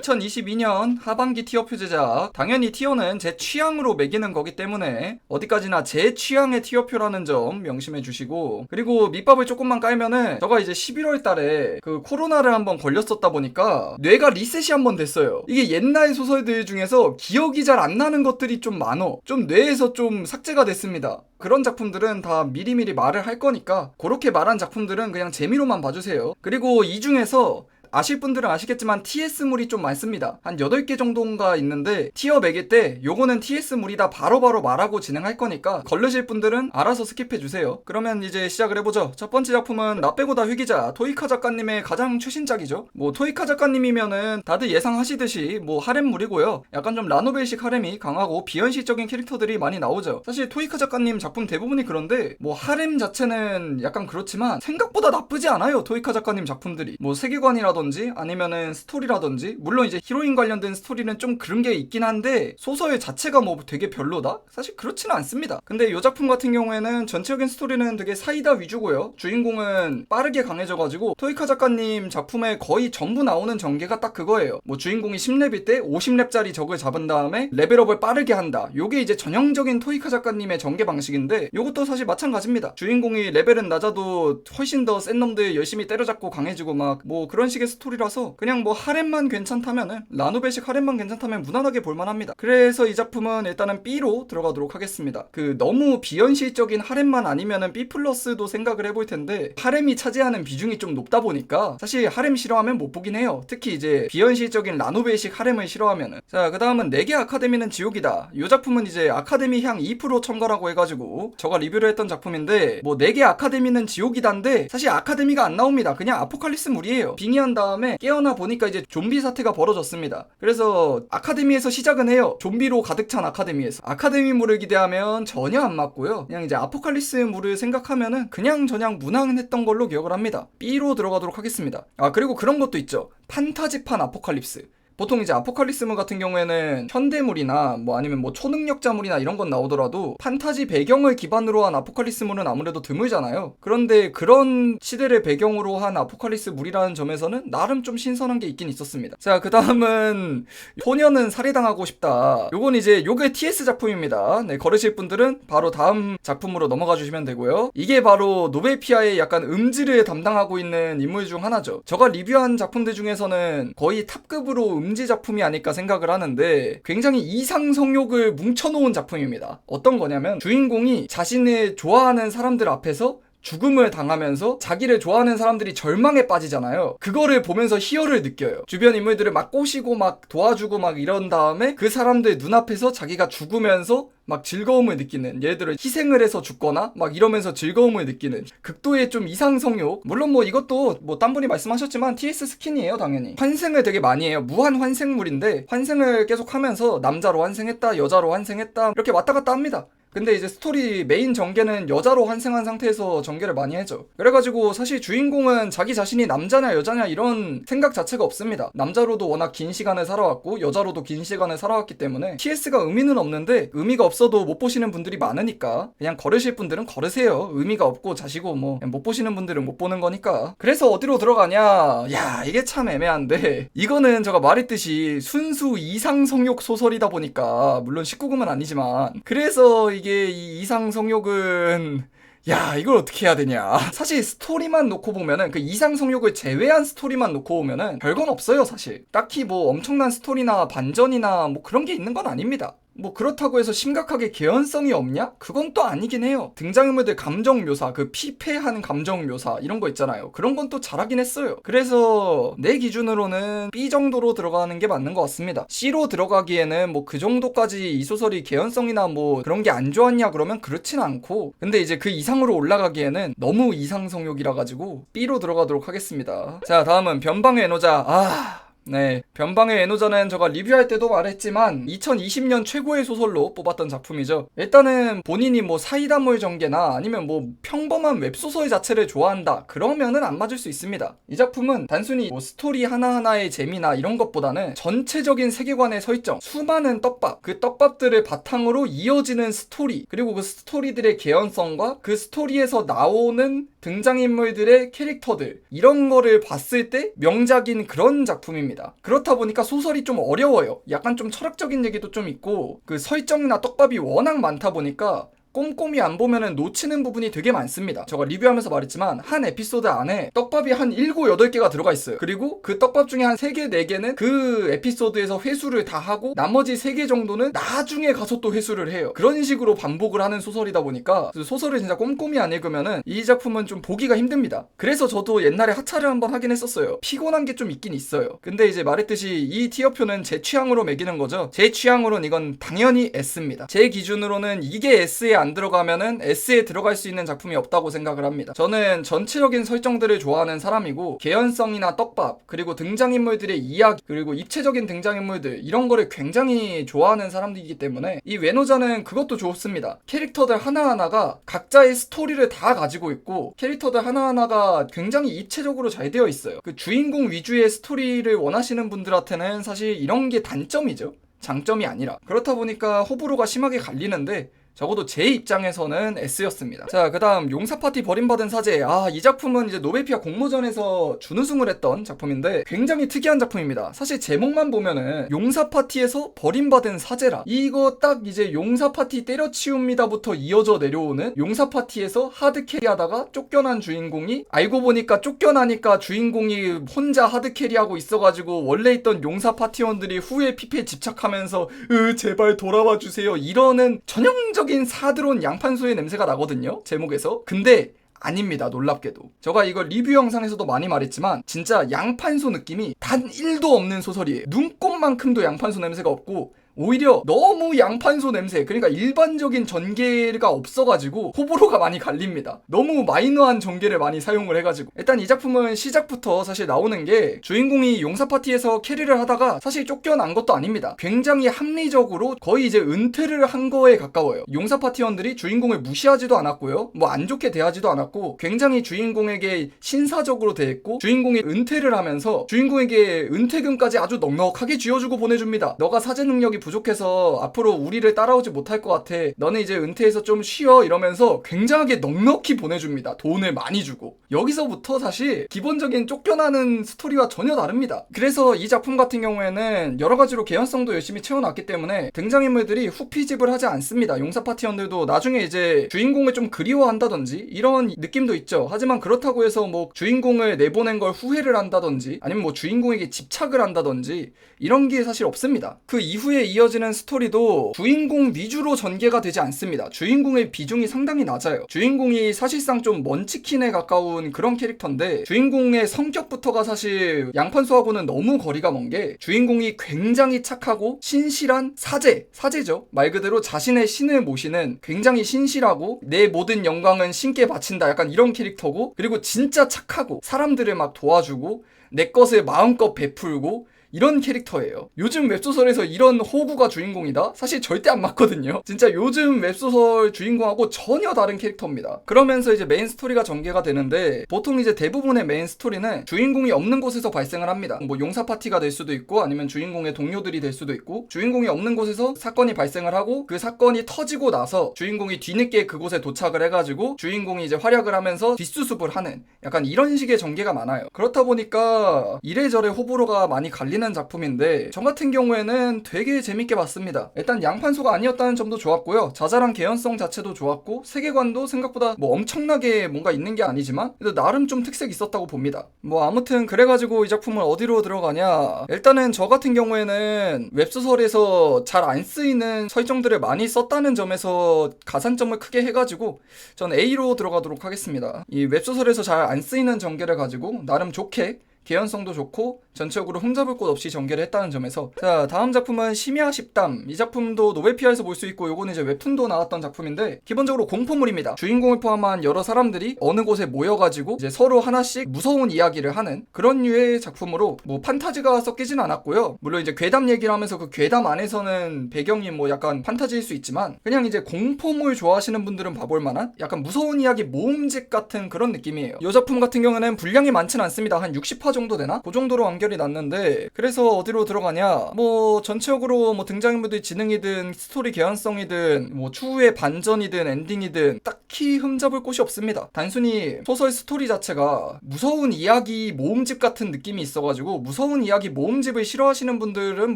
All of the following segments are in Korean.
2022년 하반기 티어 표제작, 당연히 티어는 제 취향으로 매기는 거기 때문에 어디까지나 제 취향의 티어표라는 점 명심해 주시고, 그리고 밑밥을 조금만 깔면은 제가 이제 11월 달에 그 코로나를 한번 걸렸었다 보니까 뇌가 리셋이 한번 됐어요. 이게 옛날 소설들 중에서 기억이 잘 안 나는 것들이 좀 많어. 좀 뇌에서 좀 삭제가 됐습니다. 그런 작품들은 다 미리미리 말을 할 거니까 그렇게 말한 작품들은 그냥 재미로만 봐주세요. 그리고 이 중에서 아실 분들은 아시겠지만 TS물이 좀 많습니다. 한 8개 정도인가 있는데 티어 매길 때 요거는 TS물이다 바로바로 말하고 진행할 거니까 걸르실 분들은 알아서 스킵해주세요. 그러면 이제 시작을 해보죠. 첫 번째 작품은 나 빼고 다 휘기자, 토이카 작가님의 가장 최신작이죠. 뭐 토이카 작가님이면은 다들 예상하시듯이 뭐 하렘물이고요. 약간 좀 라노벨식 하렘이 강하고 비현실적인 캐릭터들이 많이 나오죠. 사실 토이카 작가님 작품 대부분이 그런데 뭐 하렘 자체는 약간 그렇지만 생각보다 나쁘지 않아요. 토이카 작가님 작품들이 뭐 세계관이라든지 아니면은 스토리라든지, 물론 이제 히로인 관련된 스토리는 좀 그런 게 있긴 한데 소설 자체가 뭐 되게 별로다? 사실 그렇지는 않습니다. 근데 이 작품 같은 경우에는 전체적인 스토리는 되게 사이다 위주고요. 주인공은 빠르게 강해져가지고 토이카 작가님 작품에 거의 전부 나오는 전개가 딱 그거예요. 뭐 주인공이 10렙일 때 50렙짜리 적을 잡은 다음에 레벨업을 빠르게 한다. 요게 이제 전형적인 토이카 작가님의 전개 방식인데 요것도 사실 마찬가지입니다. 주인공이 레벨은 낮아도 훨씬 더 센 놈들 열심히 때려잡고 강해지고 막 뭐 그런 식의 스토리라서 그냥 뭐 하렘만 괜찮다면은, 라노벨식 하렘만 괜찮다면 무난하게 볼만합니다. 그래서 이 작품은 일단은 B로 들어가도록 하겠습니다. 그 너무 비현실적인 하렘만 아니면은 B 플러스도 생각을 해볼 텐데 하렘이 차지하는 비중이 좀 높다 보니까 사실 하렘 싫어하면 못 보긴 해요. 특히 이제 비현실적인 라노벨식 하렘을 싫어하면은. 자, 그 다음은 4개 아카데미는 지옥이다. 이 작품은 이제 아카데미 향 2% 첨가라고 해가지고 제가 리뷰를 했던 작품인데, 뭐 4개 아카데미는 지옥이다인데 사실 아카데미가 안 나옵니다. 그냥 아포칼립스 물이에요. 빙의한 다음에 깨어나 보니까 이제 좀비 사태가 벌어졌습니다. 그래서 아카데미에서 시작은 해요. 좀비로 가득 찬 아카데미에서. 아카데미물을 기대하면 전혀 안 맞고요. 그냥 이제 아포칼립스물을 생각하면은 그냥 무난했던 걸로 기억을 합니다. B로 들어가도록 하겠습니다. 아, 그리고 그런 것도 있죠. 판타지판 아포칼립스. 보통 이제 아포칼립스물 같은 경우에는 현대물이나 뭐 아니면 뭐 초능력자물이나 이런 건 나오더라도 판타지 배경을 기반으로 한 아포칼립스물은 아무래도 드물잖아요. 그런데 그런 시대를 배경으로 한 아포칼립스물이라는 점에서는 나름 좀 신선한 게 있긴 있었습니다. 자, 그 다음은 소녀는 살해당하고 싶다. 요건 이제 요게 TS 작품입니다. 네, 걸으실 분들은 바로 다음 작품으로 넘어가 주시면 되고요. 이게 바로 노벨피아의 약간 음지를 담당하고 있는 인물 중 하나죠. 제가 리뷰한 작품들 중에서는 거의 탑급으로 음지 작품이 아닐까 생각을 하는데 굉장히 이상 성욕을 뭉쳐놓은 작품입니다. 어떤 거냐면 주인공이 자신을 좋아하는 사람들 앞에서 죽음을 당하면서 자기를 좋아하는 사람들이 절망에 빠지잖아요. 그거를 보면서 희열을 느껴요. 주변 인물들을 막 꼬시고 막 도와주고 막 이런 다음에 그 사람들 눈앞에서 자기가 죽으면서 막 즐거움을 느끼는, 예를 들어 희생을 해서 죽거나 막 이러면서 즐거움을 느끼는 극도의 좀 이상성욕. 물론 뭐 이것도 뭐 딴 분이 말씀하셨지만 TS 스킨이에요. 당연히 환생을 되게 많이 해요. 무한 환생물인데 환생을 계속 하면서 남자로 환생했다, 여자로 환생했다, 이렇게 왔다 갔다 합니다. 근데 이제 스토리 메인 전개는 여자로 환생한 상태에서 전개를 많이 해줘. 그래가지고 사실 주인공은 자기 자신이 남자냐 여자냐 이런 생각 자체가 없습니다. 남자로도 워낙 긴 시간을 살아왔고 여자로도 긴 시간을 살아왔기 때문에 TS가 의미는 없는데, 의미가 없어도 못 보시는 분들이 많으니까 그냥 걸으실 분들은 걸으세요. 의미가 없고 자시고 뭐 못 보시는 분들은 못 보는 거니까. 그래서 어디로 들어가냐, 야 이게 참 애매한데, 이거는 제가 말했듯이 순수 이상 성욕 소설이다 보니까, 물론 19금은 아니지만, 그래서 이게 이 이상 성욕은 야 이걸 어떻게 해야 되냐. 사실 스토리만 놓고 보면은, 그 이상 성욕을 제외한 스토리만 놓고 보면은 별건 없어요. 사실 딱히 뭐 엄청난 스토리나 반전이나 뭐 그런 게 있는 건 아닙니다. 뭐 그렇다고 해서 심각하게 개연성이 없냐? 그건 또 아니긴 해요. 등장인물들 감정 묘사, 그 피폐한 감정 묘사 이런 거 있잖아요. 그런 건 또 잘하긴 했어요. 그래서 내 기준으로는 B 정도로 들어가는 게 맞는 것 같습니다. C로 들어가기에는 뭐 그 정도까지 이 소설이 개연성이나 뭐 그런 게 안 좋았냐 그러면 그렇진 않고, 근데 이제 그 이상으로 올라가기에는 너무 이상성욕이라 가지고 B로 들어가도록 하겠습니다. 자, 다음은 변방의 애노자. 네, 변방의 애노자는 제가 리뷰할 때도 말했지만 2020년 최고의 소설로 뽑았던 작품이죠. 일단은 본인이 뭐 사이다물 전개나 아니면 뭐 평범한 웹소설 자체를 좋아한다 그러면은 안 맞을 수 있습니다. 이 작품은 단순히 뭐 스토리 하나하나의 재미나 이런 것보다는 전체적인 세계관의 설정, 수많은 떡밥, 그 떡밥들을 바탕으로 이어지는 스토리, 그리고 그 스토리들의 개연성과 그 스토리에서 나오는 등장인물들의 캐릭터들 이런 거를 봤을 때 명작인 그런 작품입니다. 그렇다 보니까 소설이 좀 어려워요. 약간 좀 철학적인 얘기도 좀 있고 그 설정이나 떡밥이 워낙 많다 보니까 꼼꼼히 안 보면은 놓치는 부분이 되게 많습니다. 제가 리뷰하면서 말했지만 한 에피소드 안에 떡밥이 한 7, 8개가 들어가 있어요. 그리고 그 떡밥 중에 한 3개, 4개는 그 에피소드에서 회수를 다 하고 나머지 3개 정도는 나중에 가서 또 회수를 해요. 그런 식으로 반복을 하는 소설이다 보니까 소설을 진짜 꼼꼼히 안 읽으면은 이 작품은 좀 보기가 힘듭니다. 그래서 저도 옛날에 하차를 한번 하긴 했었어요. 피곤한 게 좀 있긴 있어요. 근데 이제 말했듯이 이 티어표는 제 취향으로 매기는 거죠. 제 취향으로는 이건 당연히 S입니다. 제 기준으로는 이게 S에 안 들어가면은 S에 들어갈 수 있는 작품이 없다고 생각을 합니다. 저는 전체적인 설정들을 좋아하는 사람이고 개연성이나 떡밥 그리고 등장인물들의 이야기 그리고 입체적인 등장인물들 이런 거를 굉장히 좋아하는 사람들이기 때문에 이 외노자는 그것도 좋습니다. 캐릭터들 하나하나가 각자의 스토리를 다 가지고 있고 캐릭터들 하나하나가 굉장히 입체적으로 잘 되어 있어요. 그 주인공 위주의 스토리를 원하시는 분들한테는 사실 이런 게 단점이죠. 장점이 아니라. 그렇다 보니까 호불호가 심하게 갈리는데 적어도 제 입장에서는 S였습니다. 자, 그 다음 용사파티 버림받은 사제. 이 작품은 이제 노베피아 공모전에서 준우승을 했던 작품인데 굉장히 특이한 작품입니다. 사실 제목만 보면은 용사파티에서 버림받은 사제라, 이거 딱 이제 용사파티 때려치웁니다부터 이어져 내려오는 용사파티에서 하드캐리 하다가 쫓겨난 주인공이 알고 보니까 쫓겨나니까 주인공이 혼자 하드캐리하고 있어가지고 원래 있던 용사파티원들이 후에 피피에 집착하면서 제발 돌아와 주세요 이러는 전형적인 사드론 양판소의 냄새가 나거든요, 제목에서. 근데 아닙니다, 놀랍게도. 제가 이걸 리뷰 영상에서도 많이 말했지만 진짜 양판소 느낌이 단 1도 없는 소설이에요. 눈꽃만큼도 양판소 냄새가 없고 오히려 너무 양판소 냄새, 그러니까 일반적인 전개가 없어가지고 호불호가 많이 갈립니다. 너무 마이너한 전개를 많이 사용을 해가지고. 일단 이 작품은 시작부터 사실 나오는 게 주인공이 용사파티에서 캐리를 하다가 사실 쫓겨난 것도 아닙니다. 굉장히 합리적으로 거의 이제 은퇴를 한 거에 가까워요. 용사파티원들이 주인공을 무시하지도 않았고요, 뭐 안 좋게 대하지도 않았고 굉장히 주인공에게 신사적으로 대했고 주인공이 은퇴를 하면서 주인공에게 은퇴금까지 아주 넉넉하게 쥐어주고 보내줍니다. 너가 사제 능력이 부족해서 앞으로 우리를 따라오지 못할 것 같아, 너는 이제 은퇴해서 좀 쉬어 이러면서 굉장하게 넉넉히 보내줍니다. 돈을 많이 주고. 여기서부터 사실 기본적인 쫓겨나는 스토리와 전혀 다릅니다. 그래서 이 작품 같은 경우에는 여러 가지로 개연성도 열심히 채워놨기 때문에 등장인물들이 후피집을 하지 않습니다. 용사파티원들도 나중에 이제 주인공을 좀 그리워한다든지 이런 느낌도 있죠. 하지만 그렇다고 해서 뭐 주인공을 내보낸 걸 후회를 한다든지 아니면 뭐 주인공에게 집착을 한다든지 이런 게 사실 없습니다. 그 이후에 이어지는 스토리도 주인공 위주로 전개가 되지 않습니다. 주인공의 비중이 상당히 낮아요. 주인공이 사실상 좀 먼치킨에 가까운 그런 캐릭터인데 주인공의 성격부터가 사실 양판소하고는 너무 거리가 먼 게 주인공이 굉장히 착하고 신실한 사제죠. 말 그대로 자신의 신을 모시는 굉장히 신실하고 내 모든 영광은 신께 바친다 약간 이런 캐릭터고, 그리고 진짜 착하고 사람들을 막 도와주고 내 것을 마음껏 베풀고 이런 캐릭터예요. 요즘 웹소설에서 이런 호구가 주인공이다? 사실 절대 안 맞거든요. 진짜 요즘 웹소설 주인공하고 전혀 다른 캐릭터입니다. 그러면서 이제 메인 스토리가 전개가 되는데 보통 이제 대부분의 메인 스토리는 주인공이 없는 곳에서 발생을 합니다. 뭐 용사 파티가 될 수도 있고 아니면 주인공의 동료들이 될 수도 있고 주인공이 없는 곳에서 사건이 발생을 하고 그 사건이 터지고 나서 주인공이 뒤늦게 그곳에 도착을 해가지고 주인공이 이제 활약을 하면서 뒷수습을 하는 약간 이런 식의 전개가 많아요. 그렇다 보니까 이래저래 호불호가 많이 갈리는 작품인데 저 같은 경우에는 되게 재밌게 봤습니다. 일단 양판소가 아니었다는 점도 좋았고요, 자잘한 개연성 자체도 좋았고 세계관도 생각보다 뭐 엄청나게 뭔가 있는 게 아니지만 그래도 나름 좀 특색 있었다고 봅니다. 뭐 아무튼 그래가지고 이 작품은 어디로 들어가냐, 일단은 저 같은 경우에는 웹소설에서 잘 안 쓰이는 설정들을 많이 썼다는 점에서 가산점을 크게 해가지고 전 A로 들어가도록 하겠습니다. 이 웹소설에서 잘 안 쓰이는 전개를 가지고 나름 좋게 개연성도 좋고 전체적으로 흠잡을 곳 없이 전개를 했다는 점에서. 자, 다음 작품은 심야 십담. 이 작품도 노베피아에서 볼 수 있고 요거는 이제 웹툰도 나왔던 작품인데 기본적으로 공포물입니다. 주인공을 포함한 여러 사람들이 어느 곳에 모여가지고 이제 서로 하나씩 무서운 이야기를 하는 그런 류의 작품으로 뭐 판타지가 섞이진 않았고요. 물론 이제 괴담 얘기를 하면서 그 괴담 안에서는 배경이 뭐 약간 판타지일 수 있지만 그냥 이제 공포물 좋아하시는 분들은 봐볼 만한 약간 무서운 이야기 모음집 같은 그런 느낌이에요. 이 작품 같은 경우는 분량이 많진 않습니다. 한 60화 정도 되나? 그 정도로 한 연결이 났는데, 그래서 어디로 들어가냐, 뭐 전체적으로 뭐 등장인물의 지능이든 스토리 개연성이든 뭐 추후의 반전이든 엔딩이든 딱히 흠잡을 곳이 없습니다. 단순히 소설 스토리 자체가 무서운 이야기 모음집 같은 느낌이 있어가지고 무서운 이야기 모음집을 싫어하시는 분들은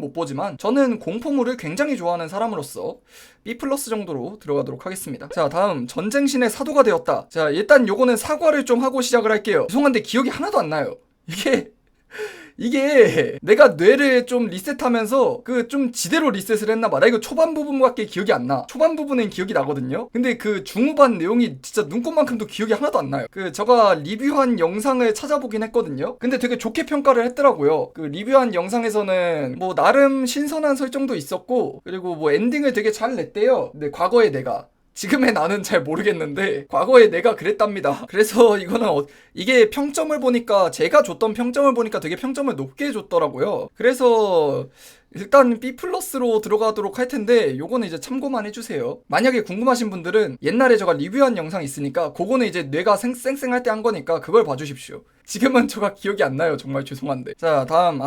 못 보지만, 저는 공포물을 굉장히 좋아하는 사람으로서 B+ 정도로 들어가도록 하겠습니다. 자, 다음 전쟁신의 사도가 되었다. 자, 일단 요거는 사과를 좀 하고 시작을 할게요. 죄송한데 기억이 하나도 안 나요. 이게 내가 뇌를 좀 리셋하면서 그 좀 지대로 리셋을 했나봐. 나 이거 초반 부분밖에 기억이 안 나. 초반 부분은 기억이 나거든요. 근데 그 중후반 내용이 진짜 눈꽃만큼도 기억이 하나도 안 나요. 그 제가 리뷰한 영상을 찾아보긴 했거든요. 근데 되게 좋게 평가를 했더라고요. 그 리뷰한 영상에서는 뭐 나름 신선한 설정도 있었고, 그리고 뭐 엔딩을 되게 잘 냈대요. 근데 과거의 내가, 지금의 나는 잘 모르겠는데 과거에 내가 그랬답니다. 그래서 이거는 이게 평점을 보니까, 제가 줬던 평점을 보니까 되게 평점을 높게 줬더라고요. 그래서 일단 B+로 들어가도록 할 텐데, 요거는 이제 참고만 해주세요. 만약에 궁금하신 분들은 옛날에 제가 리뷰한 영상 있으니까 그거는 이제 뇌가 쌩쌩할 때 한 거니까 그걸 봐주십시오. 지금은 제가 기억이 안 나요. 정말 죄송한데. 자, 다음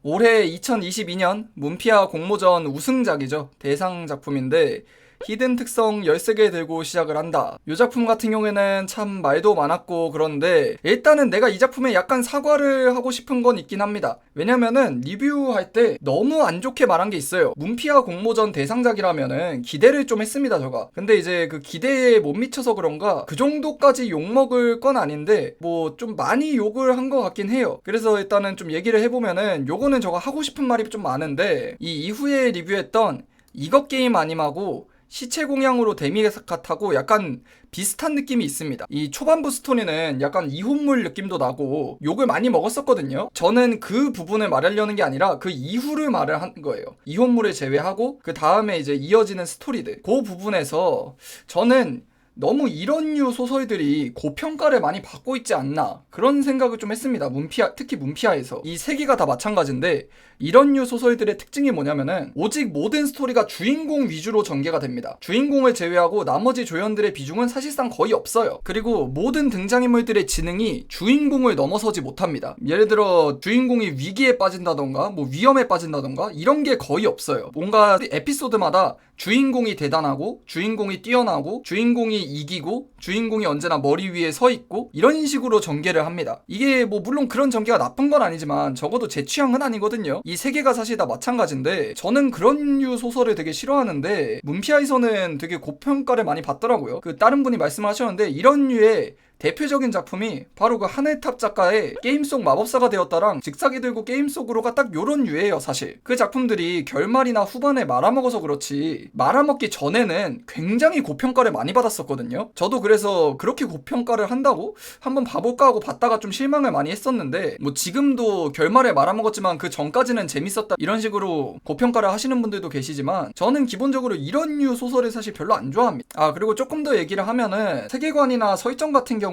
올해 2022년 문피아 공모전 우승작이죠. 대상 작품인데 히든 특성 13개 들고 시작을 한다. 이 작품 같은 경우에는 참 말도 많았고 그런데, 일단은 내가 이 작품에 약간 사과를 하고 싶은 건 있긴 합니다. 왜냐면은 리뷰할 때 너무 안 좋게 말한 게 있어요. 문피아 공모전 대상작이라면은 기대를 좀 했습니다, 제가. 근데 이제 그 기대에 못 미쳐서 그런가 그 정도까지 욕먹을 건 아닌데 뭐 좀 많이 욕을 한 것 같긴 해요. 그래서 일단은 좀 얘기를 해보면은, 요거는 제가 하고 싶은 말이 좀 많은데, 이 이후에 리뷰했던 이것 게임 아님하고 시체 공양으로 데미사카타고 약간 비슷한 느낌이 있습니다. 이 초반부 스토리는 약간 이혼물 느낌도 나고 욕을 많이 먹었었거든요. 저는 그 부분을 말하려는 게 아니라 그 이후를 말을 한 거예요. 이혼물을 제외하고 그 다음에 이제 이어지는 스토리들, 그 부분에서 저는 너무 이런 류 소설들이 고평가를 많이 받고 있지 않나, 그런 생각을 좀 했습니다. 특히 문피아에서. 이 세 개가 다 마찬가지인데, 이런 류 소설들의 특징이 뭐냐면은 오직 모든 스토리가 주인공 위주로 전개가 됩니다. 주인공을 제외하고 나머지 조연들의 비중은 사실상 거의 없어요. 그리고 모든 등장인물들의 지능이 주인공을 넘어서지 못합니다. 예를 들어 주인공이 위기에 빠진다던가 뭐 위험에 빠진다던가 이런 게 거의 없어요. 뭔가 에피소드마다 주인공이 대단하고, 주인공이 뛰어나고, 주인공이 이기고, 주인공이 언제나 머리 위에 서 있고, 이런 식으로 전개를 합니다. 이게 뭐 물론 그런 전개가 나쁜 건 아니지만 적어도 제 취향은 아니거든요. 이 세 개가 사실 다 마찬가지인데, 저는 그런 류 소설을 되게 싫어하는데 문피아에서는 되게 고평가를 많이 받더라고요. 그 다른 분이 말씀하셨는데, 이런 류의 대표적인 작품이 바로 그 하늘탑 작가의 게임 속 마법사가 되었다랑 직사기 들고 게임 속으로가 딱 요런 류예요. 사실 그 작품들이 결말이나 후반에 말아먹어서 그렇지, 말아먹기 전에는 굉장히 고평가를 많이 받았었거든요. 저도 그래서 그렇게 고평가를 한다고 한번 봐볼까 하고 봤다가 좀 실망을 많이 했었는데, 뭐 지금도 결말에 말아먹었지만 그 전까지는 재밌었다 이런 식으로 고평가를 하시는 분들도 계시지만, 저는 기본적으로 이런 류 소설을 사실 별로 안 좋아합니다. 그리고 조금 더 얘기를 하면은 세계관이나 설정 같은 경우에는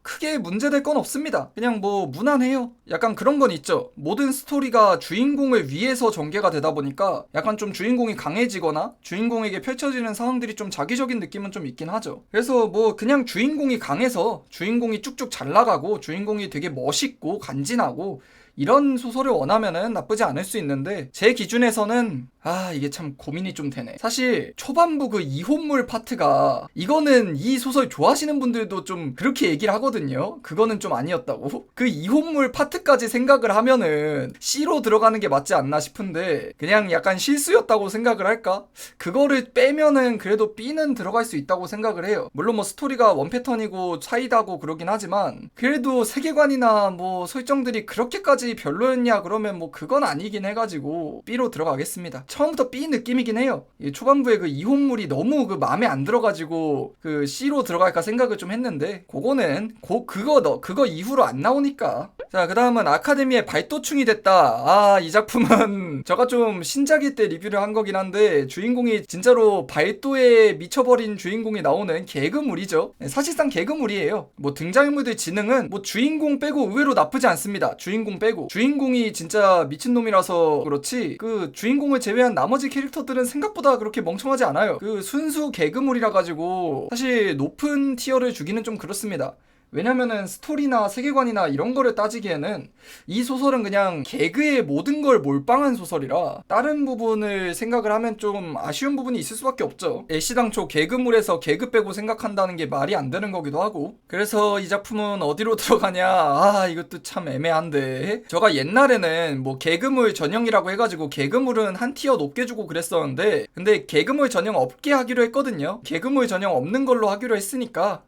크게 문제될 건 없습니다. 그냥 뭐 무난해요. 약간 그런 건 있죠. 모든 스토리가 주인공을 위해서 전개가 되다 보니까 약간 좀 주인공이 강해지거나 주인공에게 펼쳐지는 상황들이 좀 자기적인 느낌은 좀 있긴 하죠. 그래서 뭐 그냥 주인공이 강해서 주인공이 쭉쭉 잘 나가고 주인공이 되게 멋있고 간지나고 이런 소설을 원하면은 나쁘지 않을 수 있는데, 제 기준에서는 이게 참 고민이 좀 되네. 사실 초반부 그 이혼물 파트가, 이거는 이 소설 좋아하시는 분들도 좀 그렇게 얘기를 하거든요. 그거는 좀 아니었다고. 그 이혼물 파트까지 생각을 하면은 C로 들어가는 게 맞지 않나 싶은데, 그냥 약간 실수였다고 생각을 할까? 그거를 빼면은 그래도 B는 들어갈 수 있다고 생각을 해요. 물론 뭐 스토리가 원패턴이고 사이다고 그러긴 하지만, 그래도 세계관이나 뭐 설정들이 그렇게까지 별로였냐 그러면 뭐 그건 아니긴 해가지고 B로 들어가겠습니다. 처음부터 B 느낌이긴 해요. 초반부에 그 이혼물이 너무 그 마음에 안 들어가지고 그 C로 들어갈까 생각을 좀 했는데, 그거는 그거 이후로 안 나오니까. 자, 그 다음은 아카데미의 발도충이 됐다. 이 작품은 제가 좀 신작일 때 리뷰를 한 거긴 한데, 주인공이 진짜로 발도에 미쳐버린 주인공이 나오는 개그물이죠. 사실상 개그물이에요. 뭐 등장인물들 지능은 뭐 주인공 빼고 의외로 나쁘지 않습니다. 주인공 빼고. 주인공이 진짜 미친놈이라서 그렇지, 그 주인공을 제외한 나머지 캐릭터들은 생각보다 그렇게 멍청하지 않아요. 그 순수 개그물이라 가지고 사실 높은 티어를 주기는 좀 그렇습니다. 왜냐면은 스토리나 세계관이나 이런 거를 따지기에는 이 소설은 그냥 개그의 모든 걸 몰빵한 소설이라 다른 부분을 생각을 하면 좀 아쉬운 부분이 있을 수밖에 없죠. 애시당초 개그물에서 개그 빼고 생각한다는 게 말이 안 되는 거기도 하고. 그래서 이 작품은 어디로 들어가냐, 이것도 참 애매한데, 제가 옛날에는 뭐 개그물 전형이라고 해가지고 개그물은 한 티어 높게 주고 그랬었는데, 근데 개그물 전형 없게 하기로 했거든요. 개그물 전형 없는 걸로 하기로 했으니까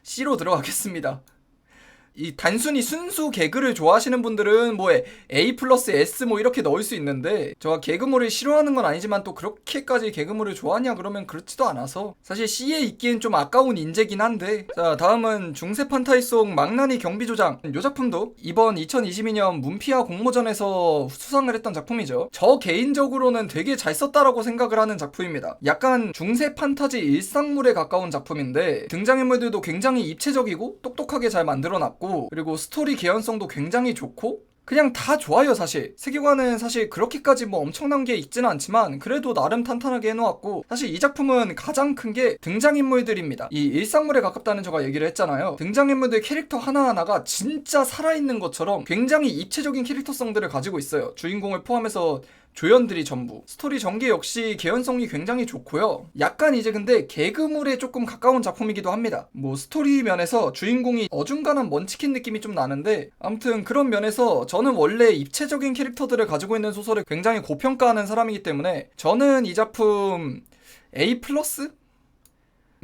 C로 들어가겠습니다. 이 단순히 순수 개그를 좋아하시는 분들은 뭐 A 플러스 S 뭐 이렇게 넣을 수 있는데, 제가 개그물을 싫어하는 건 아니지만 또 그렇게까지 개그물을 좋아하냐 그러면 그렇지도 않아서 사실 C에 있기엔 좀 아까운 인재긴 한데. 자, 다음은 중세 판타지 속 망나니 경비조장. 이 작품도 이번 2022년 문피아 공모전에서 수상을 했던 작품이죠. 저 개인적으로는 되게 잘 썼다라고 생각을 하는 작품입니다. 약간 중세 판타지 일상물에 가까운 작품인데, 등장인물들도 굉장히 입체적이고 똑똑하게 잘 만들어놨고, 그리고 스토리 개연성도 굉장히 좋고 그냥 다 좋아요. 사실 세계관은 사실 그렇게까지 뭐 엄청난 게 있지는 않지만 그래도 나름 탄탄하게 해놓았고, 사실 이 작품은 가장 큰 게 등장인물들입니다. 이 일상물에 가깝다는 제가 얘기를 했잖아요. 등장인물들 캐릭터 하나하나가 진짜 살아있는 것처럼 굉장히 입체적인 캐릭터성들을 가지고 있어요. 주인공을 포함해서 조연들이 전부. 스토리 전개 역시 개연성이 굉장히 좋고요. 약간 이제 근데 개그물에 조금 가까운 작품이기도 합니다. 뭐 스토리 면에서 주인공이 어중간한 먼치킨 느낌이 좀 나는데, 아무튼 그런 면에서 저는 원래 입체적인 캐릭터들을 가지고 있는 소설을 굉장히 고평가하는 사람이기 때문에 저는 이 작품 A+?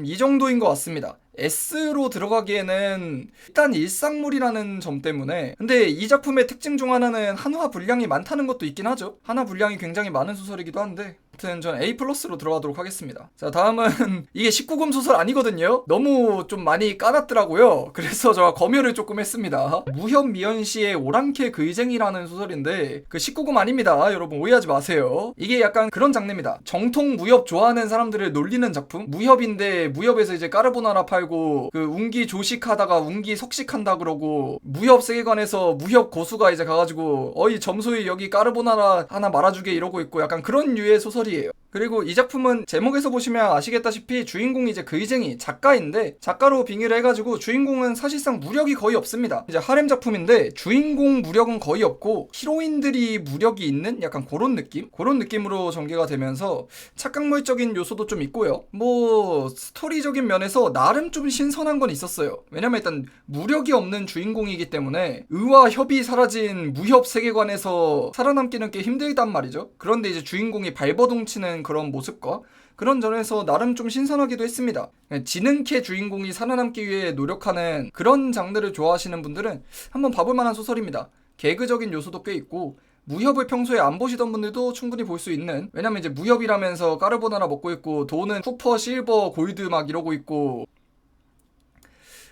이 정도인 것 같습니다. S로 들어가기에는 일단 일상물이라는 점 때문에. 근데 이 작품의 특징 중 하나는 한화 분량이 많다는 것도 있긴 하죠. 한화 분량이 굉장히 많은 소설이기도 한데, 아무튼 전 A+로 들어가도록 하겠습니다. 자, 다음은 이게 19금 소설 아니거든요. 너무 좀 많이 까놨더라고요. 그래서 제가 검열을 조금 했습니다. 무협미연씨의 오랑캐 글쟁이라는 소설인데 그 19금 아닙니다. 여러분 오해하지 마세요. 이게 약간 그런 장르입니다. 정통 무협 좋아하는 사람들을 놀리는 작품? 무협인데 무협에서 이제 까르보나라 팔고 그 운기 조식하다가 운기 석식한다 그러고, 무협 세계관에서 무협 고수가 이제 가가지고 어이 점수이 여기 까르보나라 하나 말아주게 이러고 있고, 약간 그런 류의 소설이에요. 그리고 이 작품은 제목에서 보시면 아시겠다시피 주인공이 이제 글쟁이 작가인데, 작가로 빙의를 해가지고 주인공은 사실상 무력이 거의 없습니다. 이제 하렘 작품인데 주인공 무력은 거의 없고 히로인들이 무력이 있는 약간 그런 느낌? 그런 느낌으로 전개가 되면서 착각물적인 요소도 좀 있고요. 뭐 스토리적인 면에서 나름 좀 신선한 건 있었어요. 왜냐면 일단 무력이 없는 주인공이기 때문에 의와 협이 사라진 무협 세계관에서 살아남기는 꽤 힘들단 말이죠. 그런데 이제 주인공이 발버둥치는 그런 모습과 그런 점에서 나름 좀 신선하기도 했습니다. 지능캐 주인공이 살아남기 위해 노력하는 그런 장르를 좋아하시는 분들은 한번 봐볼 만한 소설입니다. 개그적인 요소도 꽤 있고, 무협을 평소에 안 보시던 분들도 충분히 볼 수 있는, 왜냐면 이제 무협이라면서 까르보나라 먹고 있고 돈은 쿠퍼, 실버, 골드 막 이러고 있고.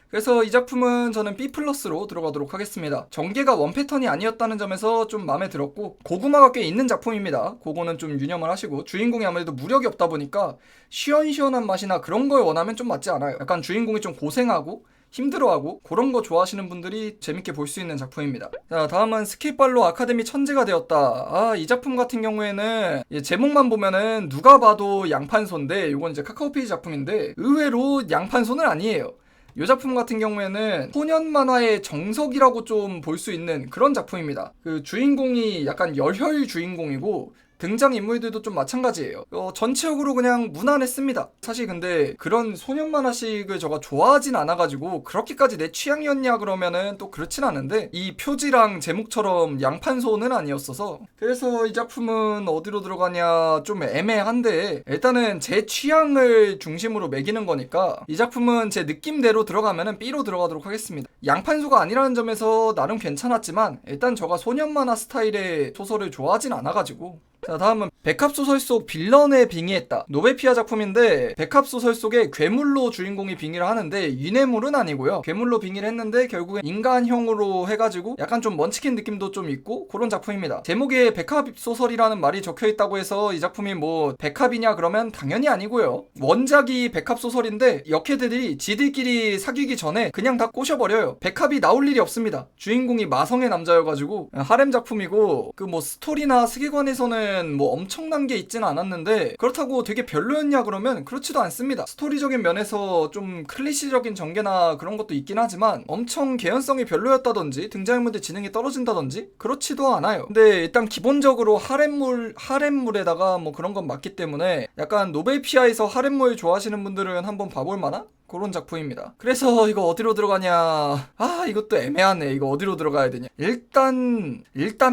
그래서 이 작품은 저는 B+로 들어가도록 하겠습니다. 전개가 원패턴이 아니었다는 점에서 좀 마음에 들었고, 고구마가 꽤 있는 작품입니다. 그거는 좀 유념을 하시고, 주인공이 아무래도 무력이 없다 보니까 시원시원한 맛이나 그런 걸 원하면 좀 맞지 않아요. 약간 주인공이 좀 고생하고 힘들어하고 그런 거 좋아하시는 분들이 재밌게 볼 수 있는 작품입니다. 자, 다음은 스킬발로 아카데미 천재가 되었다. 이 작품 같은 경우에는 제목만 보면은 누가 봐도 양판소인데, 이건 이제 카카오페이지 작품인데 의외로 양판소는 아니에요. 이 작품 같은 경우에는 소년 만화의 정석이라고 좀 볼 수 있는 그런 작품입니다. 그 주인공이 약간 열혈 주인공이고 등장인물들도 좀 마찬가지예요. 전체적으로 그냥 무난했습니다. 사실 근데 그런 소년 만화식을 제가 좋아하진 않아가지고 그렇게까지 내 취향이었냐 그러면은 또 그렇진 않은데, 이 표지랑 제목처럼 양판소는 아니었어서 그래서 이 작품은 어디로 들어가냐 좀 애매한데, 일단은 제 취향을 중심으로 매기는 거니까 이 작품은 제 느낌대로 들어가면은 B로 들어가도록 하겠습니다. 양판소가 아니라는 점에서 나름 괜찮았지만 일단 제가 소년 만화 스타일의 소설을 좋아하진 않아가지고. 자, 다음은 백합소설 속 빌런에 빙의했다. 노베피아 작품인데 백합소설 속에 괴물로 주인공이 빙의를 하는데 유뇌물은 아니고요. 괴물로 빙의를 했는데 결국엔 인간형으로 해가지고 약간 좀 먼치킨 느낌도 좀 있고 그런 작품입니다. 제목에 백합소설이라는 말이 적혀있다고 해서 이 작품이 뭐 백합이냐 그러면 당연히 아니고요. 원작이 백합소설인데 역캐들이 지들끼리 사귀기 전에 그냥 다 꼬셔버려요. 백합이 나올 일이 없습니다. 주인공이 마성의 남자여가지고 하렘 작품이고, 그 뭐 스토리나 세계관에서는 면에서는 뭐 엄청난 게 있지는 않았는데 그렇다고 되게 별로였냐 그러면 그렇지도 않습니다. 스토리적인 면에서 좀 클리시적인 전개나 그런 것도 있긴 하지만 엄청 개연성이 별로였다든지 등장인물들 지능이 떨어진다든지 그렇지도 않아요. 근데 일단 기본적으로 하렘물에다가 뭐 그런 건 맞기 때문에 약간 노벨피아에서 하렘물 좋아하시는 분들은 한번 봐볼 만한 그런 작품입니다. 그래서 이거 어디로 들어가냐, 이것도 애매하네. 이거 어디로 들어가야 되냐. 일단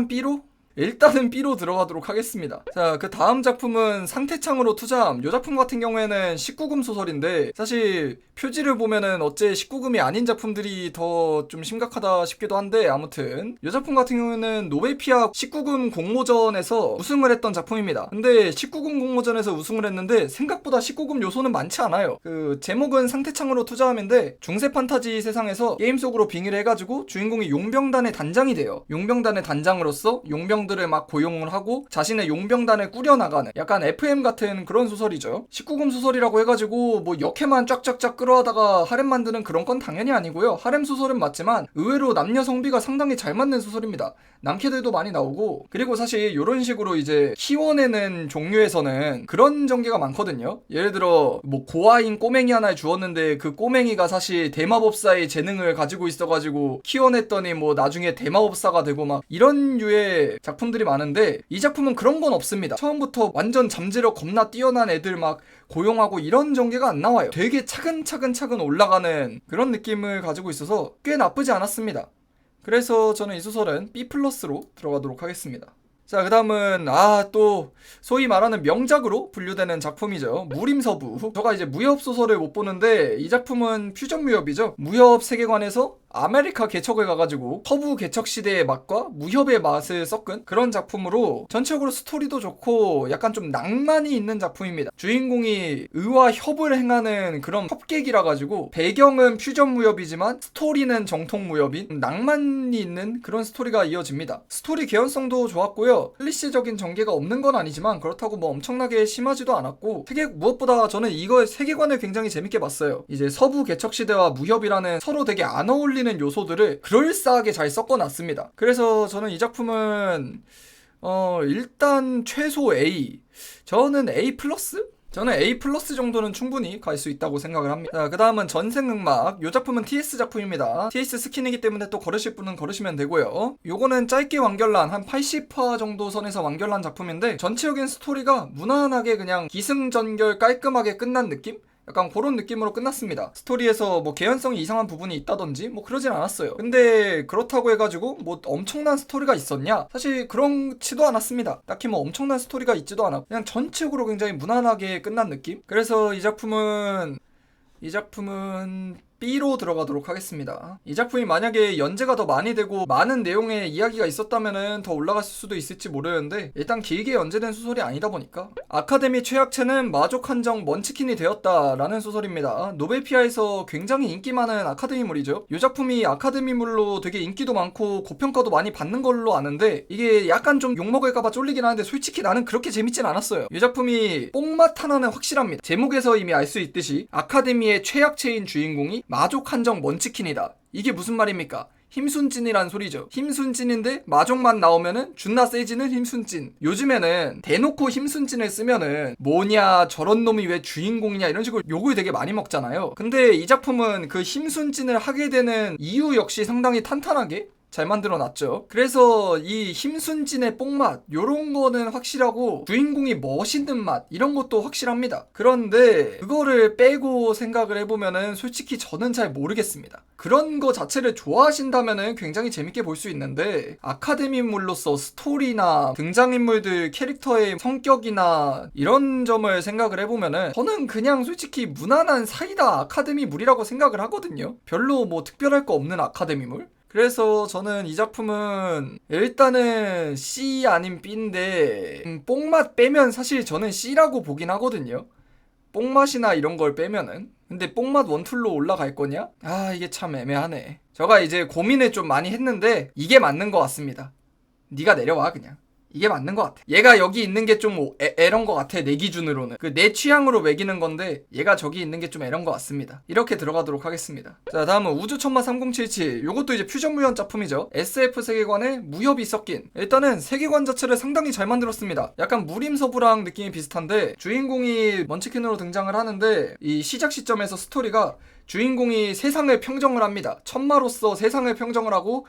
B로? 일단은 B로 들어가도록 하겠습니다. 자, 그 다음 작품은 상태창으로 투잠. 이 작품 같은 경우에는 19금 소설인데 사실 표지를 보면은 어째 19금이 아닌 작품들이 더 좀 심각하다 싶기도 한데 아무튼 이 작품 같은 경우에는 노벨피아 19금 공모전에서 우승을 했던 작품입니다. 근데 19금 공모전에서 우승을 했는데 생각보다 19금 요소는 많지 않아요. 그 제목은 상태창으로 투잠인데 중세 판타지 세상에서 게임 속으로 빙의를 해가지고 주인공이 용병단의 단장이 돼요. 용병단의 단장으로서 용병들을 막 고용을 하고 자신의 용병단을 꾸려나가는 약간 FM 같은 그런 소설이죠. 19금 소설이라고 해가지고 뭐 역해만 쫙쫙쫙 끌어하다가 하렘 만드는 그런 건 당연히 아니고요. 하렘 소설은 맞지만 의외로 남녀 성비가 상당히 잘 맞는 소설입니다. 남캐들도 많이 나오고 그리고 사실 이런 식으로 이제 키워내는 종류에서는 그런 전개가 많거든요. 예를 들어 뭐 고아인 꼬맹이 하나를 주었는데 그 꼬맹이가 사실 대마법사의 재능을 가지고 있어가지고 키워냈더니 뭐 나중에 대마법사가 되고 막 이런 류의 작품들이 많은데 이 작품은 그런 건 없습니다. 처음부터 완전 잠재력 겁나 뛰어난 애들 막 고용하고 이런 전개가 안 나와요. 되게 차근차근 올라가는 그런 느낌을 가지고 있어서 꽤 나쁘지 않았습니다. 그래서 저는 이 소설은 B+로 들어가도록 하겠습니다. 자, 그 다음은 또 소위 말하는 명작으로 분류되는 작품이죠. 무림서부. 제가 이제 무협 소설을 못 보는데 이 작품은 퓨전 무협이죠. 무협 세계관에서 아메리카 개척을 가가지고 서부 개척 시대의 맛과 무협의 맛을 섞은 그런 작품으로 전체적으로 스토리도 좋고 약간 좀 낭만이 있는 작품입니다. 주인공이 의와 협을 행하는 그런 협객이라 가지고 배경은 퓨전 무협이지만 스토리는 정통 무협인 낭만이 있는 그런 스토리가 이어집니다. 스토리 개연성도 좋았고요. 클리시적인 전개가 없는 건 아니지만 그렇다고 뭐 엄청나게 심하지도 않았고 무엇보다 저는 이거의 세계관을 굉장히 재밌게 봤어요. 이제 서부 개척 시대와 무협이라는 서로 되게 안 어울리는 요소들을 그럴싸하게 잘 섞어놨습니다. 그래서 저는 이 작품은 일단 최소 A. 저는 A+? 저는 A+ 정도는 충분히 갈 수 있다고 생각을 합니다. 자, 그 다음은 전생흑막. 이 작품은 TS 작품입니다. TS 스킨이기 때문에 또 걸으실 분은 걸으시면 되고요. 요거는 짧게 완결난 한 80화 정도 선에서 완결난 작품인데 전체적인 스토리가 무난하게 그냥 기승전결 깔끔하게 끝난 느낌? 약간 그런 느낌으로 끝났습니다. 스토리에서 뭐 개연성이 이상한 부분이 있다든지 뭐 그러진 않았어요. 근데 그렇다고 해가지고 뭐 엄청난 스토리가 있었냐? 사실 그렇지도 않았습니다. 딱히 뭐 엄청난 스토리가 있지도 않았고 그냥 전체적으로 굉장히 무난하게 끝난 느낌? 그래서 이 작품은 B로 들어가도록 하겠습니다. 이 작품이 만약에 연재가 더 많이 되고 많은 내용의 이야기가 있었다면 더 올라갔을 수도 있을지 모르는데 일단 길게 연재된 소설이 아니다 보니까 아카데미 최악체는 마족 한정 먼치킨이 되었다라는 소설입니다. 노벨피아에서 굉장히 인기 많은 아카데미물이죠. 이 작품이 아카데미물로 되게 인기도 많고 고평가도 많이 받는 걸로 아는데 이게 약간 좀 욕먹을까봐 쫄리긴 하는데 솔직히 나는 그렇게 재밌진 않았어요. 이 작품이 뽕맛 하나는 확실합니다. 제목에서 이미 알 수 있듯이 아카데미의 최악체인 주인공이 마족 한정 먼치킨이다. 이게 무슨 말입니까? 힘순찐이란 소리죠. 힘순찐인데 마족만 나오면은 존나 세지는 힘순찐. 요즘에는 대놓고 힘순찐을 쓰면은 뭐냐 저런 놈이 왜 주인공이냐 이런 식으로 욕을 되게 많이 먹잖아요. 근데 이 작품은 그 힘순찐을 하게 되는 이유 역시 상당히 탄탄하게 잘 만들어놨죠. 그래서 이 힘순진의 뽕맛 요런 거는 확실하고 주인공이 멋있는 맛 이런 것도 확실합니다. 그런데 그거를 빼고 생각을 해보면은 솔직히 저는 잘 모르겠습니다. 그런 거 자체를 좋아하신다면은 굉장히 재밌게 볼 수 있는데 아카데미물로서 스토리나 등장인물들 캐릭터의 성격이나 이런 점을 생각을 해보면은 저는 그냥 솔직히 무난한 사이다 아카데미물이라고 생각을 하거든요. 별로 뭐 특별할 거 없는 아카데미물? 그래서 저는 이 작품은 일단은 C 아닌 B인데 뽕맛 빼면 사실 저는 C라고 보긴 하거든요. 뽕맛이나 이런 걸 빼면은. 근데 뽕맛 원툴로 올라갈 거냐? 이게 참 애매하네. 제가 이제 고민을 좀 많이 했는데 이게 맞는 것 같습니다. 네가 내려와 그냥. 이게 맞는 것 같아. 얘가 여기 있는 게 좀 에런 것 같아. 내 기준으로는. 그 내 취향으로 매기는 건데 얘가 저기 있는 게 좀 에런 것 같습니다. 이렇게 들어가도록 하겠습니다. 자, 다음은 우주천마 3077. 요것도 이제 퓨전 무협 작품이죠. SF 세계관에 무협이 섞인. 일단은 세계관 자체를 상당히 잘 만들었습니다. 약간 무림서부랑 느낌이 비슷한데 주인공이 먼치킨으로 등장을 하는데 이 시작 시점에서 스토리가 주인공이 세상을 평정을 합니다. 천마로서 세상을 평정을 하고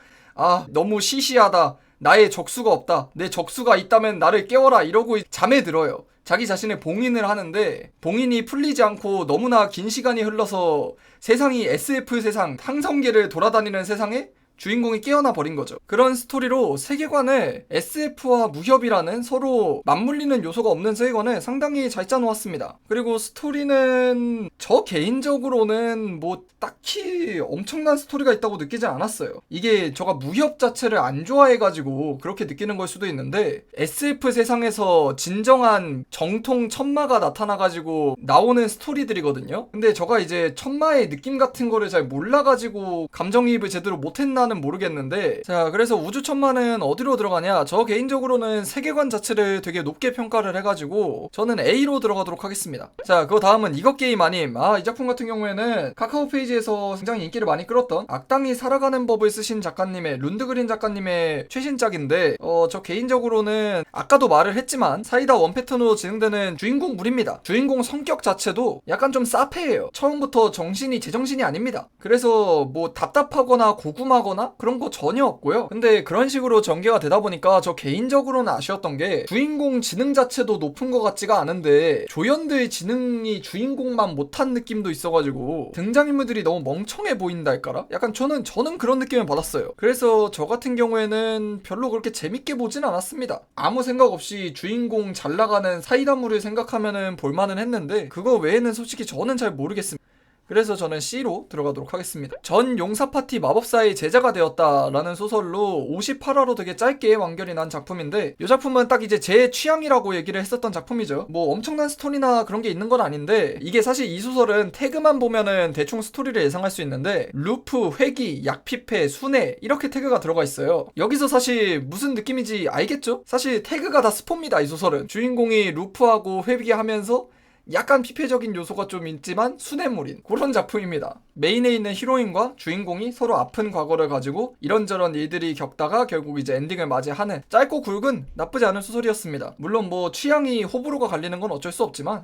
너무 시시하다. 나의 적수가 없다. 내 적수가 있다면 나를 깨워라. 이러고 잠에 들어요. 자기 자신의 봉인을 하는데 봉인이 풀리지 않고 너무나 긴 시간이 흘러서 세상이 SF 세상, 항성계를 돌아다니는 세상에 주인공이 깨어나 버린 거죠. 그런 스토리로 세계관을 SF와 무협이라는 서로 맞물리는 요소가 없는 세계관을 상당히 잘 짜놓았습니다. 그리고 스토리는 저 개인적으로는 뭐 딱히 엄청난 스토리가 있다고 느끼지 않았어요. 이게 제가 무협 자체를 안 좋아해가지고 그렇게 느끼는 걸 수도 있는데 SF 세상에서 진정한 정통 천마가 나타나가지고 나오는 스토리들이거든요. 근데 제가 이제 천마의 느낌 같은 거를 잘 몰라가지고 감정이입을 제대로 못했나 는 모르겠는데, 자, 그래서 우주천마는 어디로 들어가냐? 저 개인적으로는 세계관 자체를 되게 높게 평가를 해가지고 저는 A로 들어가도록 하겠습니다. 자, 그 다음은 이것 게임 아님. 이 작품 같은 경우에는 카카오 페이지에서 굉장히 인기를 많이 끌었던 악당이 살아가는 법을 쓰신 작가님의 룬드그린 작가님의 최신작인데 저 개인적으로는 아까도 말을 했지만 사이다 원 패턴으로 진행되는 주인공물입니다. 주인공 성격 자체도 약간 좀 사페예요. 처음부터 정신이 제정신이 아닙니다. 그래서 뭐 답답하거나 고구마거나 그런 거 전혀 없고요. 근데 그런 식으로 전개가 되다 보니까 저 개인적으로는 아쉬웠던 게 주인공 지능 자체도 높은 것 같지가 않은데 조연들 지능이 주인공만 못한 느낌도 있어가지고 등장인물들이 너무 멍청해 보인다 할까라? 약간 저는 그런 느낌을 받았어요. 그래서 저 같은 경우에는 별로 그렇게 재밌게 보진 않았습니다. 아무 생각 없이 주인공 잘 나가는 사이다물을 생각하면은 볼만은 했는데 그거 외에는 솔직히 저는 잘 모르겠습니다. 그래서 저는 C로 들어가도록 하겠습니다. 전 용사파티 마법사의 제자가 되었다라는 소설로 58화로 되게 짧게 완결이 난 작품인데 이 작품은 딱 이제 제 취향이라고 얘기를 했었던 작품이죠. 뭐 엄청난 스토리나 그런 게 있는 건 아닌데 이게 사실 이 소설은 태그만 보면은 대충 스토리를 예상할 수 있는데 루프, 회기, 약피폐, 순회 이렇게 태그가 들어가 있어요. 여기서 사실 무슨 느낌인지 알겠죠? 사실 태그가 다 스포입니다. 이 소설은 주인공이 루프하고 회기하면서 약간 피폐적인 요소가 좀 있지만 순애물인 그런 작품입니다. 메인에 있는 히로인과 주인공이 서로 아픈 과거를 가지고 이런저런 일들이 겪다가 결국 이제 엔딩을 맞이하는 짧고 굵은 나쁘지 않은 소설이었습니다. 물론 뭐 취향이 호불호가 갈리는 건 어쩔 수 없지만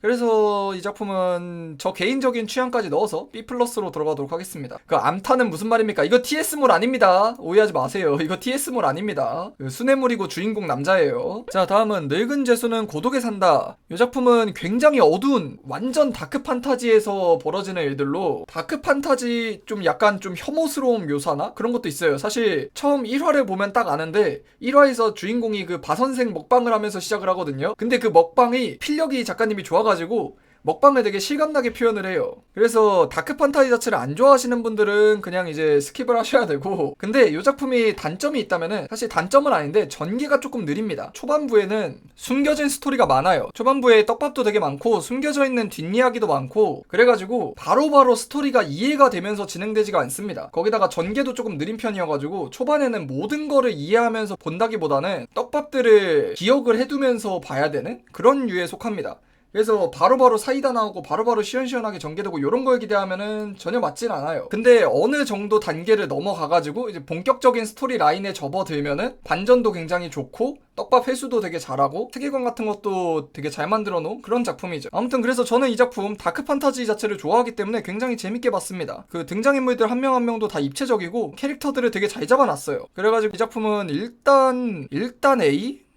그래서 이 작품은 저 개인적인 취향까지 넣어서 B+로 들어가도록 하겠습니다. 그 암타는 무슨 말입니까? 이거 TS물 아닙니다. 오해하지 마세요. 이거 TS물 아닙니다. 순애물이고 주인공 남자예요. 자, 다음은 늙은 재수는 고독에 산다. 이 작품은 굉장히 어두운 완전 다크 판타지에서 벌어지는 일들로 다크 판타지 좀 약간 좀 혐오스러운 묘사나 그런 것도 있어요. 사실 처음 1화를 보면 딱 아는데 1화에서 주인공이 그 바선생 먹방을 하면서 시작을 하거든요. 근데 그 먹방이 필력이 작가님이 좋아가지고 먹방을 되게 실감나게 표현을 해요. 그래서 다크 판타지 자체를 안 좋아하시는 분들은 그냥 이제 스킵을 하셔야 되고 근데 이 작품이 단점이 있다면은 사실 단점은 아닌데 전개가 조금 느립니다. 초반부에는 숨겨진 스토리가 많아요. 초반부에 떡밥도 되게 많고 숨겨져 있는 뒷이야기도 많고 그래가지고 바로바로 스토리가 이해가 되면서 진행되지가 않습니다. 거기다가 전개도 조금 느린 편이어가지고 초반에는 모든 거를 이해하면서 본다기보다는 떡밥들을 기억을 해두면서 봐야 되는 그런 류에 속합니다. 그래서 바로바로 사이다 나오고 바로바로 시원시원하게 전개되고 이런 걸 기대하면은 전혀 맞진 않아요. 근데 어느 정도 단계를 넘어가가지고 이제 본격적인 스토리 라인에 접어들면은 반전도 굉장히 좋고 떡밥 회수도 되게 잘하고 세계관 같은 것도 되게 잘 만들어 놓은 그런 작품이죠. 아무튼 그래서 저는 이 작품 다크 판타지 자체를 좋아하기 때문에 굉장히 재밌게 봤습니다. 그 등장인물들 한 명 한 명도 다 입체적이고 캐릭터들을 되게 잘 잡아놨어요. 그래가지고 이 작품은 일단 A?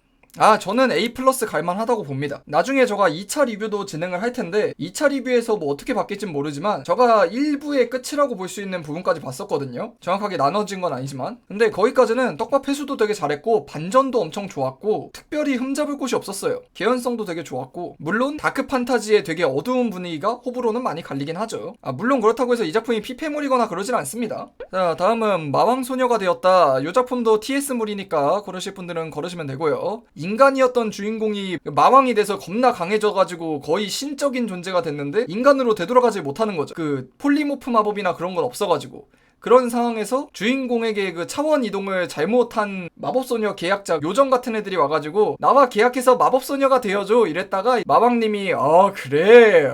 저는 A+ 갈만하다고 봅니다. 나중에 제가 2차 리뷰도 진행을 할 텐데 2차 리뷰에서 뭐 어떻게 바뀔진 모르지만 제가 1부의 끝이라고 볼 수 있는 부분까지 봤었거든요. 정확하게 나눠진 건 아니지만 근데 거기까지는 떡밥 회수도 되게 잘했고 반전도 엄청 좋았고 특별히 흠잡을 곳이 없었어요. 개연성도 되게 좋았고 물론 다크 판타지의 되게 어두운 분위기가 호불호는 많이 갈리긴 하죠. 물론 그렇다고 해서 이 작품이 피폐물이거나 그러진 않습니다. 자, 다음은 마왕소녀가 되었다. 이 작품도 TS물이니까 고르실 분들은 걸으시면 되고요. 인간이었던 주인공이 마왕이 돼서 겁나 강해져가지고 거의 신적인 존재가 됐는데 인간으로 되돌아가지 못하는 거죠. 그 폴리모프 마법이나 그런 건 없어가지고 그런 상황에서 주인공에게 그 차원 이동을 잘못한 마법소녀 계약자 요정 같은 애들이 와가지고 나와 계약해서 마법소녀가 되어줘 이랬다가 마왕님이 그래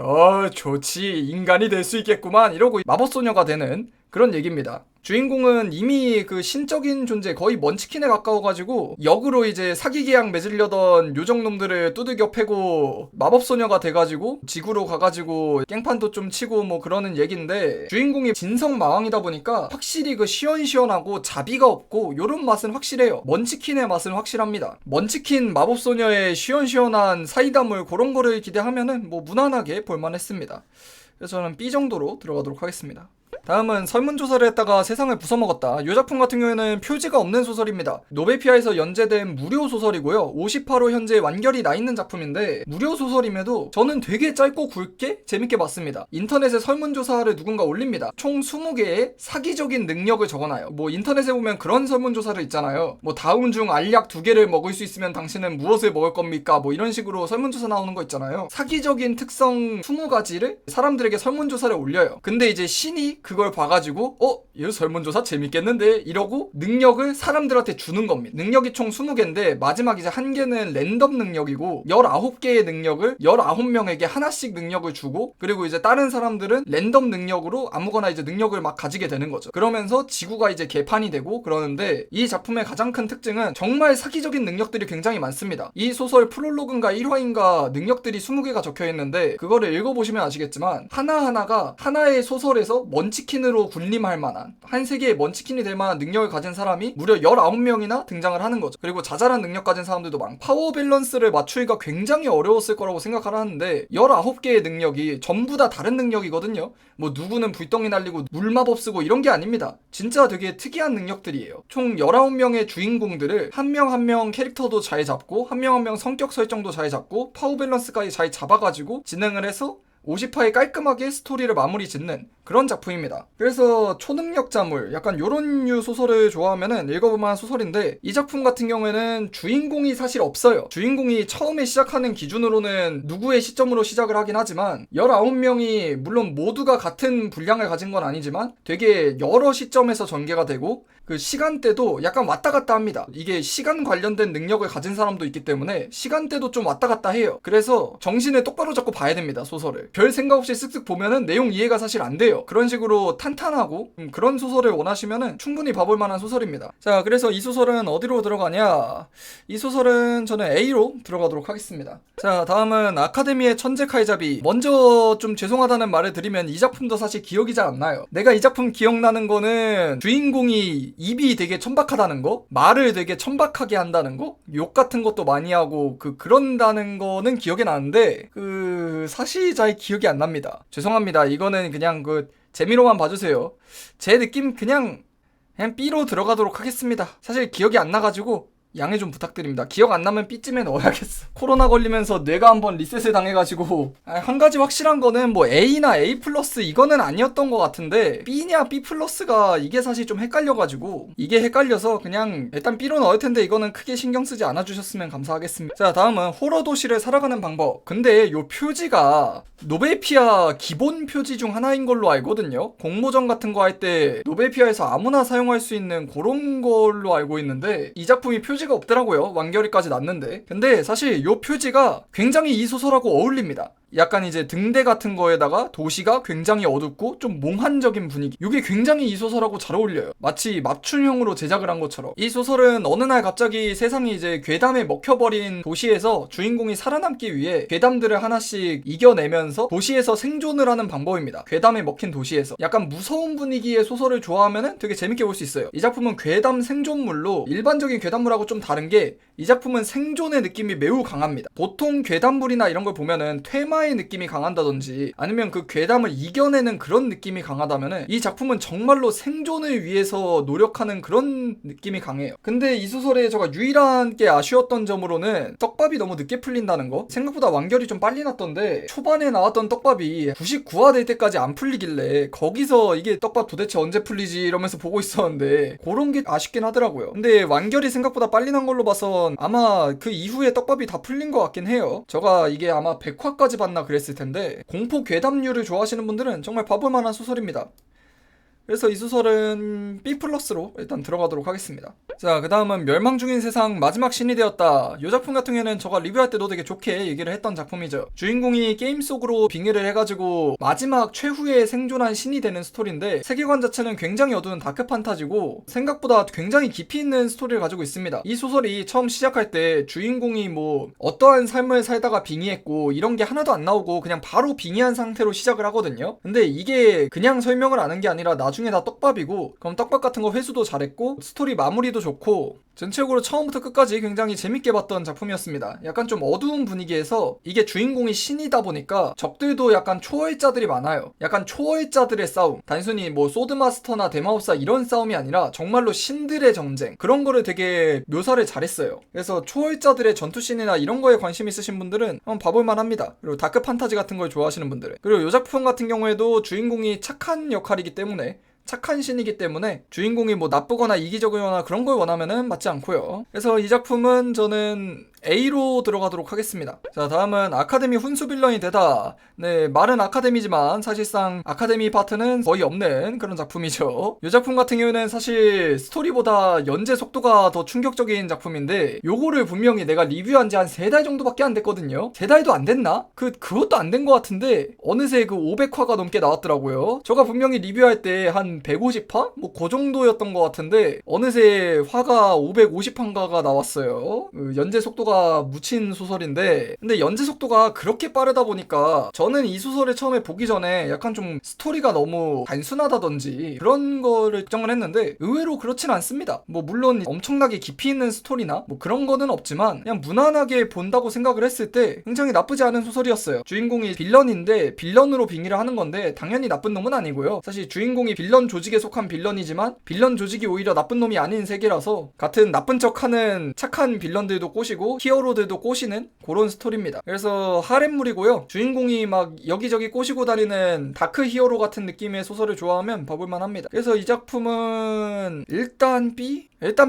좋지 인간이 될 수 있겠구만 이러고 마법소녀가 되는 그런 얘기입니다. 주인공은 이미 그 신적인 존재 거의 먼치킨에 가까워가지고 역으로 이제 사기 계약 맺으려던 요정놈들을 두들겨 패고 마법소녀가 돼가지고 지구로 가가지고 깽판도 좀 치고 뭐 그러는 얘긴데 주인공이 진성 마왕이다 보니까 확실히 그 시원시원하고 자비가 없고 요런 맛은 확실해요. 먼치킨의 맛은 확실합니다. 먼치킨 마법소녀의 시원시원한 사이다물 그런 거를 기대하면은 뭐 무난하게 볼만했습니다. 그래서 저는 B 정도로 들어가도록 하겠습니다. 다음은 설문조사를 했다가 세상을 부숴먹었다. 이 작품 같은 경우에는 표지가 없는 소설입니다. 노베피아에서 연재된 무료 소설이고요. 50화로 현재 완결이 나있는 작품인데 무료 소설임에도 저는 되게 짧고 굵게 재밌게 봤습니다. 인터넷에 설문조사를 누군가 올립니다. 총 20개의 사기적인 능력을 적어놔요. 뭐 인터넷에 보면 그런 설문조사를 있잖아요. 뭐 다음 중 알약 2개를 먹을 수 있으면 당신은 무엇을 먹을 겁니까? 뭐 이런 식으로 설문조사 나오는 거 있잖아요. 사기적인 특성 20가지를 사람들에게 설문조사를 올려요. 근데 이제 신이 그걸 봐가지고 얘 설문조사 재밌겠는데 이러고 능력을 사람들한테 주는 겁니다. 능력이 총 20개인데 마지막 이제 한 개는 랜덤 능력이고 19개의 능력을 19명에게 하나씩 능력을 주고 그리고 이제 다른 사람들은 랜덤 능력으로 아무거나 이제 능력을 막 가지게 되는 거죠. 그러면서 지구가 이제 개판이 되고 그러는데 이 작품의 가장 큰 특징은 정말 사기적인 능력들이 굉장히 많습니다. 이 소설 프롤로그인가 1화인가 능력들이 20개가 적혀있는데 그거를 읽어보시면 아시겠지만 하나하나가 하나의 소설에서 먼치킨으로 군림할 만한 한 세계의 먼치킨이 될 만한 능력을 가진 사람이 무려 19명이나 등장을 하는 거죠. 그리고 자잘한 능력 가진 사람들도 많고 파워 밸런스를 맞추기가 굉장히 어려웠을 거라고 생각을 하는데 19개의 능력이 전부 다 다른 능력이거든요. 뭐 누구는 불덩이 날리고 물마법 쓰고 이런 게 아닙니다. 진짜 되게 특이한 능력들이에요. 총 19명의 주인공들을 한 명 한 명 캐릭터도 잘 잡고 한 명 한 명 성격 설정도 잘 잡고 파워 밸런스까지 잘 잡아가지고 진행을 해서 50화에 깔끔하게 스토리를 마무리 짓는 그런 작품입니다. 그래서 초능력자물 약간 요런 류 소설을 좋아하면은 읽어볼만한 소설인데 이 작품 같은 경우에는 주인공이 사실 없어요. 주인공이 처음에 시작하는 기준으로는 누구의 시점으로 시작을 하긴 하지만 19명이 물론 모두가 같은 분량을 가진 건 아니지만 되게 여러 시점에서 전개가 되고 그 시간대도 약간 왔다 갔다 합니다. 이게 시간 관련된 능력을 가진 사람도 있기 때문에 시간대도 좀 왔다 갔다 해요. 그래서 정신을 똑바로 잡고 봐야 됩니다. 소설을. 별 생각 없이 쓱쓱 보면은 내용 이해가 사실 안 돼요. 그런 식으로 탄탄하고 그런 소설을 원하시면은 충분히 봐볼 만한 소설입니다. 자, 그래서 이 소설은 어디로 들어가냐? 이 소설은 저는 A로 들어가도록 하겠습니다. 자, 다음은 아카데미의 천재 칼잡이. 먼저 좀 죄송하다는 말을 드리면 이 작품도 사실 기억이 잘 안 나요. 내가 이 작품 기억나는 거는 주인공이 입이 되게 천박하다는 거, 말을 되게 천박하게 한다는 거, 욕 같은 것도 많이 하고 그런다는 거는 기억이 나는데 사실 잘 기억이 안 납니다. 죄송합니다. 이거는 그냥 재미로만 봐주세요. 제 느낌 그냥 B로 들어가도록 하겠습니다. 사실 기억이 안 나가지고 양해 좀 부탁드립니다. 기억 안 나면 B쯤에 넣어야겠어. 코로나 걸리면서 뇌가 한번 리셋을 당해가지고 한 가지 확실한 거는 뭐 A나 A 플러스 이거는 아니었던 것 같은데 B냐 B 플러스가 이게 사실 좀 헷갈려가지고 이게 헷갈려서 그냥 일단 B로 넣을 텐데 이거는 크게 신경 쓰지 않아 주셨으면 감사하겠습니다. 자, 다음은 호러 도시를 살아가는 방법. 근데 요 표지가 노베피아 기본 표지 중 하나인 걸로 알거든요. 공모전 같은 거 할 때 노베피아에서 아무나 사용할 수 있는 그런 걸로 알고 있는데 이 작품이 표지가 없더라고요. 완결이까지 났는데. 근데 사실 요 표지가 굉장히 이 소설하고 어울립니다. 약간 이제 등대 같은 거에다가 도시가 굉장히 어둡고 좀 몽환적인 분위기. 이게 굉장히 이 소설하고 잘 어울려요. 마치 맞춤형으로 제작을 한 것처럼. 이 소설은 어느 날 갑자기 세상이 이제 괴담에 먹혀버린 도시에서 주인공이 살아남기 위해 괴담들을 하나씩 이겨내면서 도시에서 생존을 하는 방법입니다. 괴담에 먹힌 도시에서. 약간 무서운 분위기의 소설을 좋아하면은 되게 재밌게 볼 수 있어요. 이 작품은 괴담 생존물로 일반적인 괴담물하고 좀 다른 게 이 작품은 생존의 느낌이 매우 강합니다. 보통 괴담물이나 이런 걸 보면은 퇴마의 느낌이 강한다든지 아니면 그 괴담을 이겨내는 그런 느낌이 강하다면은 이 작품은 정말로 생존을 위해서 노력하는 그런 느낌이 강해요. 근데 이 소설에 제가 유일하게 아쉬웠던 점으로는 떡밥이 너무 늦게 풀린다는 거. 생각보다 완결이 좀 빨리 났던데 초반에 나왔던 떡밥이 99화 될 때까지 안 풀리길래 거기서 이게 떡밥 도대체 언제 풀리지 이러면서 보고 있었는데 그런 게 아쉽긴 하더라고요. 근데 완결이 생각보다 빨리 난 걸로 봐선 아마 그 이후에 떡밥이 다 풀린 것 같긴 해요. 제가 이게 아마 100화까지 봤나 그랬을 텐데 공포 괴담류를 좋아하시는 분들은 정말 봐볼 만한 소설입니다. 그래서 이 소설은 B+로 일단 들어가도록 하겠습니다. 자, 그 다음은 멸망 중인 세상 마지막 신이 되었다. 이 작품 같은 경우에는 제가 리뷰할 때도 되게 좋게 얘기를 했던 작품이죠. 주인공이 게임 속으로 빙의를 해가지고 마지막 최후의 생존한 신이 되는 스토리인데, 세계관 자체는 굉장히 어두운 다크 판타지고 생각보다 굉장히 깊이 있는 스토리를 가지고 있습니다. 이 소설이 처음 시작할 때 주인공이 뭐 어떠한 삶을 살다가 빙의했고 이런 게 하나도 안 나오고 그냥 바로 빙의한 상태로 시작을 하거든요. 근데 이게 그냥 설명을 아는 게 아니라 나중에 다 떡밥이고, 그럼 떡밥 같은 거 회수도 잘했고 스토리 마무리도 좋고 전체적으로 처음부터 끝까지 굉장히 재밌게 봤던 작품이었습니다. 약간 좀 어두운 분위기에서 이게 주인공이 신이다 보니까 적들도 약간 초월자들이 많아요. 약간 초월자들의 싸움, 단순히 뭐 소드마스터나 대마법사 이런 싸움이 아니라 정말로 신들의 전쟁, 그런 거를 되게 묘사를 잘했어요. 그래서 초월자들의 전투씬이나 이런 거에 관심 있으신 분들은 한번 봐볼만 합니다. 그리고 다크 판타지 같은 걸 좋아하시는 분들은. 그리고 이 작품 같은 경우에도 주인공이 착한 역할이기 때문에, 착한 신이기 때문에 주인공이 뭐 나쁘거나 이기적이거나 그런 걸 원하면은 맞지 않고요. 그래서 이 작품은 저는 A로 들어가도록 하겠습니다. 자, 다음은 아카데미 훈수 빌런이 되다. 네, 말은 아카데미지만 사실상 아카데미 파트는 거의 없는 그런 작품이죠. 이 작품 같은 경우는 사실 스토리보다 연재 속도가 더 충격적인 작품인데, 요거를 분명히 내가 리뷰한 지 한 3달 정도밖에 안 됐거든요. 3달도 안 됐나? 그것도 안 된 것 같은데 어느새 그 500화가 넘게 나왔더라고요. 제가 분명히 리뷰할 때 한 150화? 뭐 그 정도였던 것 같은데 어느새 화가 550화인가가 나왔어요. 연재 속도가 묻힌 소설인데, 근데 연재 속도가 그렇게 빠르다 보니까 저는 이 소설을 처음에 보기 전에 약간 좀 스토리가 너무 단순하다든지 그런 거를 걱정을 했는데 의외로 그렇진 않습니다. 뭐 물론 엄청나게 깊이 있는 스토리나 뭐 그런 거는 없지만 그냥 무난하게 본다고 생각을 했을 때 굉장히 나쁘지 않은 소설이었어요. 주인공이 빌런인데 빌런으로 빙의를 하는 건데 당연히 나쁜 놈은 아니고요. 사실 주인공이 빌런 조직에 속한 빌런이지만 빌런 조직이 오히려 나쁜 놈이 아닌 세계라서 같은 나쁜 척하는 착한 빌런들도 꼬시고 히어로들도 꼬시는 그런 스토리입니다. 그래서 하렘물이고요. 주인공이 막 여기저기 꼬시고 다니는 다크 히어로 같은 느낌의 소설을 좋아하면 봐볼만 합니다. 그래서 이 작품은 일단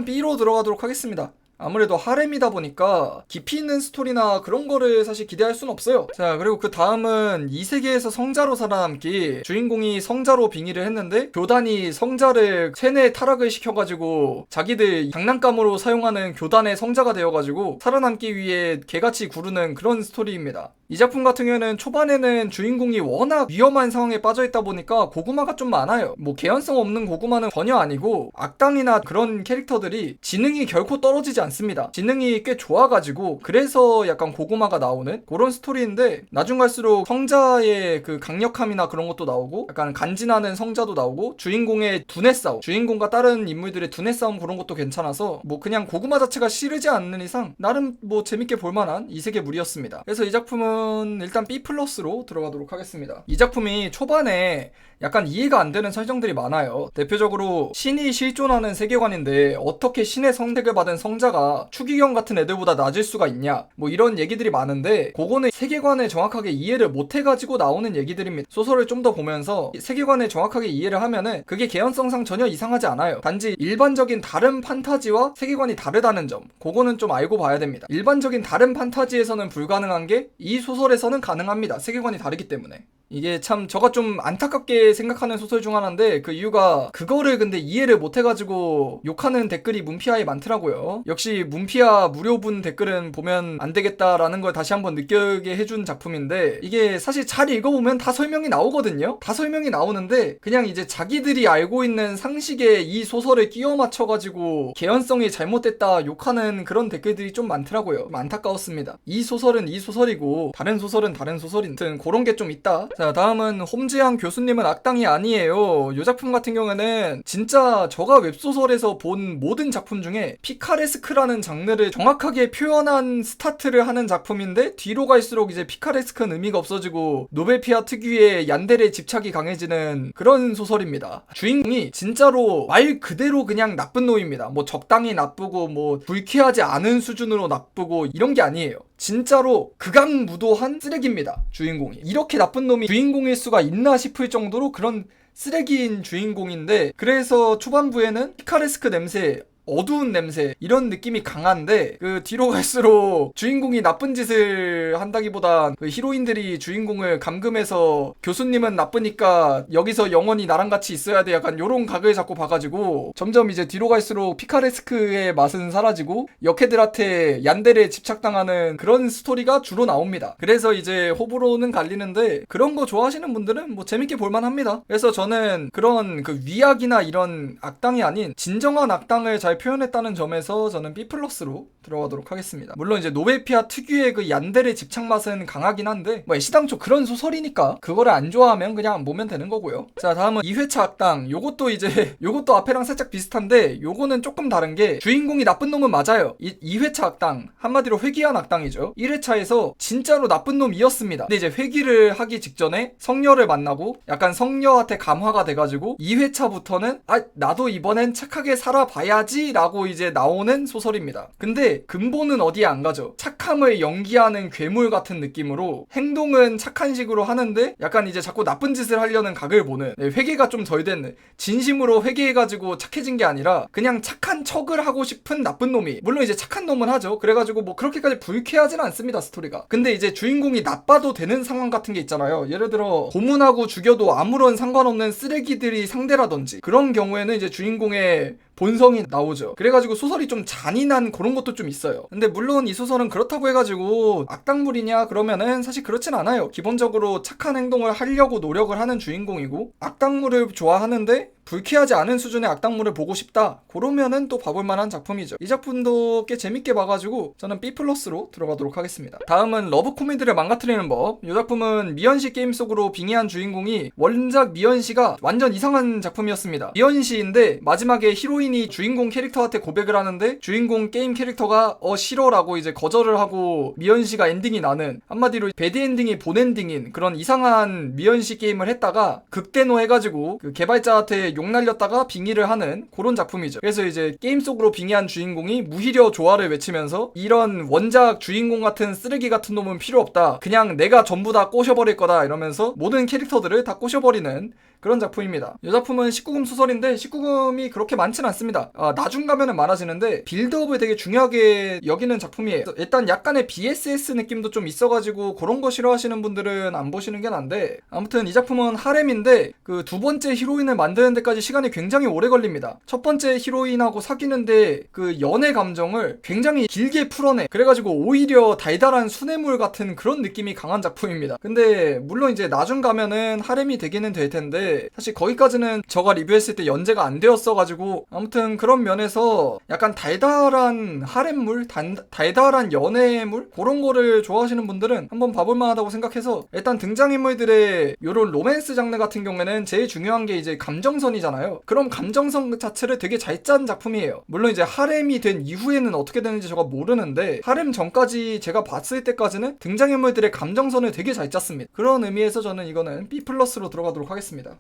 B로 들어가도록 하겠습니다. 아무래도 하렘이다 보니까 깊이 있는 스토리나 그런 거를 사실 기대할 순 없어요. 자, 그리고 그 다음은 이 세계에서 성자로 살아남기. 주인공이 성자로 빙의를 했는데 교단이 성자를 세뇌 타락을 시켜가지고 자기들 장난감으로 사용하는 교단의 성자가 되어가지고 살아남기 위해 개같이 구르는 그런 스토리입니다. 이 작품 같은 경우에는 초반에는 주인공이 워낙 위험한 상황에 빠져있다 보니까 고구마가 좀 많아요. 뭐 개연성 없는 고구마는 전혀 아니고 악당이나 그런 캐릭터들이 지능이 결코 떨어지지 않습니다. 지능이 꽤 좋아가지고 그래서 약간 고구마가 나오는 그런 스토리인데, 나중 갈수록 성자의 그 강력함이나 그런 것도 나오고 약간 간지나는 성자도 나오고 주인공의 두뇌 싸움, 주인공과 다른 인물들의 두뇌 싸움 그런 것도 괜찮아서 뭐 그냥 고구마 자체가 싫지 않는 이상 나름 뭐 재밌게 볼만한 이세계물이었습니다. 그래서 이 작품은 일단 B+로 들어가도록 하겠습니다. 이 작품이 초반에 약간 이해가 안 되는 설정들이 많아요. 대표적으로 신이 실존하는 세계관인데 어떻게 신의 선택을 받은 성자가 추기경 같은 애들보다 낮을 수가 있냐, 뭐 이런 얘기들이 많은데 그거는 세계관을 정확하게 이해를 못해가지고 나오는 얘기들입니다. 소설을 좀 더 보면서 세계관을 정확하게 이해를 하면은 그게 개연성상 전혀 이상하지 않아요. 단지 일반적인 다른 판타지와 세계관이 다르다는 점, 그거는 좀 알고 봐야 됩니다. 일반적인 다른 판타지에서는 불가능한 게 이 소설에서는 가능합니다. 세계관이 다르기 때문에. 이게 참 저가 좀 안타깝게 생각하는 소설 중 하나인데, 그 이유가 그거를 근데 이해를 못해가지고 욕하는 댓글이 문피아에 많더라고요. 역시 문피아 무료분 댓글은 보면 안 되겠다라는 걸 다시 한번 느끼게 해준 작품인데, 이게 사실 잘 읽어보면 다 설명이 나오거든요. 다 설명이 나오는데 그냥 이제 자기들이 알고 있는 상식에 이 소설을 끼워 맞춰가지고 개연성이 잘못됐다 욕하는 그런 댓글들이 좀 많더라고요. 좀 안타까웠습니다. 이 소설은 이 소설이고 다른 소설은 다른 소설인 듯 그런 게 좀 있다. 자, 다음은 홈지향 교수님은 악당이 아니에요. 이 작품 같은 경우에는 진짜 저가 웹소설에서 본 모든 작품 중에 피카레스크라는 장르를 정확하게 표현한 스타트를 하는 작품인데, 뒤로 갈수록 이제 피카레스크는 의미가 없어지고 노벨피아 특유의 얀데레 집착이 강해지는 그런 소설입니다. 주인공이 진짜로 말 그대로 그냥 나쁜 놈입니다. 뭐 적당히 나쁘고 뭐 불쾌하지 않은 수준으로 나쁘고 이런 게 아니에요. 진짜로 극악무도한 쓰레기입니다. 주인공이. 이렇게 나쁜 놈이 주인공일 수가 있나 싶을 정도로 그런 쓰레기인 주인공인데, 그래서 초반부에는 피카레스크 냄새 어두운 냄새 이런 느낌이 강한데 그 뒤로 갈수록 주인공이 나쁜 짓을 한다기보단 그 히로인들이 주인공을 감금해서 교수님은 나쁘니까 여기서 영원히 나랑 같이 있어야 돼 약간 요런 각을 자꾸 봐가지고 점점 이제 뒤로 갈수록 피카레스크의 맛은 사라지고 역해들한테 얀데레에 집착당하는 그런 스토리가 주로 나옵니다. 그래서 이제 호불호는 갈리는데 그런 거 좋아하시는 분들은 뭐 재밌게 볼만합니다. 그래서 저는 그런 그 위악이나 이런 악당이 아닌 진정한 악당을 잘 표현했다는 점에서 저는 B+로 들어가도록 하겠습니다. 물론 이제 노베피아 특유의 그 얀데레 집착 맛은 강하긴 한데 뭐 애시당초 그런 소설이니까 그거를 안 좋아하면 그냥 안 보면 되는 거고요. 자, 다음은 2회차 악당. 요것도 이제 요것도 앞에랑 살짝 비슷한데 요거는 조금 다른 게 주인공이 나쁜 놈은 맞아요. 2회차 악당 한마디로 회귀한 악당이죠. 1회차에서 진짜로 나쁜 놈이었습니다. 근데 이제 회귀를 하기 직전에 성녀를 만나고 약간 성녀한테 감화가 돼가지고 2회차부터는 나도 이번엔 착하게 살아봐야지 라고 이제 나오는 소설입니다. 근데 근본은 어디에 안 가죠. 착함을 연기하는 괴물 같은 느낌으로 행동은 착한 식으로 하는데 약간 이제 자꾸 나쁜 짓을 하려는 각을 보는 회개가 좀 덜 됐네. 진심으로 회개해가지고 착해진 게 아니라 그냥 착한 척을 하고 싶은 나쁜 놈이 물론 이제 착한 놈은 하죠. 그래가지고 뭐 그렇게까지 불쾌하진 않습니다 스토리가. 근데 이제 주인공이 나빠도 되는 상황 같은 게 있잖아요. 예를 들어 고문하고 죽여도 아무런 상관없는 쓰레기들이 상대라든지 그런 경우에는 이제 주인공의 본성이 나오죠. 그래가지고 소설이 좀 잔인한 그런 것도 좀 있어요. 근데 물론 이 소설은 그렇다고 해가지고 악당물이냐 그러면은 사실 그렇진 않아요. 기본적으로 착한 행동을 하려고 노력을 하는 주인공이고 악당물을 좋아하는데 불쾌하지 않은 수준의 악당물을 보고 싶다 그러면은 또 봐볼 만한 작품이죠. 이 작품도 꽤 재밌게 봐가지고 저는 B+로 들어가도록 하겠습니다. 다음은 러브 코미디를 망가뜨리는 법. 이 작품은 미연씨 게임 속으로 빙의한 주인공이 원작 미연씨가 완전 이상한 작품이었습니다. 미연씨인데 마지막에 히로인이 주인공 캐릭터한테 고백을 하는데 주인공 게임 캐릭터가 싫어라고 이제 거절을 하고 미연씨가 엔딩이 나는 한마디로 배드엔딩이 본엔딩인 그런 이상한 미연씨 게임을 했다가 극대노해가지고 그 개발자한테 욕 날렸다가 빙의를 하는 그런 작품이죠. 그래서 이제 게임 속으로 빙의한 주인공이 무히려 조화를 외치면서 이런 원작 주인공 같은 쓰레기 같은 놈은 필요 없다. 그냥 내가 전부 다 꼬셔버릴 거다 이러면서 모든 캐릭터들을 다 꼬셔버리는 그런 작품입니다. 이 작품은 19금 소설인데 19금이 그렇게 많진 않습니다. 나중 가면은 많아지는데 빌드업을 되게 중요하게 여기는 작품이에요. 일단 약간의 BSS 느낌도 좀 있어가지고 그런 거 싫어하시는 분들은 안 보시는 게 난데 아무튼 이 작품은 하렘인데 그 두 번째 히로인을 만드는 데까지 시간이 굉장히 오래 걸립니다. 첫 번째 히로인하고 사귀는데 그 연애 감정을 굉장히 길게 풀어내. 그래가지고 오히려 달달한 수뇌물 같은 그런 느낌이 강한 작품입니다. 근데 물론 이제 나중 가면은 하렘이 되기는 될 텐데 사실 거기까지는 제가 리뷰했을 때 연재가 안 되었어가지고 아무튼 그런 면에서 약간 달달한 하렘물, 달달한 연애물 그런 거를 좋아하시는 분들은 한번 봐볼 만하다고 생각해서 일단 등장인물들의 요런 로맨스 장르 같은 경우에는 제일 중요한 게 이제 감정선이잖아요. 그럼 감정선 자체를 되게 잘 짠 작품이에요. 물론 이제 하렘이 된 이후에는 어떻게 되는지 제가 모르는데 하렘 전까지 제가 봤을 때까지는 등장인물들의 감정선을 되게 잘 짰습니다. 그런 의미에서 저는 이거는 B+로 들어가도록 하겠습니다.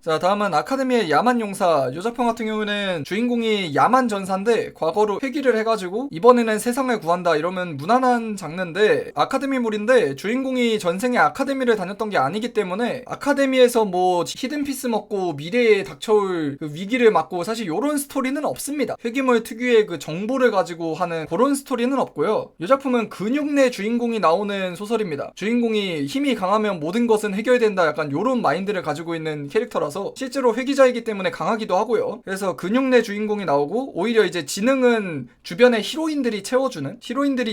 자, 다음은 아카데미의 야만 용사. 이 작품 같은 경우는 주인공이 야만 전사인데 과거로 회귀를 해가지고 이번에는 세상을 구한다 이러면 무난한 장르인데 아카데미물인데 주인공이 전생에 아카데미를 다녔던 게 아니기 때문에 아카데미에서 뭐 히든피스 먹고 미래에 닥쳐올 그 위기를 막고 사실 요런 스토리는 없습니다. 회귀물 특유의 그 정보를 가지고 하는 그런 스토리는 없고요. 이 작품은 근육내 주인공이 나오는 소설입니다. 주인공이 힘이 강하면 모든 것은 해결된다 약간 요런 마인드를 가지고 있는 캐릭터라서 실제로 회귀자이기 때문에 강하기도 하고요. 그래서 근육내 주인공이 나오고 오히려 이제 지능은 주변의 히로인들이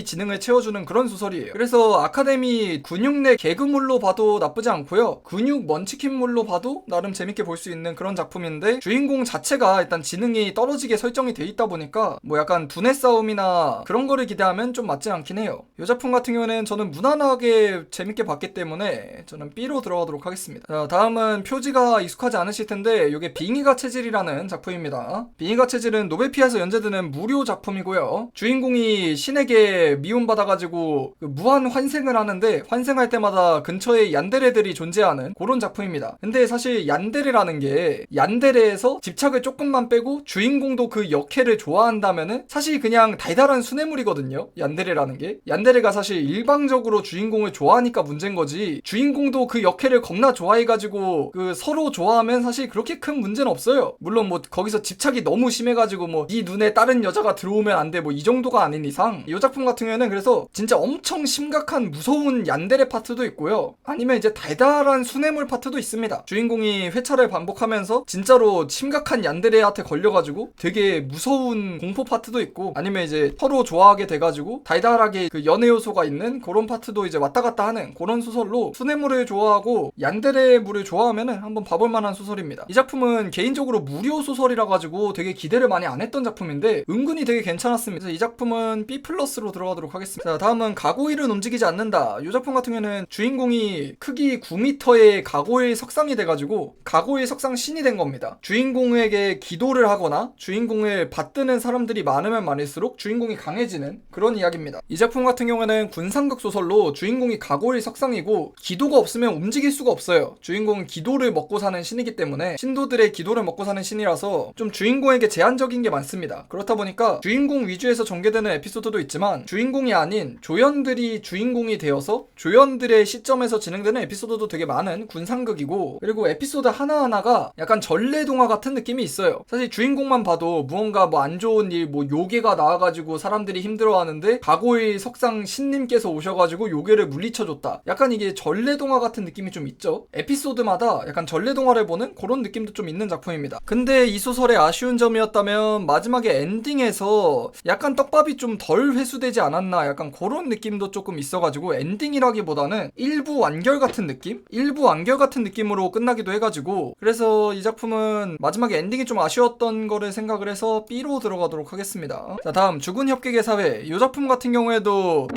지능을 채워주는 그런 소설이에요. 그래서 아카데미 근육내 개그물로 봐도 나쁘지 않고요. 근육 먼치킨물로 봐도 나름 재밌게 볼 수 있는 그런 작품인데 주인공 자체가 일단 지능이 떨어지게 설정이 돼 있다 보니까 뭐 약간 두뇌 싸움이나 그런 거를 기대하면 좀 맞지 않긴 해요. 이 작품 같은 경우는 저는 무난하게 재밌게 봤기 때문에 저는 B로 들어가도록 하겠습니다. 자, 다음은 표지가 익숙하지 않으실 텐데 이게 빙의가 체질이라는 작품입니다. 빙의가 체질은 노베피아에서 연재되는 무료 작품이고요. 주인공이 신에게 미움받아가지고 그 무한 환생을 하는데 환생할 때마다 근처에 얀데레들이 존재하는 그런 작품입니다. 근데 사실 얀데레라는 게 얀데레에서 집착을 조금만 빼고 주인공도 그 역해를 좋아한다면은 사실 그냥 달달한 수뇌물이거든요. 얀데레라는 게 얀데레가 사실 일방적으로 주인공을 좋아하니까 문제인 거지 주인공도 그 역해를 겁나 좋아해가지고 그 서로 좋아 좋아하면 사실 그렇게 큰 문제는 없어요. 물론 뭐 거기서 집착이 너무 심해가지고 뭐 네 눈에 다른 여자가 들어오면 안 돼 뭐 이 정도가 아닌 이상 이 작품 같은 경우에는 그래서 진짜 엄청 심각한 무서운 얀데레 파트도 있고요. 아니면 이제 달달한 수뇌물 파트도 있습니다. 주인공이 회차를 반복하면서 진짜로 심각한 얀데레한테 걸려가지고 되게 무서운 공포 파트도 있고, 아니면 이제 서로 좋아하게 돼가지고 달달하게 그 연애 요소가 있는 그런 파트도 이제 왔다 갔다 하는 그런 소설로, 수뇌물을 좋아하고 얀데레물을 좋아하면은 한번 봐볼 만한 소설입니다. 이 작품은 개인적으로 무료 소설이라 가지고 되게 기대를 많이 안 했던 작품인데 은근히 되게 괜찮았습니다. 그래서 이 작품은 B+로 들어가도록 하겠습니다. 자, 다음은 가고일은 움직이지 않는다. 이 작품 같은 경우는 주인공이 크기 9m의 가고일 석상이 돼가지고 가고일 석상 신이 된 겁니다. 주인공에게 기도를 하거나 주인공을 받드는 사람들이 많으면 많을수록 주인공이 강해지는 그런 이야기입니다. 이 작품 같은 경우에는 군상극 소설로 주인공이 가고일 석상이고 기도가 없으면 움직일 수가 없어요. 주인공은 기도를 먹고 사는 신이기 때문에 신도들의 기도를 먹고 사는 신이라서 좀 주인공에게 제한적인 게 많습니다. 그렇다 보니까 주인공 위주에서 전개되는 에피소드도 있지만 주인공이 아닌 조연들이 주인공이 되어서 조연들의 시점에서 진행되는 에피소드도 되게 많은 군상극이고, 그리고 에피소드 하나하나가 약간 전래동화 같은 느낌이 있어요. 사실 주인공만 봐도 무언가 뭐 안 좋은 일, 뭐 요괴가 나와가지고 사람들이 힘들어하는데 가고일 석상 신님께서 오셔가지고 요괴를 물리쳐줬다, 약간 이게 전래동화 같은 느낌이 좀 있죠. 에피소드마다 약간 전래동화를 보는 그런 느낌도 좀 있는 작품입니다. 근데 이 소설의 아쉬운 점이었다면 마지막에 엔딩에서 약간 떡밥이 좀 덜 회수되지 않았나, 약간 그런 느낌도 조금 있어가지고 엔딩이라기보다는 일부 완결 같은 느낌? 일부 완결 같은 느낌으로 끝나기도 해가지고, 그래서 이 작품은 마지막에 엔딩이 좀 아쉬웠던 거를 생각을 해서 B로 들어가도록 하겠습니다. 자, 다음 죽은 협객의 사회. 이 작품 같은 경우에도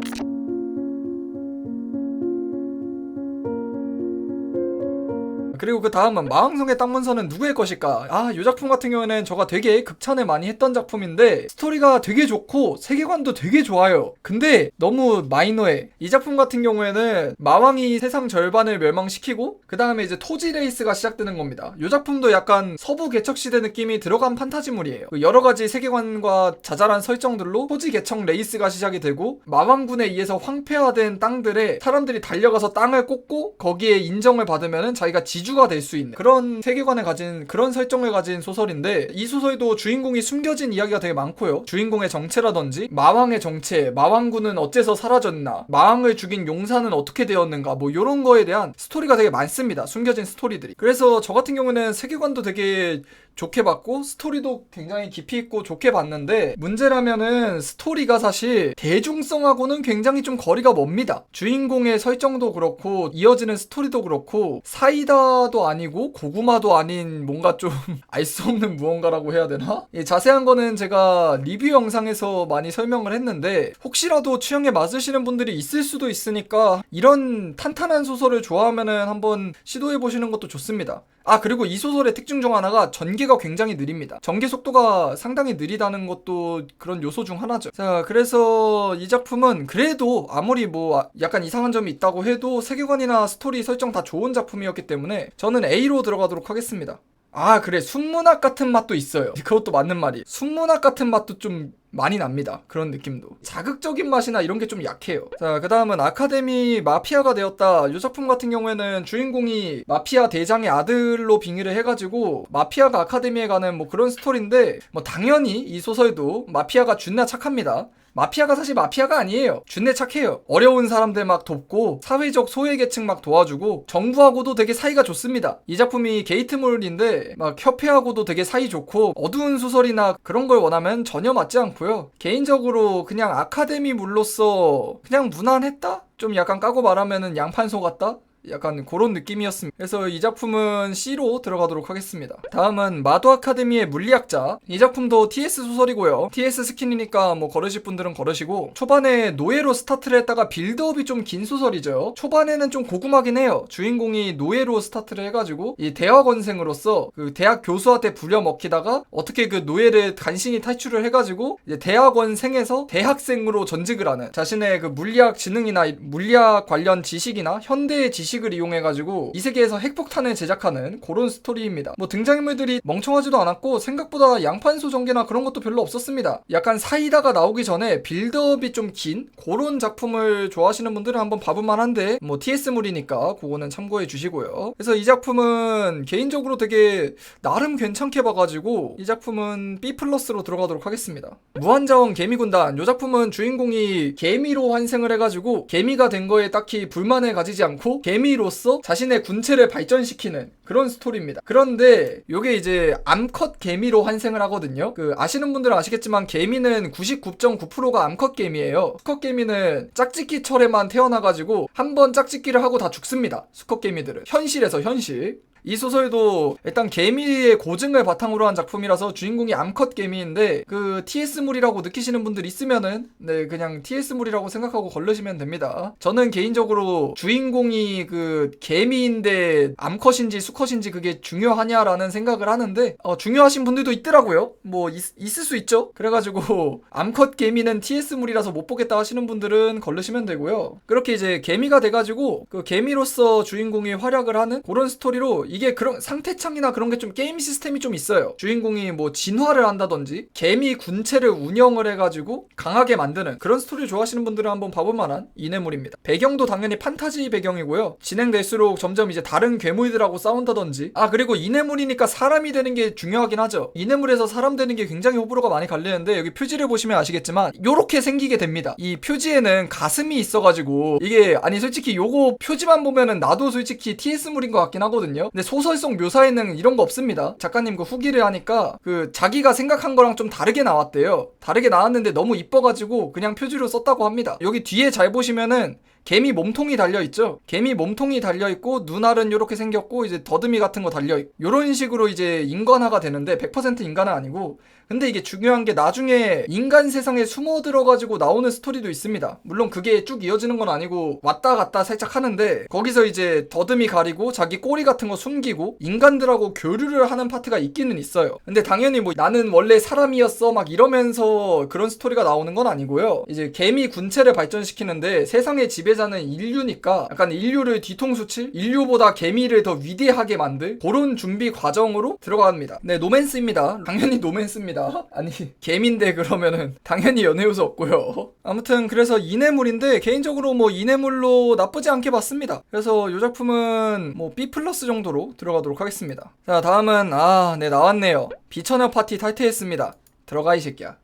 그리고 그 다음은 마왕성의 땅문서는 누구의 것일까? 아, 이 작품 같은 경우에는 제가 되게 극찬을 많이 했던 작품인데 스토리가 되게 좋고 세계관도 되게 좋아요. 근데 너무 마이너해. 이 작품 같은 경우에는 마왕이 세상 절반을 멸망시키고 그 다음에 이제 토지 레이스가 시작되는 겁니다. 이 작품도 약간 서부 개척시대 느낌이 들어간 판타지물이에요. 여러 가지 세계관과 자잘한 설정들로 토지 개척 레이스가 시작이 되고 마왕군에 의해서 황폐화된 땅들에 사람들이 달려가서 땅을 꽂고 거기에 인정을 받으면 자기가 지주가 될 수 있는 그런 세계관을 가진, 그런 설정을 가진 소설인데, 이 소설도 주인공이 숨겨진 이야기가 되게 많고요. 주인공의 정체라든지 마왕의 정체, 마왕군은 어째서 사라졌나, 마왕을 죽인 용사는 어떻게 되었는가, 뭐 이런 거에 대한 스토리가 되게 많습니다. 숨겨진 스토리들이. 그래서 저 같은 경우는 세계관도 되게 좋게 봤고 스토리도 굉장히 깊이 있고 좋게 봤는데, 문제라면은 스토리가 사실 대중성하고는 굉장히 좀 거리가 멉니다. 주인공의 설정도 그렇고 이어지는 스토리도 그렇고 사이다도 아니고 고구마도 아닌 뭔가 좀 알 수 없는 무언가라고 해야 되나? 자세한 거는 제가 리뷰 영상에서 많이 설명을 했는데 혹시라도 취향에 맞으시는 분들이 있을 수도 있으니까 이런 탄탄한 소설을 좋아하면은 한번 시도해보시는 것도 좋습니다. 아, 그리고 이 소설의 특징 중 하나가 전개가 굉장히 느립니다. 전개 속도가 상당히 느리다는 것도 그런 요소 중 하나죠. 자, 그래서 이 작품은 그래도 아무리 뭐 약간 이상한 점이 있다고 해도 세계관이나 스토리 설정 다 좋은 작품이었기 때문에 저는 A로 들어가도록 하겠습니다. 아, 그래, 순문학 같은 맛도 있어요. 그것도 맞는 말이. 순문학 같은 맛도 좀 많이 납니다. 그런 느낌도. 자극적인 맛이나 이런 게 좀 약해요. 자, 그 다음은 아카데미 마피아가 되었다. 이 작품 같은 경우에는 주인공이 마피아 대장의 아들로 빙의를 해가지고 마피아가 아카데미에 가는 뭐 그런 스토리인데, 뭐 당연히 이 소설도 마피아가 존나 착합니다. 마피아가 사실 마피아가 아니에요. 준내 착해요. 어려운 사람들 막 돕고 사회적 소외계층 막 도와주고 정부하고도 되게 사이가 좋습니다. 이 작품이 게이트물인데 막 협회하고도 되게 사이 좋고 어두운 소설이나 그런 걸 원하면 전혀 맞지 않고요. 개인적으로 그냥 아카데미물로서 그냥 무난했다? 좀 약간 까고 말하면은 양판소 같다? 약간 그런 느낌이었습니다. 그래서 이 작품은 C로 들어가도록 하겠습니다. 다음은 마도 아카데미의 물리학자. 이 작품도 TS 소설이고요. TS 스킨이니까 뭐 거르실 분들은 거르시고, 초반에 노예로 스타트를 했다가 빌드업이 좀 긴 소설이죠. 초반에는 좀 고구마긴 해요. 주인공이 노예로 스타트를 해가지고 이 대학원생으로서 그 대학 교수한테 부려먹히다가 어떻게 그 노예를 간신히 탈출을 해가지고 이제 대학원생에서 대학생으로 전직을 하는, 자신의 그 물리학 지능이나 물리학 관련 지식이나 현대의 지식 지식을 이용해가지고 이 세계에서 핵폭탄을 제작하는 그런 스토리입니다. 뭐 등장인물들이 멍청하지도 않았고 생각보다 양판소 전개나 그런 것도 별로 없었습니다. 약간 사이다가 나오기 전에 빌드업이 좀 긴 그런 작품을 좋아하시는 분들은 한번 봐볼만 한데 뭐 TS물이니까 그거는 참고해 주시고요. 그래서 이 작품은 개인적으로 되게 나름 괜찮게 봐가지고 이 작품은 B+로 들어가도록 하겠습니다. 무한자원 개미군단, 이 작품은 주인공이 개미로 환생을 해가지고 개미가 된 거에 딱히 불만을 가지지 않고 개미로서 자신의 군체를 발전시키는 그런 스토리입니다. 그런데 요게 이제 암컷 개미로 환생을 하거든요. 그 아시는 분들은 아시겠지만 개미는 99.9%가 암컷 개미예요. 수컷 개미는 짝짓기 철에만 태어나가지고 한번 짝짓기를 하고 다 죽습니다. 수컷 개미들은 현실에서 현실. 이 소설도 일단 개미의 고증을 바탕으로 한 작품이라서 주인공이 암컷 개미인데 그 TS물이라고 느끼시는 분들 있으면은 네 그냥 TS물이라고 생각하고 걸르시면 됩니다. 저는 개인적으로 주인공이 그 개미인데 암컷인지 수컷인지 그게 중요하냐라는 생각을 하는데 중요하신 분들도 있더라고요. 뭐 있을 수 있죠. 그래가지고 암컷 개미는 TS물이라서 못 보겠다 하시는 분들은 걸르시면 되고요. 그렇게 이제 개미가 돼가지고 그 개미로서 주인공이 활약을 하는 그런 스토리로 이게 그런 상태창이나 그런 게 좀 게임 시스템이 좀 있어요. 주인공이 뭐 진화를 한다든지 개미 군체를 운영을 해가지고 강하게 만드는 그런 스토리 좋아하시는 분들은 한번 봐볼 만한 이네물입니다. 배경도 당연히 판타지 배경이고요. 진행될수록 점점 이제 다른 괴물들하고 싸운다든지 그리고 이네물이니까 사람이 되는 게 중요하긴 하죠. 이네물에서 사람 되는 게 굉장히 호불호가 많이 갈리는데 여기 표지를 보시면 아시겠지만 요렇게 생기게 됩니다. 이 표지에는 가슴이 있어가지고 이게 솔직히 요거 표지만 보면은 나도 솔직히 TS물인 것 같긴 하거든요. 근데 소설성 묘사에는 이런 거 없습니다. 작가님 그 후기를 하니까 그 자기가 생각한 거랑 좀 다르게 나왔대요. 다르게 나왔는데 너무 이뻐가지고 그냥 표지로 썼다고 합니다. 여기 뒤에 잘 보시면은 개미 몸통이 달려있죠. 개미 몸통이 달려있고 눈알은 요렇게 생겼고 이제 더듬이 같은 거 달려있고 요런 식으로 이제 인간화가 되는데 100% 인간은 아니고 근데 이게 중요한 게 나중에 인간 세상에 숨어 들어가지고 나오는 스토리도 있습니다. 물론 그게 쭉 이어지는 건 아니고 왔다 갔다 살짝 하는데 거기서 이제 더듬이 가리고 자기 꼬리 같은 거 숨기고 인간들하고 교류를 하는 파트가 있기는 있어요. 근데 당연히 뭐 나는 원래 사람이었어 막 이러면서 그런 스토리가 나오는 건 아니고요. 이제 개미 군체를 발전시키는데 세상의 지배자는 인류니까 약간 인류를 뒤통수 칠 인류보다 개미를 더 위대하게 만들 그런 준비 과정으로 들어갑니다. 네, 노맨스입니다. 당연히 노맨스입니다. 아니 개미인데 그러면은 당연히 연애요소 없고요. 아무튼 그래서 이네물인데 개인적으로 뭐 이네물로 나쁘지 않게 봤습니다. 그래서 이 작품은 뭐 B+ 정도로 들어가도록 하겠습니다. 자 다음은 네 나왔네요. 비처녀 파티 탈퇴했습니다. 들어가 이 새끼야.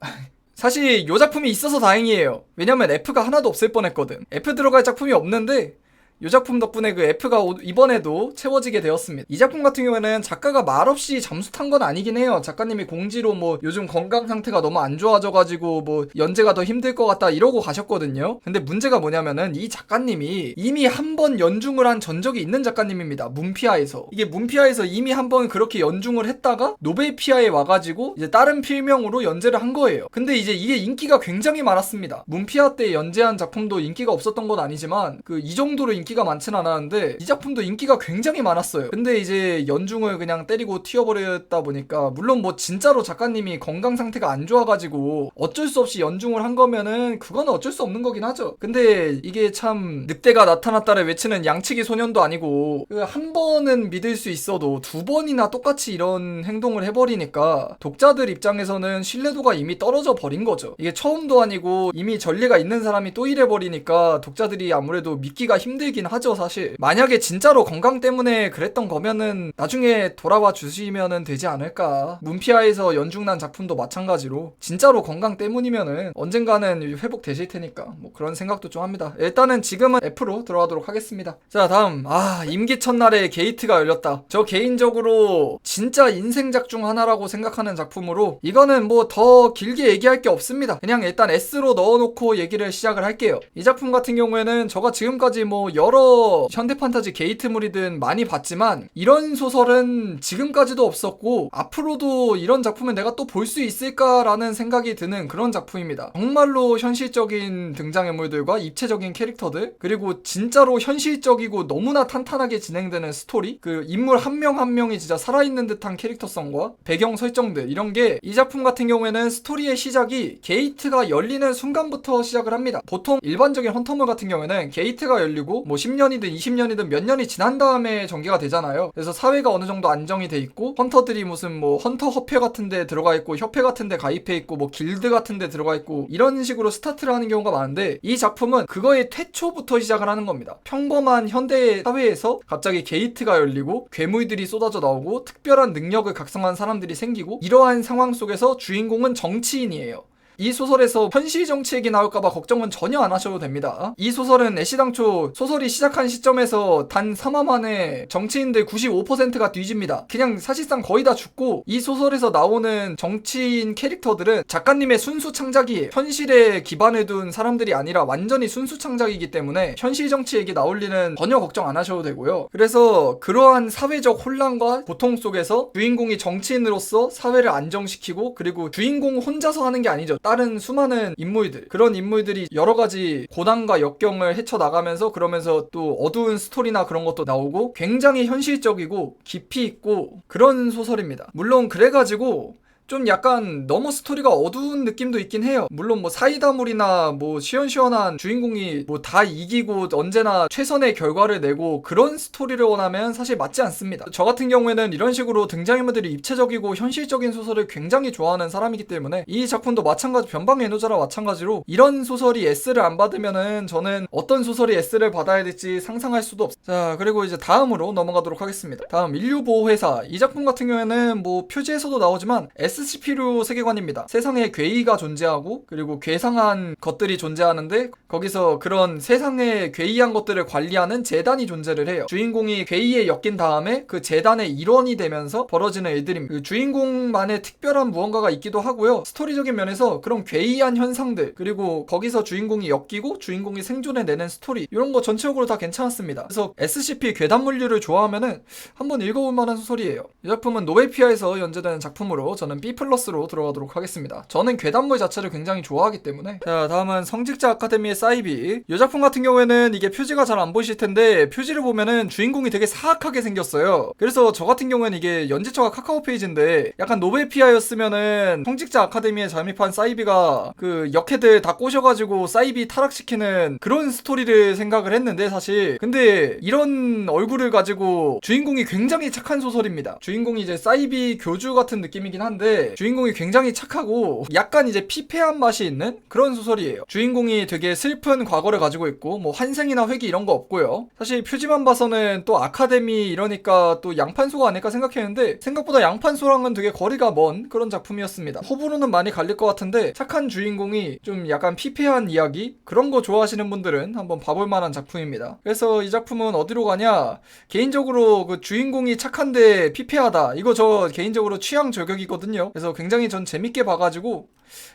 사실 이 작품이 있어서 다행이에요. 왜냐면 F가 하나도 없을 뻔했거든. F 들어갈 작품이 없는데 이 작품 덕분에 그 F가 이번에도 채워지게 되었습니다. 이 작품 같은 경우에는 작가가 말없이 잠수 탄 건 아니긴 해요. 작가님이 공지로 뭐 요즘 건강 상태가 너무 안 좋아져가지고 뭐 연재가 더 힘들 것 같다 이러고 가셨거든요. 근데 문제가 뭐냐면은 이 작가님이 이미 한 번 연중을 한 전적이 있는 작가님입니다. 문피아에서. 이게 문피아에서 이미 한 번 그렇게 연중을 했다가 노벨피아에 와가지고 이제 다른 필명으로 연재를 한 거예요. 근데 이제 이게 인기가 굉장히 많았습니다. 문피아 때 연재한 작품도 인기가 없었던 건 아니지만 그 이 정도로 인기가 많진 않았는데 이 작품도 인기가 굉장히 많았어요. 근데 이제 연중을 그냥 때리고 튀어버렸다 보니까 물론 뭐 진짜로 작가님이 건강 상태가 안 좋아가지고 어쩔 수 없이 연중을 한 거면은 그건 어쩔 수 없는 거긴 하죠. 근데 이게 참 늑대가 나타났다를 외치는 양치기 소년도 아니고 한 번은 믿을 수 있어도 두 번이나 똑같이 이런 행동을 해버리니까 독자들 입장에서는 신뢰도가 이미 떨어져 버린 거죠. 이게 처음도 아니고 이미 전례가 있는 사람이 또 이래버리니까 독자들이 아무래도 믿기가 힘들긴 하죠. 사실 만약에 진짜로 건강 때문에 그랬던 거면은 나중에 돌아와 주시면은 되지 않을까. 문피아에서 연중난 작품도 마찬가지로 진짜로 건강 때문이면은 언젠가는 회복되실 테니까 뭐 그런 생각도 좀 합니다. 일단은 지금은 F로 들어가도록 하겠습니다. 자 다음 임기 첫날에 게이트가 열렸다. 저 개인적으로 진짜 인생작 중 하나라고 생각하는 작품으로 이거는 뭐 더 길게 얘기할 게 없습니다. 그냥 일단 S로 넣어놓고 얘기를 시작을 할게요. 이 작품 같은 경우에는 제가 지금까지 뭐 여러 현대판타지 게이트물이든 많이 봤지만 이런 소설은 지금까지도 없었고 앞으로도 이런 작품을 내가 또 볼 수 있을까라는 생각이 드는 그런 작품입니다. 정말로 현실적인 등장인물들과 입체적인 캐릭터들 그리고 진짜로 현실적이고 너무나 탄탄하게 진행되는 스토리 그 인물 한 명 한 명이 진짜 살아있는 듯한 캐릭터성과 배경 설정들 이런 게 이 작품 같은 경우에는 스토리의 시작이 게이트가 열리는 순간부터 시작을 합니다. 보통 일반적인 헌터물 같은 경우에는 게이트가 열리고 뭐 뭐 10년이든 20년이든 몇 년이 지난 다음에 전개가 되잖아요. 그래서 사회가 어느 정도 안정이 돼 있고 헌터들이 무슨 뭐 헌터 협회 같은 데 들어가 있고 협회 같은 데 가입해 있고 뭐 길드 같은 데 들어가 있고 이런 식으로 스타트를 하는 경우가 많은데, 이 작품은 그거의 태초부터 시작을 하는 겁니다. 평범한 현대 사회에서 갑자기 게이트가 열리고 괴물들이 쏟아져 나오고 특별한 능력을 각성한 사람들이 생기고, 이러한 상황 속에서 주인공은 정치인이에요. 이 소설에서 현실 정치 얘기 나올까봐 걱정은 전혀 안 하셔도 됩니다. 이 소설은 애시당초 소설이 시작한 시점에서 단 3화 만에 정치인들 95%가 뒤집니다. 그냥 사실상 거의 다 죽고, 이 소설에서 나오는 정치인 캐릭터들은 작가님의 순수 창작이에요. 현실에 기반을 둔 사람들이 아니라 완전히 순수 창작이기 때문에 현실 정치 얘기 나올 일은 전혀 걱정 안 하셔도 되고요. 그래서 그러한 사회적 혼란과 고통 속에서 주인공이 정치인으로서 사회를 안정시키고, 그리고 주인공 혼자서 하는 게 아니죠. 다른 수많은 인물들, 그런 인물들이 여러가지 고난과 역경을 헤쳐나가면서, 그러면서 또 어두운 스토리나 그런 것도 나오고 굉장히 현실적이고 깊이 있고 그런 소설입니다. 물론 그래가지고 좀 약간 너무 스토리가 어두운 느낌도 있긴 해요. 물론 뭐 사이다물이나 뭐 시원시원한 주인공이 뭐 다 이기고 언제나 최선의 결과를 내고 그런 스토리를 원하면 사실 맞지 않습니다. 저 같은 경우에는 이런 식으로 등장인물들이 입체적이고 현실적인 소설을 굉장히 좋아하는 사람이기 때문에 이 작품도 마찬가지, 변방의 애노자랑 마찬가지로 이런 소설이 S를 안 받으면은 저는 어떤 소설이 S를 받아야 될지 상상할 수도 없어요. 자, 그리고 이제 다음으로 넘어가도록 하겠습니다. 다음 인류보호회사. 이 작품 같은 경우에는 뭐 표지에서도 나오지만 SCP류 세계관입니다. 세상에 괴이가 존재하고 그리고 괴상한 것들이 존재하는데, 거기서 그런 세상에 괴이한 것들을 관리하는 재단이 존재를 해요. 주인공이 괴이에 엮인 다음에 그 재단의 일원이 되면서 벌어지는 일들입니다. 그 주인공만의 특별한 무언가가 있기도 하고요. 스토리적인 면에서 그런 괴이한 현상들, 그리고 거기서 주인공이 엮이고 주인공이 생존해내는 스토리, 이런 거 전체적으로 다 괜찮았습니다. 그래서 SCP 괴담물류를 좋아하면은 한번 읽어볼 만한 소설이에요. 이 작품은 노베피아에서 연재되는 작품으로 저는 B+로 들어가도록 하겠습니다. 저는 괴담물 자체를 굉장히 좋아하기 때문에. 자, 다음은 성직자 아카데미의 사이비. 이 작품 같은 경우에는 이게 표지가 잘 안 보이실 텐데, 표지를 보면은 주인공이 되게 사악하게 생겼어요. 그래서 저 같은 경우에는 이게 연재처가 카카오 페이지인데, 약간 노베피아였으면은 성직자 아카데미에 잠입한 사이비가 그 역해들 다 꼬셔가지고 사이비 타락시키는 그런 스토리를 생각을 했는데, 사실 근데 이런 얼굴을 가지고 주인공이 굉장히 착한 소설입니다. 주인공이 이제 사이비 교주 같은 느낌이긴 한데 주인공이 굉장히 착하고 약간 이제 피폐한 맛이 있는 그런 소설이에요. 주인공이 되게 슬픈 과거를 가지고 있고 뭐 환생이나 회귀 이런 거 없고요. 사실 표지만 봐서는 또 아카데미 이러니까 또 양판소가 아닐까 생각했는데, 생각보다 양판소랑은 되게 거리가 먼 그런 작품이었습니다. 호불호는 많이 갈릴 것 같은데 착한 주인공이 좀 약간 피폐한 이야기, 그런 거 좋아하시는 분들은 한번 봐볼 만한 작품입니다. 그래서 이 작품은 어디로 가냐, 개인적으로 그 주인공이 착한데 피폐하다, 이거 저 개인적으로 취향 저격이거든요. 그래서 굉장히 전 재밌게 봐가지고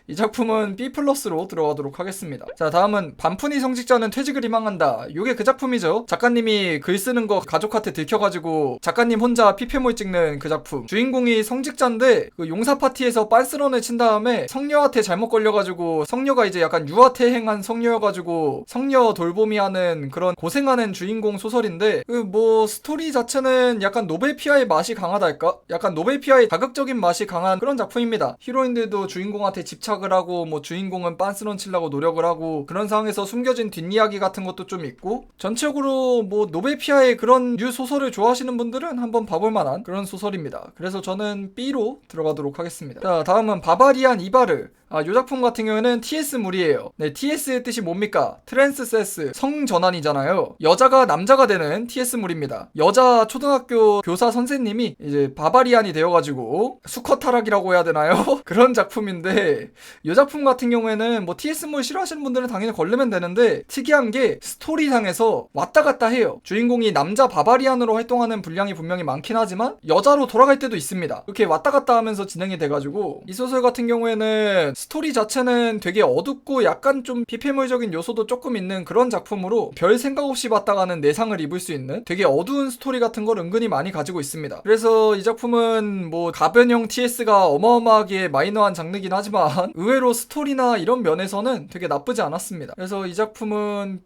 이 작품은 B+로 들어가도록 하겠습니다. 자, 다음은 반푼이 성직자는 퇴직을 희망한다. 요게 그 작품이죠. 작가님이 글 쓰는 거 가족한테 들켜가지고 작가님 혼자 피폐물 찍는 그 작품. 주인공이 성직자인데 그 용사 파티에서 빤스런을 친 다음에 성녀한테 잘못 걸려가지고, 성녀가 이제 약간 유아태행한 성녀여가지고 성녀 돌보미 하는 그런 고생하는 주인공 소설인데, 그 뭐 스토리 자체는 약간 노벨피아의 맛이 강하달까? 약간 노벨피아의 자극적인 맛이 강한 그런 작품입니다. 히로인들도 주인공한테 집착을 하고 뭐 주인공은 빤스런 치려고 노력을 하고, 그런 상황에서 숨겨진 뒷이야기 같은 것도 좀 있고, 전체적으로 뭐 노벨피아의 그런 류 소설을 좋아하시는 분들은 한번 봐볼 만한 그런 소설입니다. 그래서 저는 B로 들어가도록 하겠습니다. 자, 다음은 바바리안 이바르. 요 작품 같은 경우에는 TS물이에요. 네, TS의 뜻이 뭡니까? 트랜스세스, 성전환이잖아요. 여자가 남자가 되는 TS물입니다. 여자 초등학교 교사 선생님이 이제 바바리안이 되어가지고 수컷 타락이라고 해야 되나요? 그런 작품인데, 이 작품 같은 경우에는 뭐 TS물 싫어하시는 분들은 당연히 걸르면 되는데, 특이한 게 스토리상에서 왔다 갔다 해요. 주인공이 남자 바바리안으로 활동하는 분량이 분명히 많긴 하지만 여자로 돌아갈 때도 있습니다. 이렇게 왔다 갔다 하면서 진행이 돼가지고, 이 소설 같은 경우에는 스토리 자체는 되게 어둡고 약간 좀 피폐물적인 요소도 조금 있는 그런 작품으로 별 생각 없이 봤다가는 내상을 입을 수 있는 되게 어두운 스토리 같은 걸 은근히 많이 가지고 있습니다. 그래서 이 작품은 뭐 가변형 TS가 어마어마하게 마이너한 장르긴 하지만 의외로 스토리나 이런 면에서는 되게 나쁘지 않았습니다. 그래서 이 작품은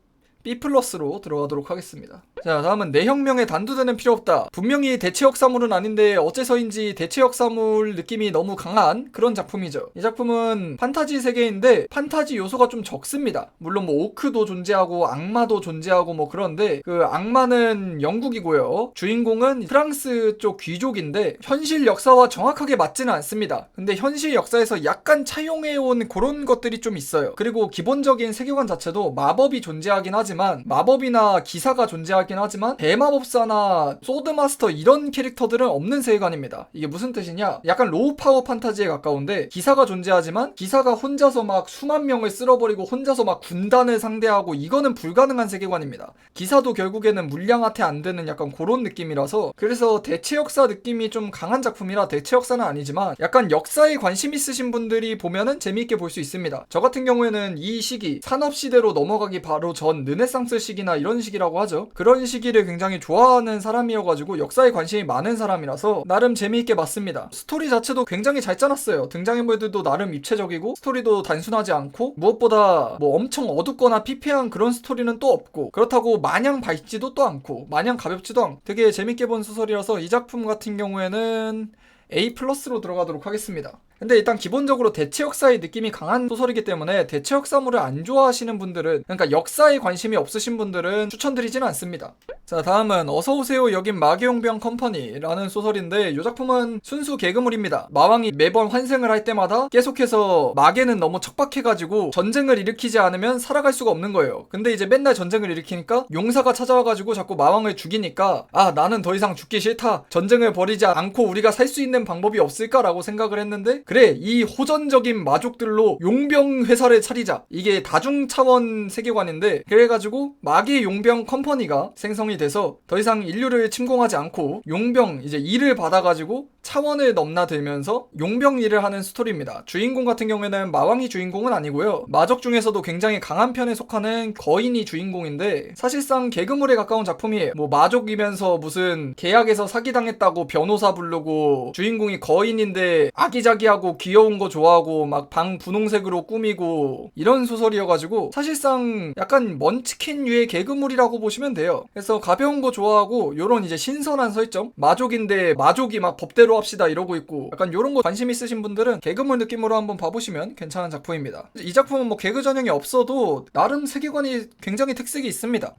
B 플러스로 들어가도록 하겠습니다. 자, 다음은 내 혁명에 단두대는 필요 없다. 분명히 대체 역사물은 아닌데 어째서인지 대체 역사물 느낌이 너무 강한 그런 작품이죠. 이 작품은 판타지 세계인데 판타지 요소가 좀 적습니다. 물론 뭐 오크도 존재하고 악마도 존재하고 뭐 그런데 그 악마는 영국이고요. 주인공은 프랑스 쪽 귀족인데 현실 역사와 정확하게 맞지는 않습니다. 근데 현실 역사에서 약간 차용해온 그런 것들이 좀 있어요. 그리고 기본적인 세계관 자체도 마법이 존재하긴 하지만 마법이나 기사가 존재하긴 하지만 대마법사나 소드마스터 이런 캐릭터들은 없는 세계관입니다. 이게 무슨 뜻이냐? 약간 로우 파워 판타지에 가까운데 기사가 존재하지만 기사가 혼자서 막 수만 명을 쓸어버리고 혼자서 막 군단을 상대하고 이거는 불가능한 세계관입니다. 기사도 결국에는 물량한테 안 되는 약간 그런 느낌이라서 그래서 대체 역사 느낌이 좀 강한 작품이라 대체 역사는 아니지만 약간 역사에 관심 있으신 분들이 보면은 재미있게 볼 수 있습니다. 저 같은 경우에는 이 시기 산업시대로 넘어가기 바로 전 르네상스 시기나 이런 시기라고 하죠. 그런 시기를 굉장히 좋아하는 사람이어가지고 역사에 관심이 많은 사람이라서 나름 재미있게 봤습니다. 스토리 자체도 굉장히 잘 짜놨어요. 등장인물들도 나름 입체적이고 스토리도 단순하지 않고 무엇보다 뭐 엄청 어둡거나 피폐한 그런 스토리는 또 없고 그렇다고 마냥 밝지도 또 않고 마냥 가볍지도 않고 되게 재밌게 본 소설이라서 이 작품 같은 경우에는 A 플러스로 들어가도록 하겠습니다. 근데 일단 기본적으로 대체 역사의 느낌이 강한 소설이기 때문에 대체 역사물을 안 좋아하시는 분들은 그러니까 역사에 관심이 없으신 분들은 추천드리지는 않습니다. 자, 다음은 어서오세요 여긴 마계용병 컴퍼니라는 소설인데 이 작품은 순수 개그물입니다. 마왕이 매번 환생을 할 때마다 계속해서 마계는 너무 척박해가지고 전쟁을 일으키지 않으면 살아갈 수가 없는 거예요. 근데 이제 맨날 전쟁을 일으키니까 용사가 찾아와가지고 자꾸 마왕을 죽이니까 아 나는 더 이상 죽기 싫다. 전쟁을 벌이지 않고 우리가 살 수 있는 방법이 없을까라고 생각을 했는데 그래 이 호전적인 마족들로 용병 회사를 차리자. 이게 다중 차원 세계관인데 그래가지고 마계 용병 컴퍼니가 생성이 돼서 더 이상 인류를 침공하지 않고 용병 이제 일을 받아가지고 차원을 넘나들면서 용병 일을 하는 스토리입니다. 주인공 같은 경우에는 마왕이 주인공은 아니고요. 마족 중에서도 굉장히 강한 편에 속하는 거인이 주인공인데 사실상 개그물에 가까운 작품이에요. 뭐 마족이면서 무슨 계약에서 사기당했다고 변호사 부르고 주인공이 거인인데 아기자기하고 귀여운 거 좋아하고 막 방 분홍색으로 꾸미고 이런 소설이어가지고 사실상 약간 먼치킨류의 개그물이라고 보시면 돼요. 그래서 가벼운 거 좋아하고 요런 이제 신선한 설정 마족인데 마족이 막 법대로 합시다 이러고 있고 약간 요런 거 관심 있으신 분들은 개그물 느낌으로 한번 봐보시면 괜찮은 작품입니다. 이 작품은 뭐 개그 전형이 없어도 나름 세계관이 굉장히 특색이 있습니다.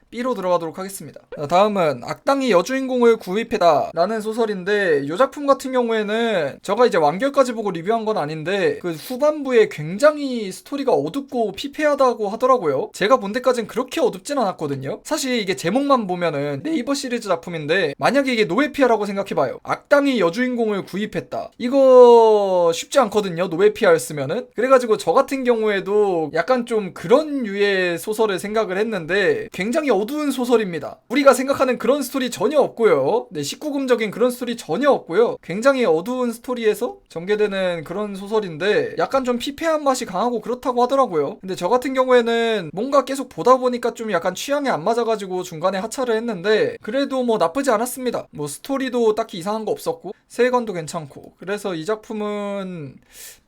B로 들어가도록 하겠습니다. 다음은 악당이 여주인공을 구입해다 라는 소설인데 이 작품 같은 경우에는 제가 이제 완결까지 보고 리뷰한 건 아닌데 그 후반부에 굉장히 스토리가 어둡고 피폐하다고 하더라고요. 제가 본 데까진 그렇게 어둡진 않았거든요. 사실 이게 제목만 보면은 네이버 시리즈 작품인데 만약에 이게 노에피아라고 생각해봐요. 악당이 여주인공을 구입했다. 이거 쉽지 않거든요. 노에피아였으면은. 그래가지고 저 같은 경우에도 약간 좀 그런 류의 소설을 생각을 했는데 굉장히 어두운 소설입니다. 우리가 생각하는 그런 스토리 전혀 없고요. 네, 19금적인 그런 스토리 전혀 없고요. 굉장히 어두운 스토리에서 전개되는 그런 소설인데 약간 좀 피폐한 맛이 강하고 그렇다고 하더라고요. 근데 저 같은 경우에는 뭔가 계속 보다 보니까 좀 약간 취향에 안 맞아가지고 중간에 하차를 했는데 그래도 뭐 나쁘지 않았습니다. 뭐 스토리도 딱히 이상한 거 없었고 세계관도 괜찮고 그래서 이 작품은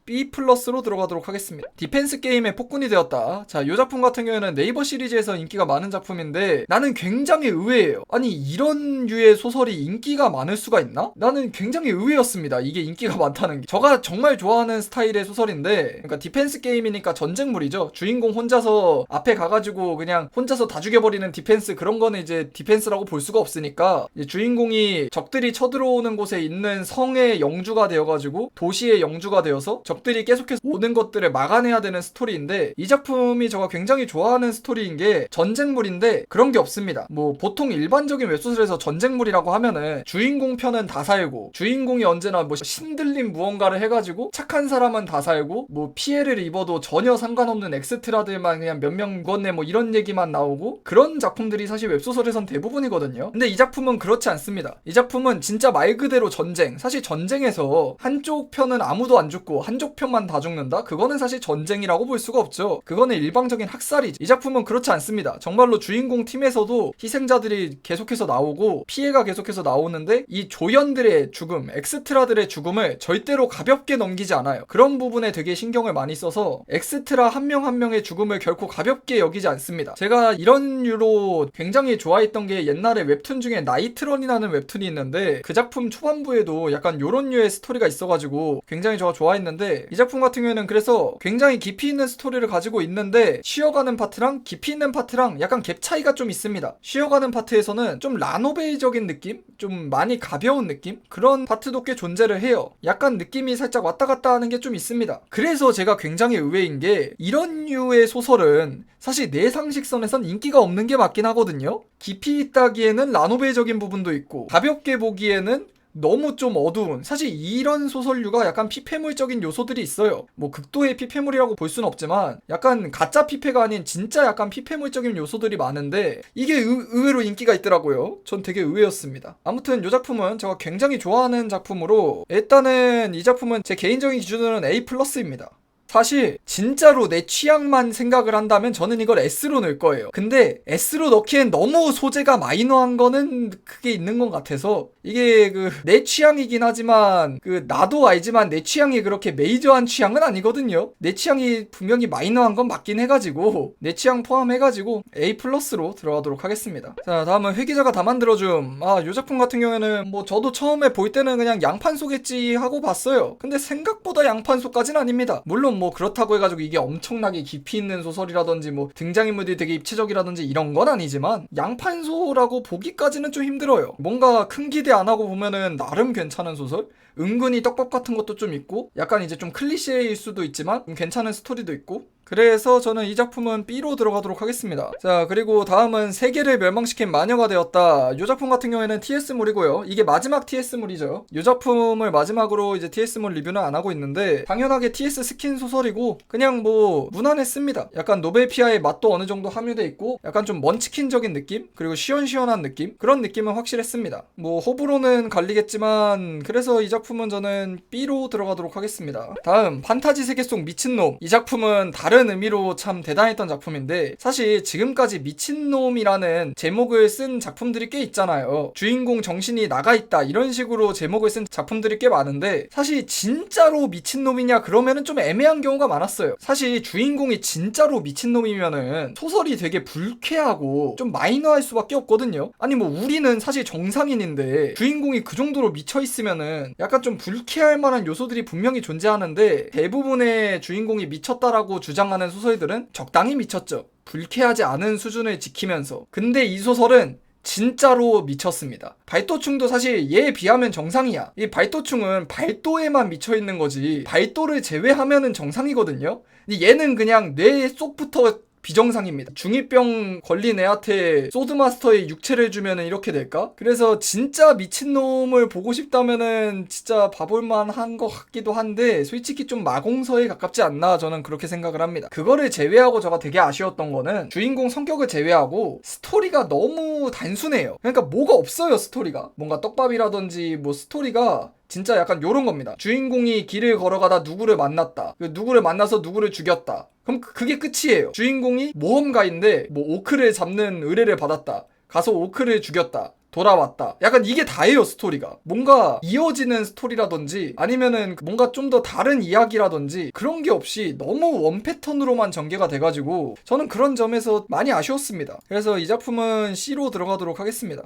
B 플러스로 들어가도록 하겠습니다. 디펜스 게임의 폭군이 되었다. 자, 이 작품 같은 경우에는 네이버 시리즈에서 인기가 많은 작품인데 나는 굉장히 의외예요. 아니 이런 류의 소설이 인기가 많을 수가 있나? 나는 굉장히 의외였습니다. 이게 인기가 많다는 게. 제가 정말 좋아하는 스타일의 소설인데 그러니까 디펜스 게임이니까 전쟁물이죠. 주인공 혼자서 앞에 가가지고 그냥 혼자서 다 죽여버리는 디펜스 그런 거는 이제 디펜스라고 볼 수가 없으니까 이제 주인공이 적들이 쳐들어오는 곳에 있는 성의 영주가 되어가지고 도시의 영주가 되어서 적들이 계속해서 오는 것들을 막아내야 되는 스토리인데 이 작품이 제가 굉장히 좋아하는 스토리인 게 전쟁물인데 그런 게 없습니다. 뭐 보통 일반적인 웹소설에서 전쟁물이라고 하면은 주인공 편은 다 살고 주인공이 언제나 뭐 신들린 무언가를 해가지고 착한 사람은 다 살고 뭐 피해를 입어도 전혀 상관없는 엑스트라들만 그냥 몇 명 죽었네 뭐 이런 얘기만 나오고 그런 작품들이 사실 웹소설에선 대부분이거든요. 근데 이 작품은 그렇지 않습니다. 이 작품은 진짜 말 그대로 전쟁. 사실 전쟁에서 한쪽 편은 아무도 안 죽고 한쪽 한쪽 편만 다 죽는다? 그거는 사실 전쟁이라고 볼 수가 없죠. 그거는 일방적인 학살이지. 이 작품은 그렇지 않습니다. 정말로 주인공 팀에서도 희생자들이 계속해서 나오고 피해가 계속해서 나오는데 이 조연들의 죽음, 엑스트라들의 죽음을 절대로 가볍게 넘기지 않아요. 그런 부분에 되게 신경을 많이 써서 엑스트라 한 명 한 명의 죽음을 결코 가볍게 여기지 않습니다. 제가 이런 류로 굉장히 좋아했던 게 옛날에 웹툰 중에 나이트런이라는 웹툰이 있는데 그 작품 초반부에도 약간 요런 류의 스토리가 있어가지고 굉장히 제가 좋아했는데 이 작품 같은 경우에는 그래서 굉장히 깊이 있는 스토리를 가지고 있는데 쉬어가는 파트랑 깊이 있는 파트랑 약간 갭 차이가 좀 있습니다. 쉬어가는 파트에서는 좀 라노베이적인 느낌? 좀 많이 가벼운 느낌? 그런 파트도 꽤 존재를 해요. 약간 느낌이 살짝 왔다 갔다 하는 게 좀 있습니다. 그래서 제가 굉장히 의외인 게 이런 류의 소설은 사실 내 상식선에선 인기가 없는 게 맞긴 하거든요. 깊이 있다기에는 라노베이적인 부분도 있고 가볍게 보기에는 너무 좀 어두운, 사실 이런 소설류가 약간 피폐물적인 요소들이 있어요. 뭐 극도의 피폐물이라고 볼 수는 없지만 약간 가짜 피폐가 아닌 진짜 약간 피폐물적인 요소들이 많은데 이게 의외로 인기가 있더라고요. 전 되게 의외였습니다. 아무튼 이 작품은 제가 굉장히 좋아하는 작품으로 일단은 이 작품은 제 개인적인 기준으로는 A+입니다. 사실 진짜로 내 취향만 생각을 한다면 저는 이걸 S로 넣을 거예요. 근데 S로 넣기엔 너무 소재가 마이너한 거는 크게 있는 것 같아서 이게 내 취향이긴 하지만 나도 알지만 내 취향이 그렇게 메이저한 취향은 아니거든요. 내 취향이 분명히 마이너한 건 맞긴 해가지고 내 취향 포함해가지고 A+로 들어가도록 하겠습니다. 자, 다음은 회기자가 다 만들어줌. 이 작품 같은 경우에는 뭐 저도 처음에 볼 때는 그냥 양판소겠지 하고 봤어요. 근데 생각보다 양판소까지는 아닙니다. 물론 뭐 그렇다고 해가지고 이게 엄청나게 깊이 있는 소설이라든지 뭐 등장인물들이 되게 입체적이라든지 이런 건 아니지만 양판소라고 보기까지는 좀 힘들어요. 뭔가 큰 기대 안 하고 보면은 나름 괜찮은 소설? 은근히 떡밥 같은 것도 좀 있고 약간 이제 좀 클리셰일 수도 있지만 괜찮은 스토리도 있고 그래서 저는 이 작품은 B로 들어가도록 하겠습니다. 자, 그리고 다음은 세계를 멸망시킨 마녀가 되었다. 이 작품 같은 경우에는 TS물이고요. 이게 마지막 TS물이죠. 이 작품을 마지막으로 이제 TS물 리뷰는 안 하고 있는데 당연하게 TS 스킨 소설이고 그냥 뭐 무난했습니다. 약간 노벨피아의 맛도 어느 정도 함유돼 있고 약간 좀 먼치킨적인 느낌? 그리고 시원시원한 느낌? 그런 느낌은 확실했습니다. 뭐 호불호는 갈리겠지만 그래서 이 작품은 저는 B로 들어가도록 하겠습니다. 다음 판타지 세계 속 미친놈. 이 작품은 다른 의미로 참 대단했던 작품인데 사실 지금까지 미친놈이라는 제목을 쓴 작품들이 꽤 있잖아요. 주인공 정신이 나가있다 이런 식으로 제목을 쓴 작품들이 꽤 많은데 사실 진짜로 미친놈이냐 그러면은 좀 애매한 경우가 많았어요. 사실 주인공이 진짜로 미친놈이면은 소설이 되게 불쾌하고 좀 마이너할 수밖에 없거든요. 아니 뭐 우리는 사실 정상인인데 주인공이 그 정도로 미쳐있으면은 약간 좀 불쾌할 만한 요소들이 분명히 존재하는데 대부분의 주인공이 미쳤다라고 주장하는 소설들은 적당히 미쳤죠. 불쾌하지 않은 수준을 지키면서. 근데 이 소설은 진짜로 미쳤습니다. 발도충도 사실 얘에 비하면 정상이야. 이 발도충은 발도에만 미쳐있는 거지 발도를 제외하면은 정상이거든요. 근데 얘는 그냥 뇌 속부터 비정상입니다. 중2병 걸린 애한테 소드마스터의 육체를 주면은 이렇게 될까? 그래서 진짜 미친놈을 보고 싶다면은 진짜 봐볼만 한 것 같기도 한데 솔직히 좀 마공서에 가깝지 않나 저는 그렇게 생각을 합니다. 그거를 제외하고 제가 되게 아쉬웠던 거는 주인공 성격을 제외하고 스토리가 너무 단순해요. 그러니까 뭐가 없어요 스토리가. 뭔가 떡밥이라든지 뭐 스토리가 진짜 약간 요런 겁니다. 주인공이 길을 걸어가다 누구를 만났다. 누구를 만나서 누구를 죽였다. 그럼 그게 끝이에요. 주인공이 모험가인데 뭐 오크를 잡는 의뢰를 받았다. 가서 오크를 죽였다. 돌아왔다. 약간 이게 다예요 스토리가. 뭔가 이어지는 스토리라든지 아니면은 뭔가 좀 더 다른 이야기라든지 그런 게 없이 너무 원 패턴으로만 전개가 돼가지고 저는 그런 점에서 많이 아쉬웠습니다. 그래서 이 작품은 C로 들어가도록 하겠습니다.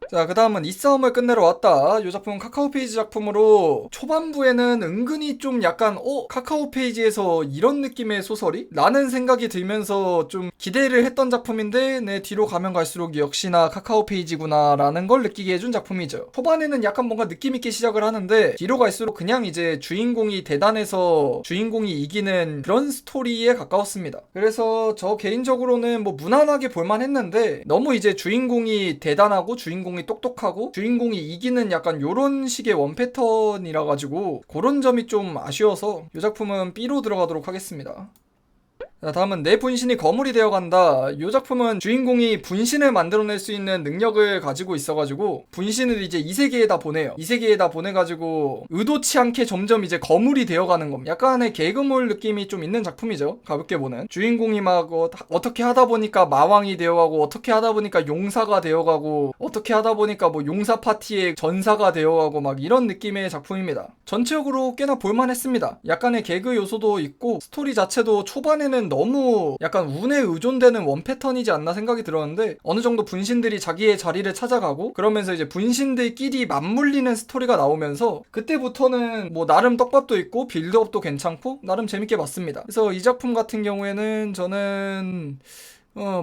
자, 그 다음은 이 싸움을 끝내러 왔다. 이 작품은 카카오페이지 작품으로 초반부에는 은근히 좀 약간 카카오페이지에서 이런 느낌의 소설이? 라는 생각이 들면서 좀 기대를 했던 작품인데 네, 뒤로 가면 갈수록 역시나 카카오페이지구나 라는 걸 느끼게 해준 작품이죠. 초반에는 약간 뭔가 느낌있게 시작을 하는데 뒤로 갈수록 그냥 이제 주인공이 대단해서 주인공이 이기는 그런 스토리에 가까웠습니다. 그래서 저 개인적으로는 뭐 무난하게 볼만 했는데 너무 이제 주인공이 대단하고 주인공이 똑똑하고 주인공이 이기는 약간 요런 식의 원패턴이라 가지고 그런 점이 좀 아쉬워서 이 작품은 B로 들어가도록 하겠습니다. 자, 다음은 내 분신이 거물이 되어간다. 이 작품은 주인공이 분신을 만들어낼 수 있는 능력을 가지고 있어가지고 분신을 이제 이 세계에다 보내요. 이 세계에다 보내가지고 의도치 않게 점점 이제 거물이 되어가는 겁니다. 약간의 개그물 느낌이 좀 있는 작품이죠. 가볍게 보는 주인공이 막 어떻게 하다 보니까 마왕이 되어가고 어떻게 하다 보니까 용사가 되어가고 어떻게 하다 보니까 뭐 용사 파티의 전사가 되어가고 막 이런 느낌의 작품입니다. 전체적으로 꽤나 볼만했습니다. 약간의 개그 요소도 있고 스토리 자체도 초반에는 너무 약간 운에 의존되는 원 패턴이지 않나 생각이 들었는데 어느 정도 분신들이 자기의 자리를 찾아가고 그러면서 이제 분신들끼리 맞물리는 스토리가 나오면서 그때부터는 뭐 나름 떡밥도 있고 빌드업도 괜찮고 나름 재밌게 봤습니다. 그래서 이 작품 같은 경우에는 저는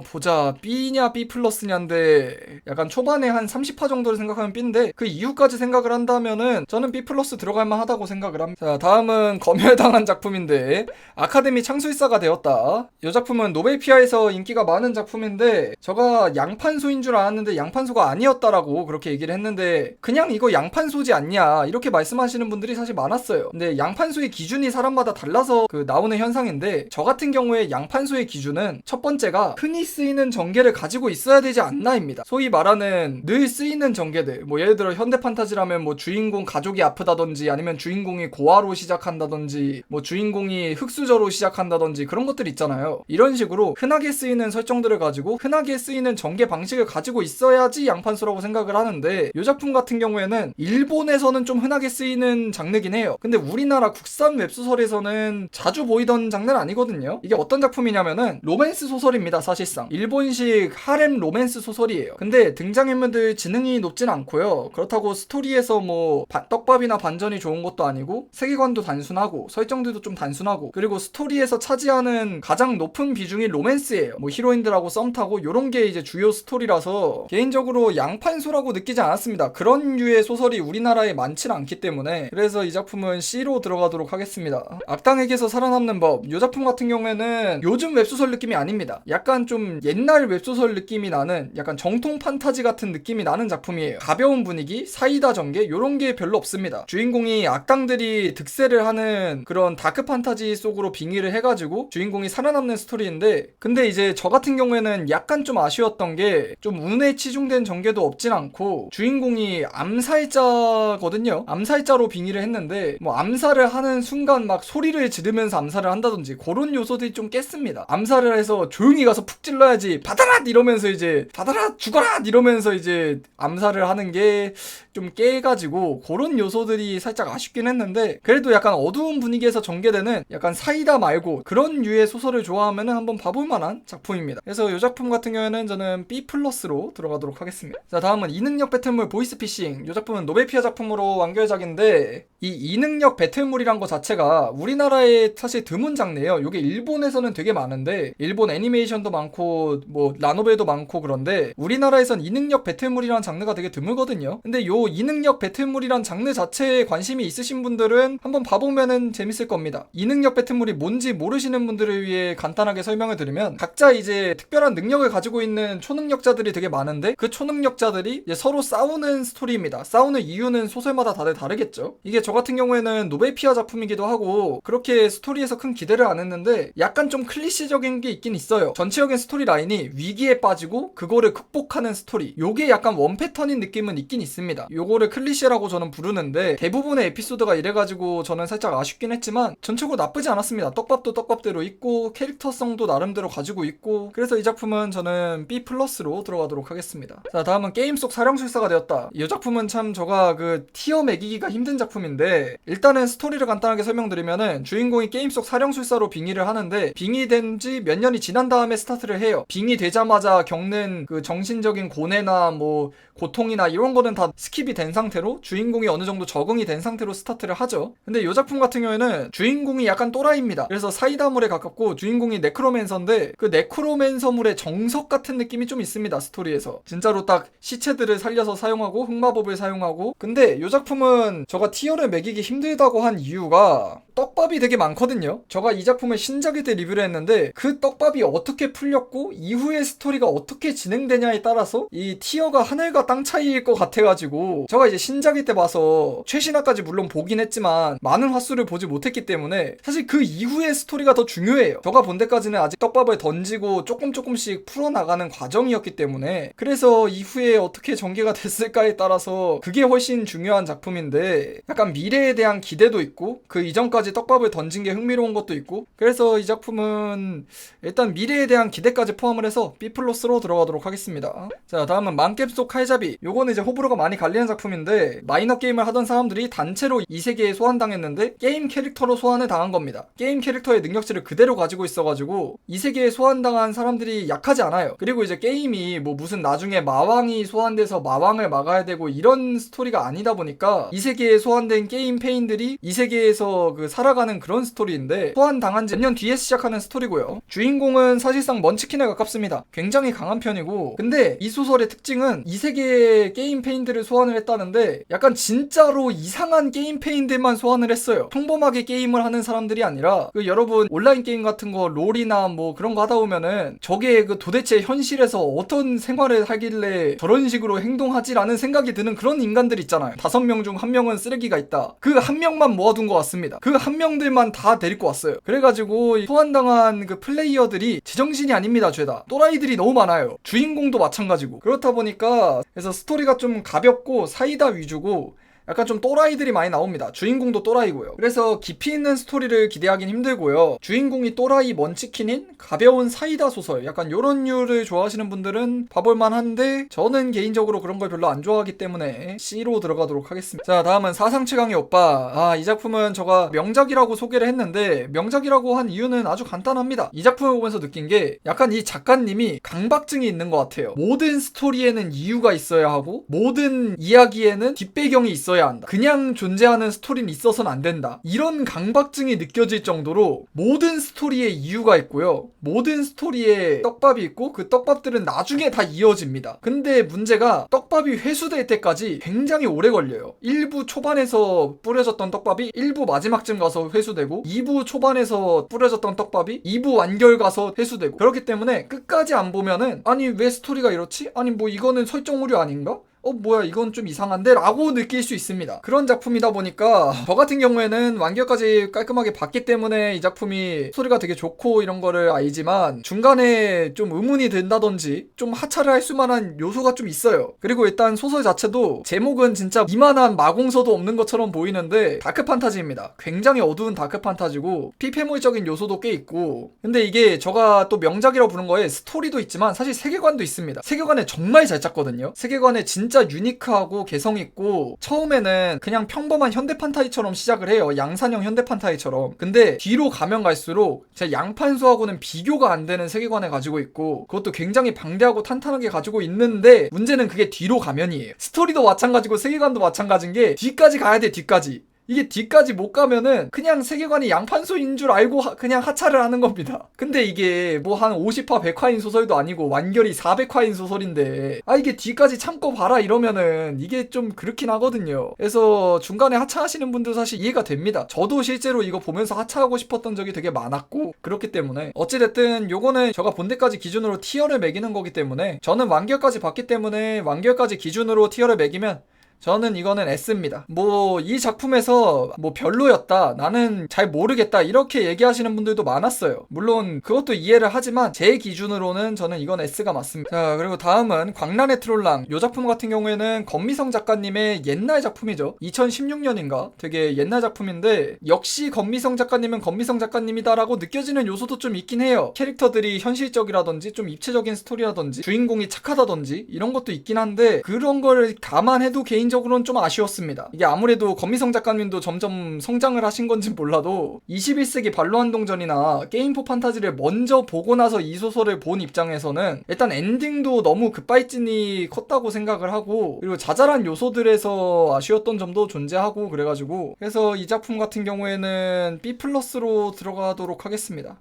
보자. B냐 B 플러스냐인데 약간 초반에 한 30화 정도를 생각하면 B인데 그 이후까지 생각을 한다면은 저는 B 플러스 들어갈만 하다고 생각을 합니다. 자, 다음은 검열당한 작품인데 아카데미 창술사가 되었다. 이 작품은 노벨피아에서 인기가 많은 작품인데 저가 양판소인 줄 알았는데 양판소가 아니었다라고 그렇게 얘기를 했는데 그냥 이거 양판소지 않냐 이렇게 말씀하시는 분들이 사실 많았어요. 근데 양판소의 기준이 사람마다 달라서 그 나오는 현상인데 저 같은 경우에 양판소의 기준은 첫 번째가 흔히 쓰이는 전개를 가지고 있어야 되지 않나입니다. 소위 말하는 늘 쓰이는 전개들 뭐 예를 들어 현대 판타지라면 뭐 주인공 가족이 아프다든지 아니면 주인공이 고아로 시작한다든지 뭐 주인공이 흑수저로 시작한다든지 그런 것들 있잖아요. 이런 식으로 흔하게 쓰이는 설정들을 가지고 흔하게 쓰이는 전개 방식을 가지고 있어야지 양판소라고 생각을 하는데 이 작품 같은 경우에는 일본에서는 좀 흔하게 쓰이는 장르긴 해요. 근데 우리나라 국산 웹소설에서는 자주 보이던 장르는 아니거든요. 이게 어떤 작품이냐면은 로맨스 소설입니다. 사실상 일본식 하렘 로맨스 소설이에요. 근데 등장인물들 지능이 높진 않고요. 그렇다고 스토리에서 뭐 떡밥이나 반전이 좋은 것도 아니고 세계관도 단순하고 설정들도 좀 단순하고 그리고 스토리에서 차지하는 가장 높은 비중이 로맨스예요. 뭐 히로인들하고 썸 타고 요런 게 이제 주요 스토리라서 개인적으로 양판소라고 느끼지 않았습니다. 그런 류의 소설이 우리나라에 많진 않기 때문에 그래서 이 작품은 C로 들어가도록 하겠습니다. 악당에게서 살아남는 법. 이 작품 같은 경우에는 요즘 웹소설 느낌이 아닙니다. 약간 좀 옛날 웹소설 느낌이 나는 약간 정통 판타지 같은 느낌이 나는 작품이에요. 가벼운 분위기, 사이다 전개 요런 게 별로 없습니다. 주인공이 악당들이 득세를 하는 그런 다크 판타지 속으로 빙의를 해가지고 주인공이 살아남는 스토리인데 근데 이제 저 같은 경우에는 약간 좀 아쉬웠던 게 좀 운에 치중된 전개도 없진 않고 주인공이 암살자거든요. 암살자로 빙의를 했는데 뭐 암살을 하는 순간 막 소리를 지르면서 암살을 한다든지 그런 요소들이 좀 깼습니다. 암살을 해서 조용히 가서 푹 찔러야지 받아라 이러면서 이제 받아라 죽어라 이러면서 이제 암살을 하는 게 좀 깨가지고 그런 요소들이 살짝 아쉽긴 했는데 그래도 약간 어두운 분위기에서 전개되는 약간 사이다 말고 그런 류의 소설을 좋아하면 한번 봐볼 만한 작품입니다. 그래서 이 작품 같은 경우에는 저는 B 플러스로 들어가도록 하겠습니다. 자, 다음은 이능력 배틀물 보이스피싱. 이 작품은 노벨피아 작품으로 완결작인데 이 이능력 배틀물이란 거 자체가 우리나라에 사실 드문 장르예요. 이게 일본에서는 되게 많은데 일본 애니메이션도 많고 뭐 라노벨도 많고 그런데 우리나라에선 이능력 배틀물이라는 장르가 되게 드물거든요. 근데 요 이능력 배틀물이란 장르 자체에 관심이 있으신 분들은 한번 봐보면은 재밌을 겁니다. 이능력 배틀물이 뭔지 모르시는 분들을 위해 간단하게 설명을 드리면 각자 이제 특별한 능력을 가지고 있는 초능력자들이 되게 많은데 그 초능력자들이 이제 서로 싸우는 스토리입니다. 싸우는 이유는 소설마다 다들 다르겠죠. 이게 저 같은 경우에는 노벨피아 작품이기도 하고 그렇게 스토리에서 큰 기대를 안 했는데 약간 좀 클리시적인 게 있긴 있어요. 전체적인 스토리 라인이 위기에 빠지고 그거를 극복하는 스토리 요게 약간 원 패턴인 느낌은 있긴 있습니다. 요거를 클리셰라고 저는 부르는데 대부분의 에피소드가 이래가지고 저는 살짝 아쉽긴 했지만 전체적으로 나쁘지 않았습니다. 떡밥도 떡밥대로 있고 캐릭터성도 나름대로 가지고 있고 그래서 이 작품은 저는 B 플러스로 들어가도록 하겠습니다. 자, 다음은 게임 속 사령술사가 되었다. 이 작품은 참 저가 그 티어 매기기가 힘든 작품인데 일단은 스토리를 간단하게 설명드리면은 주인공이 게임 속 사령술사로 빙의를 하는데 빙의된 지 몇 년이 지난 다음에 스타트를 해요. 빙의되자마자 겪는 그 정신적인 고뇌나 뭐 고통이나 이런 거는 다 스킵이 된 상태로 주인공이 어느 정도 적응이 된 상태로 스타트를 하죠. 근데 이 작품 같은 경우에는 주인공이 약간 또라이입니다. 그래서 사이다물에 가깝고 주인공이 네크로맨서인데 그 네크로맨서물의 정석 같은 느낌이 좀 있습니다. 스토리에서 진짜로 딱 시체들을 살려서 사용하고 흑마법을 사용하고 근데 이 작품은 저가 티어를 매기기 힘들다고 한 이유가 떡밥이 되게 많거든요. 제가 이 작품을 신작일 때 리뷰를 했는데 그 떡밥이 어떻게 풀렸고 이후의 스토리가 어떻게 진행되냐에 따라서 이 티어가 하늘과 땅 차이일 것 같아가지고 제가 이제 신작일 때 봐서 최신화까지 물론 보긴 했지만 많은 화수를 보지 못했기 때문에 사실 그 이후의 스토리가 더 중요해요. 제가 본 데까지는 아직 떡밥을 던지고 조금씩 풀어나가는 과정이었기 때문에 그래서 이후에 어떻게 전개가 됐을까에 따라서 그게 훨씬 중요한 작품인데 약간 미래에 대한 기대도 있고 그 이전까지 떡밥을 던진 게 흥미로운 것도 있고 그래서 이 작품은 일단 미래에 대한 기대까지 포함을 해서 B+로 들어가도록 하겠습니다. 자, 다음은 망캡 속 칼잡이. 요거는 이제 호불호가 많이 갈리는 작품인데 마이너 게임을 하던 사람들이 단체로 이 세계에 소환당했는데 게임 캐릭터로 소환을 당한 겁니다. 게임 캐릭터의 능력치를 그대로 가지고 있어가지고 이 세계에 소환당한 사람들이 약하지 않아요. 그리고 이제 게임이 뭐 무슨 나중에 마왕이 소환돼서 마왕을 막아야 되고 이런 스토리가 아니다 보니까 이 세계에 소환된 게임 페인들이 이 세계에서 그 살아가는 그런 스토리인데 소환당한 지 몇 년 뒤에 시작하는 스토리고요. 주인공은 사실상 먼치킨에 가깝습니다. 굉장히 강한 편이고 근데 이 소설의 특징은 이 세계의 게임 페인들을 소환을 했다는데 약간 진짜로 이상한 게임 페인들만 소환을 했어요. 평범하게 게임을 하는 사람들이 아니라 그 여러분 온라인 게임 같은 거 롤이나 뭐 그런 거 하다 보면은 저게 그 도대체 현실에서 어떤 생활을 하길래 저런 식으로 행동하지라는 생각이 드는 그런 인간들 있잖아요. 5명 중 1명은 쓰레기가 있다. 그 1명만 모아둔 것 같습니다. 그 1명들만 다 데리고 왔어요. 그래가지고 소환당한 그 플레이어들이 제정신이 아닙니다. 죄다 또라이들이 너무 많아요. 주인공도 마찬가지고 그렇다 보니까 그래서 스토리가 좀 가볍고 사이다 위주고 약간 좀 또라이들이 많이 나옵니다. 주인공도 또라이고요. 그래서 깊이 있는 스토리를 기대하긴 힘들고요. 주인공이 또라이 먼치킨인 가벼운 사이다 소설 약간 요런 류를 좋아하시는 분들은 봐볼만 한데 저는 개인적으로 그런 걸 별로 안 좋아하기 때문에 C로 들어가도록 하겠습니다. 자, 다음은 사상최강의 오빠. 이 작품은 제가 명작이라고 소개를 했는데 명작이라고 한 이유는 아주 간단합니다. 이 작품을 보면서 느낀 게 약간 이 작가님이 강박증이 있는 것 같아요. 모든 스토리에는 이유가 있어야 하고 모든 이야기에는 뒷배경이 있어야 한다. 그냥 존재하는 스토리는 있어서는 안 된다. 이런 강박증이 느껴질 정도로 모든 스토리에 이유가 있고요. 모든 스토리에 떡밥이 있고 그 떡밥들은 나중에 다 이어집니다. 근데 문제가 떡밥이 회수될 때까지 굉장히 오래 걸려요. 1부 초반에서 뿌려졌던 떡밥이 1부 마지막쯤 가서 회수되고 2부 초반에서 뿌려졌던 떡밥이 2부 완결 가서 회수되고 그렇기 때문에 끝까지 안 보면은 아니 왜 스토리가 이렇지? 아니 뭐 이거는 설정 오류 아닌가? 뭐야 이건 좀 이상한데? 라고 느낄 수 있습니다. 그런 작품이다 보니까 저 같은 경우에는 완결까지 깔끔하게 봤기 때문에 이 작품이 스토리가 되게 좋고 이런 거를 알지만 중간에 좀 의문이 든다든지 좀 하차를 할 수만한 요소가 좀 있어요. 그리고 일단 소설 자체도 제목은 진짜 이만한 마공서도 없는 것처럼 보이는데 다크 판타지입니다. 굉장히 어두운 다크 판타지고 피폐물적인 요소도 꽤 있고 근데 이게 제가 또 명작이라고 부른 거에 스토리도 있지만 사실 세계관도 있습니다. 세계관에 정말 잘 짰거든요. 세계관에 진짜 유니크하고 개성있고 처음에는 그냥 평범한 현대판타지처럼 시작을 해요. 양산형 현대판타지처럼. 근데 뒤로 가면 갈수록 제 양판소하고는 비교가 안 되는 세계관을 가지고 있고 그것도 굉장히 방대하고 탄탄하게 가지고 있는데 문제는 그게 뒤로 가면이에요. 스토리도 마찬가지고 세계관도 마찬가지인 게 뒤까지 가야 돼. 뒤까지. 이게 뒤까지 못 가면은 그냥 세계관이 양판소인 줄 알고 그냥 하차를 하는 겁니다. 근데 이게 뭐 한 50화 100화인 소설도 아니고 완결이 400화인 소설인데 이게 뒤까지 참고 봐라 이러면은 이게 좀 그렇긴 하거든요. 그래서 중간에 하차하시는 분들 사실 이해가 됩니다. 저도 실제로 이거 보면서 하차하고 싶었던 적이 되게 많았고 그렇기 때문에 어찌됐든 요거는 제가 본 데까지 기준으로 티어를 매기는 거기 때문에 저는 완결까지 봤기 때문에 완결까지 기준으로 티어를 매기면 저는 이거는 S입니다. 뭐 이 작품에서 뭐 별로였다 나는 잘 모르겠다 이렇게 얘기하시는 분들도 많았어요. 물론 그것도 이해를 하지만 제 기준으로는 저는 이건 S가 맞습니다. 자, 그리고 다음은 광란의 트롤랑. 이 작품 같은 경우에는 건미성 작가님의 옛날 작품이죠. 2016년인가 되게 옛날 작품인데 역시 건미성 작가님은 건미성 작가님이다라고 느껴지는 요소도 좀 있긴 해요. 캐릭터들이 현실적이라든지 좀 입체적인 스토리라든지 주인공이 착하다든지 이런 것도 있긴 한데 그런 거를 감안해도 개인적으로는 좀 아쉬웠습니다. 이게 아무래도 건미성 작가님도 점점 성장을 하신 건지 몰라도 21세기 반로한동전이나 게임포 판타지를 먼저 보고 나서 이 소설을 본 입장에서는 일단 엔딩도 너무 급발진이 컸다고 생각을 하고 그리고 자잘한 요소들에서 아쉬웠던 점도 존재하고 그래가지고 그래서 이 작품 같은 경우에는 B+로 들어가도록 하겠습니다.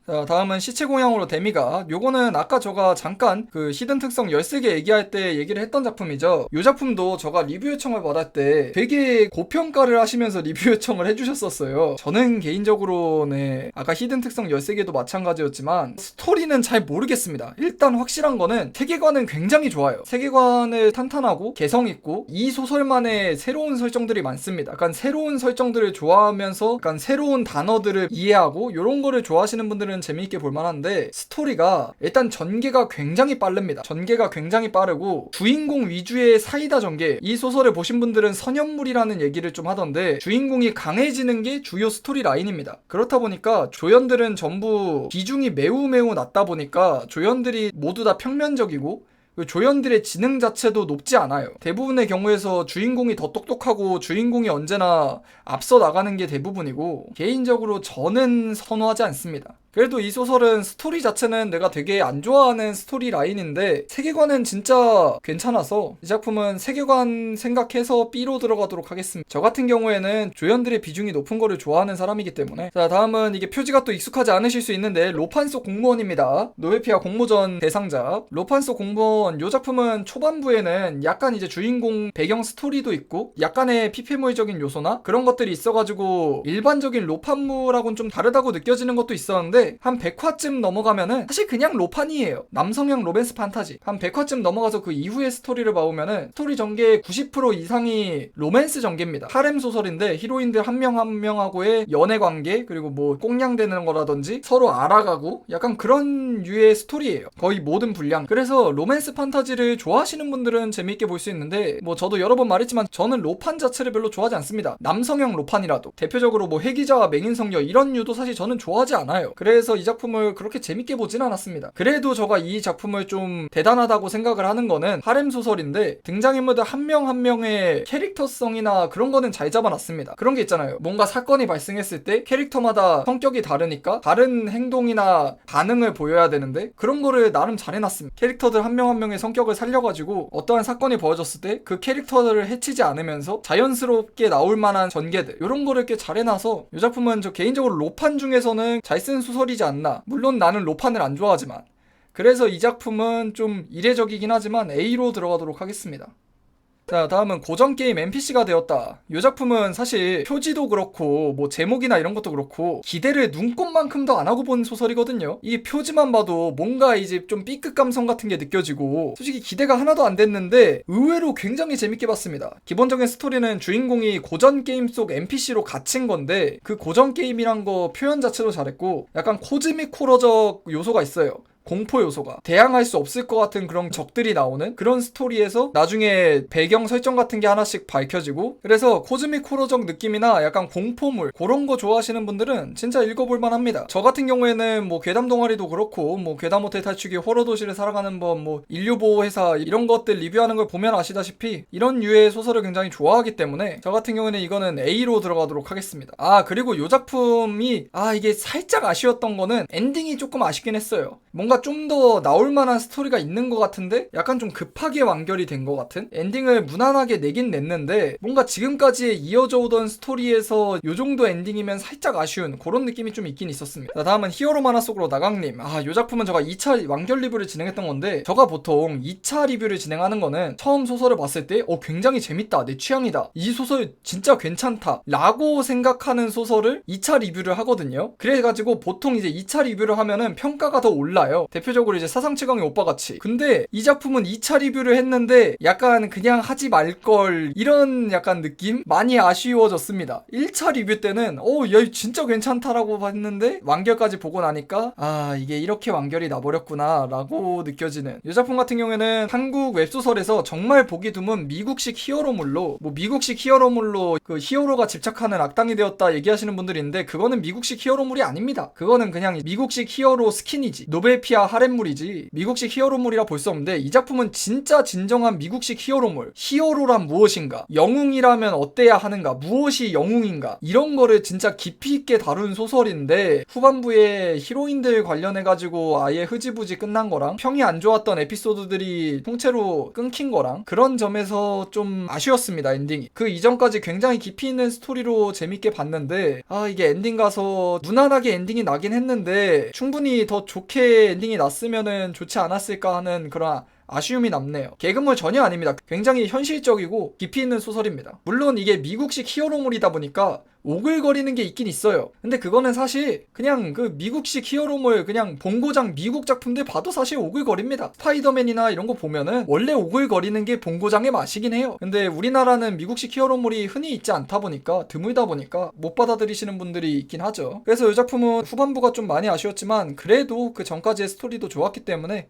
자, 다음은 시체 공양으로 데미가. 요거는 아까 제가 잠깐 그 히든 특성 13개 얘기할 때 얘기를 했던 작품이죠. 요 작품도 제가 리뷰 요청을 받을 때 되게 고평가를 하시면서 리뷰 요청을 해주셨었어요. 저는 개인적으로 아까 히든 특성 13개도 마찬가지였지만 스토리는 잘 모르겠습니다. 일단 확실한 거는 세계관은 굉장히 좋아요. 세계관을 탄탄하고 개성있고 이 소설만의 새로운 설정들이 많습니다. 약간 새로운 설정들을 좋아하면서 약간 새로운 단어들을 이해하고 요런 거를 좋아하시는 분들은 재미있게 볼만한데, 스토리가 일단 전개가 굉장히 빠릅니다. 전개가 굉장히 빠르고 주인공 위주의 사이다 전개. 이 소설을 보신 분들은 선연물이라는 얘기를 좀 하던데, 주인공이 강해지는 게 주요 스토리 라인입니다. 그렇다 보니까 조연들은 전부 비중이 매우 낮다 보니까 조연들이 모두 다 평면적이고 조연들의 지능 자체도 높지 않아요. 대부분의 경우에서 주인공이 더 똑똑하고 주인공이 언제나 앞서 나가는 게 대부분이고, 개인적으로 저는 선호하지 않습니다. 그래도 이 소설은 스토리 자체는 내가 되게 안 좋아하는 스토리 라인인데 세계관은 진짜 괜찮아서 이 작품은 세계관 생각해서 B로 들어가도록 하겠습니다. 저 같은 경우에는 조연들의 비중이 높은 거를 좋아하는 사람이기 때문에. 자, 다음은 이게 표지가 또 익숙하지 않으실 수 있는데 로판소 공무원입니다. 노베피아 공모전 대상작 로판소 공무원. 요 작품은 초반부에는 약간 이제 주인공 배경 스토리도 있고 약간의 피폐물적인 요소나 그런 것들이 있어가지고 일반적인 로판물하고는 좀 다르다고 느껴지는 것도 있었는데, 한 100화쯤 넘어가면은 사실 그냥 로판이에요. 남성형 로맨스 판타지. 한 100화쯤 넘어가서 그 이후의 스토리를 봐보면은 스토리 전개의 90% 이상이 로맨스 전개입니다. 하렘 소설인데 히로인들 한 명 한 명하고의 연애 관계, 그리고 뭐 꽁냥대는 거라든지 서로 알아가고 약간 그런 류의 스토리예요. 거의 모든 분량. 그래서 로맨스 판타지를 좋아하시는 분들은 재미있게 볼 수 있는데, 뭐 저도 여러 번 말했지만 저는 로판 자체를 별로 좋아하지 않습니다. 남성형 로판이라도. 대표적으로 뭐 회기자와 맹인성녀 이런 류도 사실 저는 좋아하지 않아요. 그래서 이 작품을 그렇게 재밌게 보진 않았습니다. 그래도 제가 이 작품을 좀 대단하다고 생각을 하는 거는 하렘 소설인데 등장인물들 한 명 한 명의 캐릭터성이나 그런 거는 잘 잡아놨습니다. 그런 게 있잖아요. 뭔가 사건이 발생했을 때 캐릭터마다 성격이 다르니까 다른 행동이나 반응을 보여야 되는데 그런 거를 나름 잘 해놨습니다. 캐릭터들 한 명 한 명의 성격을 살려가지고 어떠한 사건이 벌어졌을 때 그 캐릭터들을 해치지 않으면서 자연스럽게 나올 만한 전개들, 이런 거를 꽤 잘 해놔서 이 작품은 저 개인적으로 로판 중에서는 잘 쓴 소설이지 않나. 물론 나는 로판을 안 좋아하지만. 그래서 이 작품은 좀 이례적이긴 하지만 A로 들어가도록 하겠습니다. 자, 다음은 고전게임 NPC가 되었다. 이 작품은 사실 표지도 그렇고 뭐 제목이나 이런 것도 그렇고 기대를 눈꼽만큼도 안 하고 본 소설이거든요. 이 표지만 봐도 뭔가 이제 좀 B급 감성 같은 게 느껴지고 솔직히 기대가 하나도 안 됐는데 의외로 굉장히 재밌게 봤습니다. 기본적인 스토리는 주인공이 고전게임 속 NPC로 갇힌 건데 그 고전게임이란 거 표현 자체도 잘했고 약간 코즈믹 호러적 요소가 있어요. 공포 요소가 대항할 수 없을 것 같은 그런 적들이 나오는 그런 스토리에서 나중에 배경 설정 같은 게 하나씩 밝혀지고, 그래서 코즈믹 호러적 느낌이나 약간 공포물 그런 거 좋아하시는 분들은 진짜 읽어볼 만합니다. 저 같은 경우에는 뭐 괴담 동아리도 그렇고 뭐 괴담 호텔 탈출기, 호러 도시를 살아가는 법, 뭐 인류보호회사 이런 것들 리뷰하는 걸 보면 아시다시피 이런 류의 소설을 굉장히 좋아하기 때문에 저 같은 경우에는 이거는 A로 들어가도록 하겠습니다. 아, 그리고 이 작품이 이게 살짝 아쉬웠던 거는 엔딩이 조금 아쉽긴 했어요. 뭔가 좀 더 나올 만한 스토리가 있는 것 같은데 약간 좀 급하게 완결이 된 것 같은 엔딩을 무난하게 내긴 냈는데 뭔가 지금까지 이어져 오던 스토리에서 요 정도 엔딩이면 살짝 아쉬운 그런 느낌이 좀 있긴 있었습니다. 자, 다음은 히어로 만화 속으로 나강님. 요 작품은 제가 2차 완결 리뷰를 진행했던 건데, 제가 보통 2차 리뷰를 진행하는 거는 처음 소설을 봤을 때 굉장히 재밌다, 내 취향이다, 이 소설 진짜 괜찮다 라고 생각하는 소설을 2차 리뷰를 하거든요. 그래가지고 보통 이제 2차 리뷰를 하면은 평가가 더 올라요. 대표적으로 이제 사상치강의 오빠같이. 근데 이 작품은 2차 리뷰를 했는데 약간 그냥 하지 말걸 이런 약간 느낌? 많이 아쉬워졌습니다. 1차 리뷰 때는 야 진짜 괜찮다라고 봤는데 완결까지 보고 나니까 이게 이렇게 완결이 나버렸구나 라고 느껴지는. 이 작품 같은 경우에는 한국 웹소설에서 정말 보기 드문 미국식 히어로물로, 뭐 미국식 히어로물로 그 히어로가 집착하는 악당이 되었다 얘기하시는 분들이 있는데 그거는 미국식 히어로물이 아닙니다. 그거는 그냥 미국식 히어로 스킨이지. 노베피 노베피아 하렘물이지 미국식 히어로물이라 볼 수 없는데, 이 작품은 진짜 진정한 미국식 히어로물. 히어로란 무엇인가, 영웅이라면 어때야 하는가, 무엇이 영웅인가, 이런 거를 진짜 깊이 있게 다룬 소설인데, 후반부에 히로인들 관련해가지고 아예 흐지부지 끝난 거랑 평이 안 좋았던 에피소드들이 통째로 끊긴 거랑 그런 점에서 좀 아쉬웠습니다. 엔딩이 그 이전까지 굉장히 깊이 있는 스토리로 재밌게 봤는데, 이게 엔딩 가서 무난하게 엔딩이 나긴 했는데 충분히 더 좋게 엔딩이 났으면은 좋지 않았을까 하는 그런 아쉬움이 남네요. 개그물 전혀 아닙니다. 굉장히 현실적이고 깊이 있는 소설입니다. 물론 이게 미국식 히어로물이다 보니까 오글거리는 게 있긴 있어요. 근데 그거는 사실 그냥 그 미국식 히어로물, 그냥 본고장 미국 작품들 봐도 사실 오글거립니다. 스파이더맨이나 이런 거 보면은 원래 오글거리는 게 본고장의 맛이긴 해요. 근데 우리나라는 미국식 히어로물이 흔히 있지 않다 보니까, 드물다 보니까 못 받아들이시는 분들이 있긴 하죠. 그래서 이 작품은 후반부가 좀 많이 아쉬웠지만 그래도 그 전까지의 스토리도 좋았기 때문에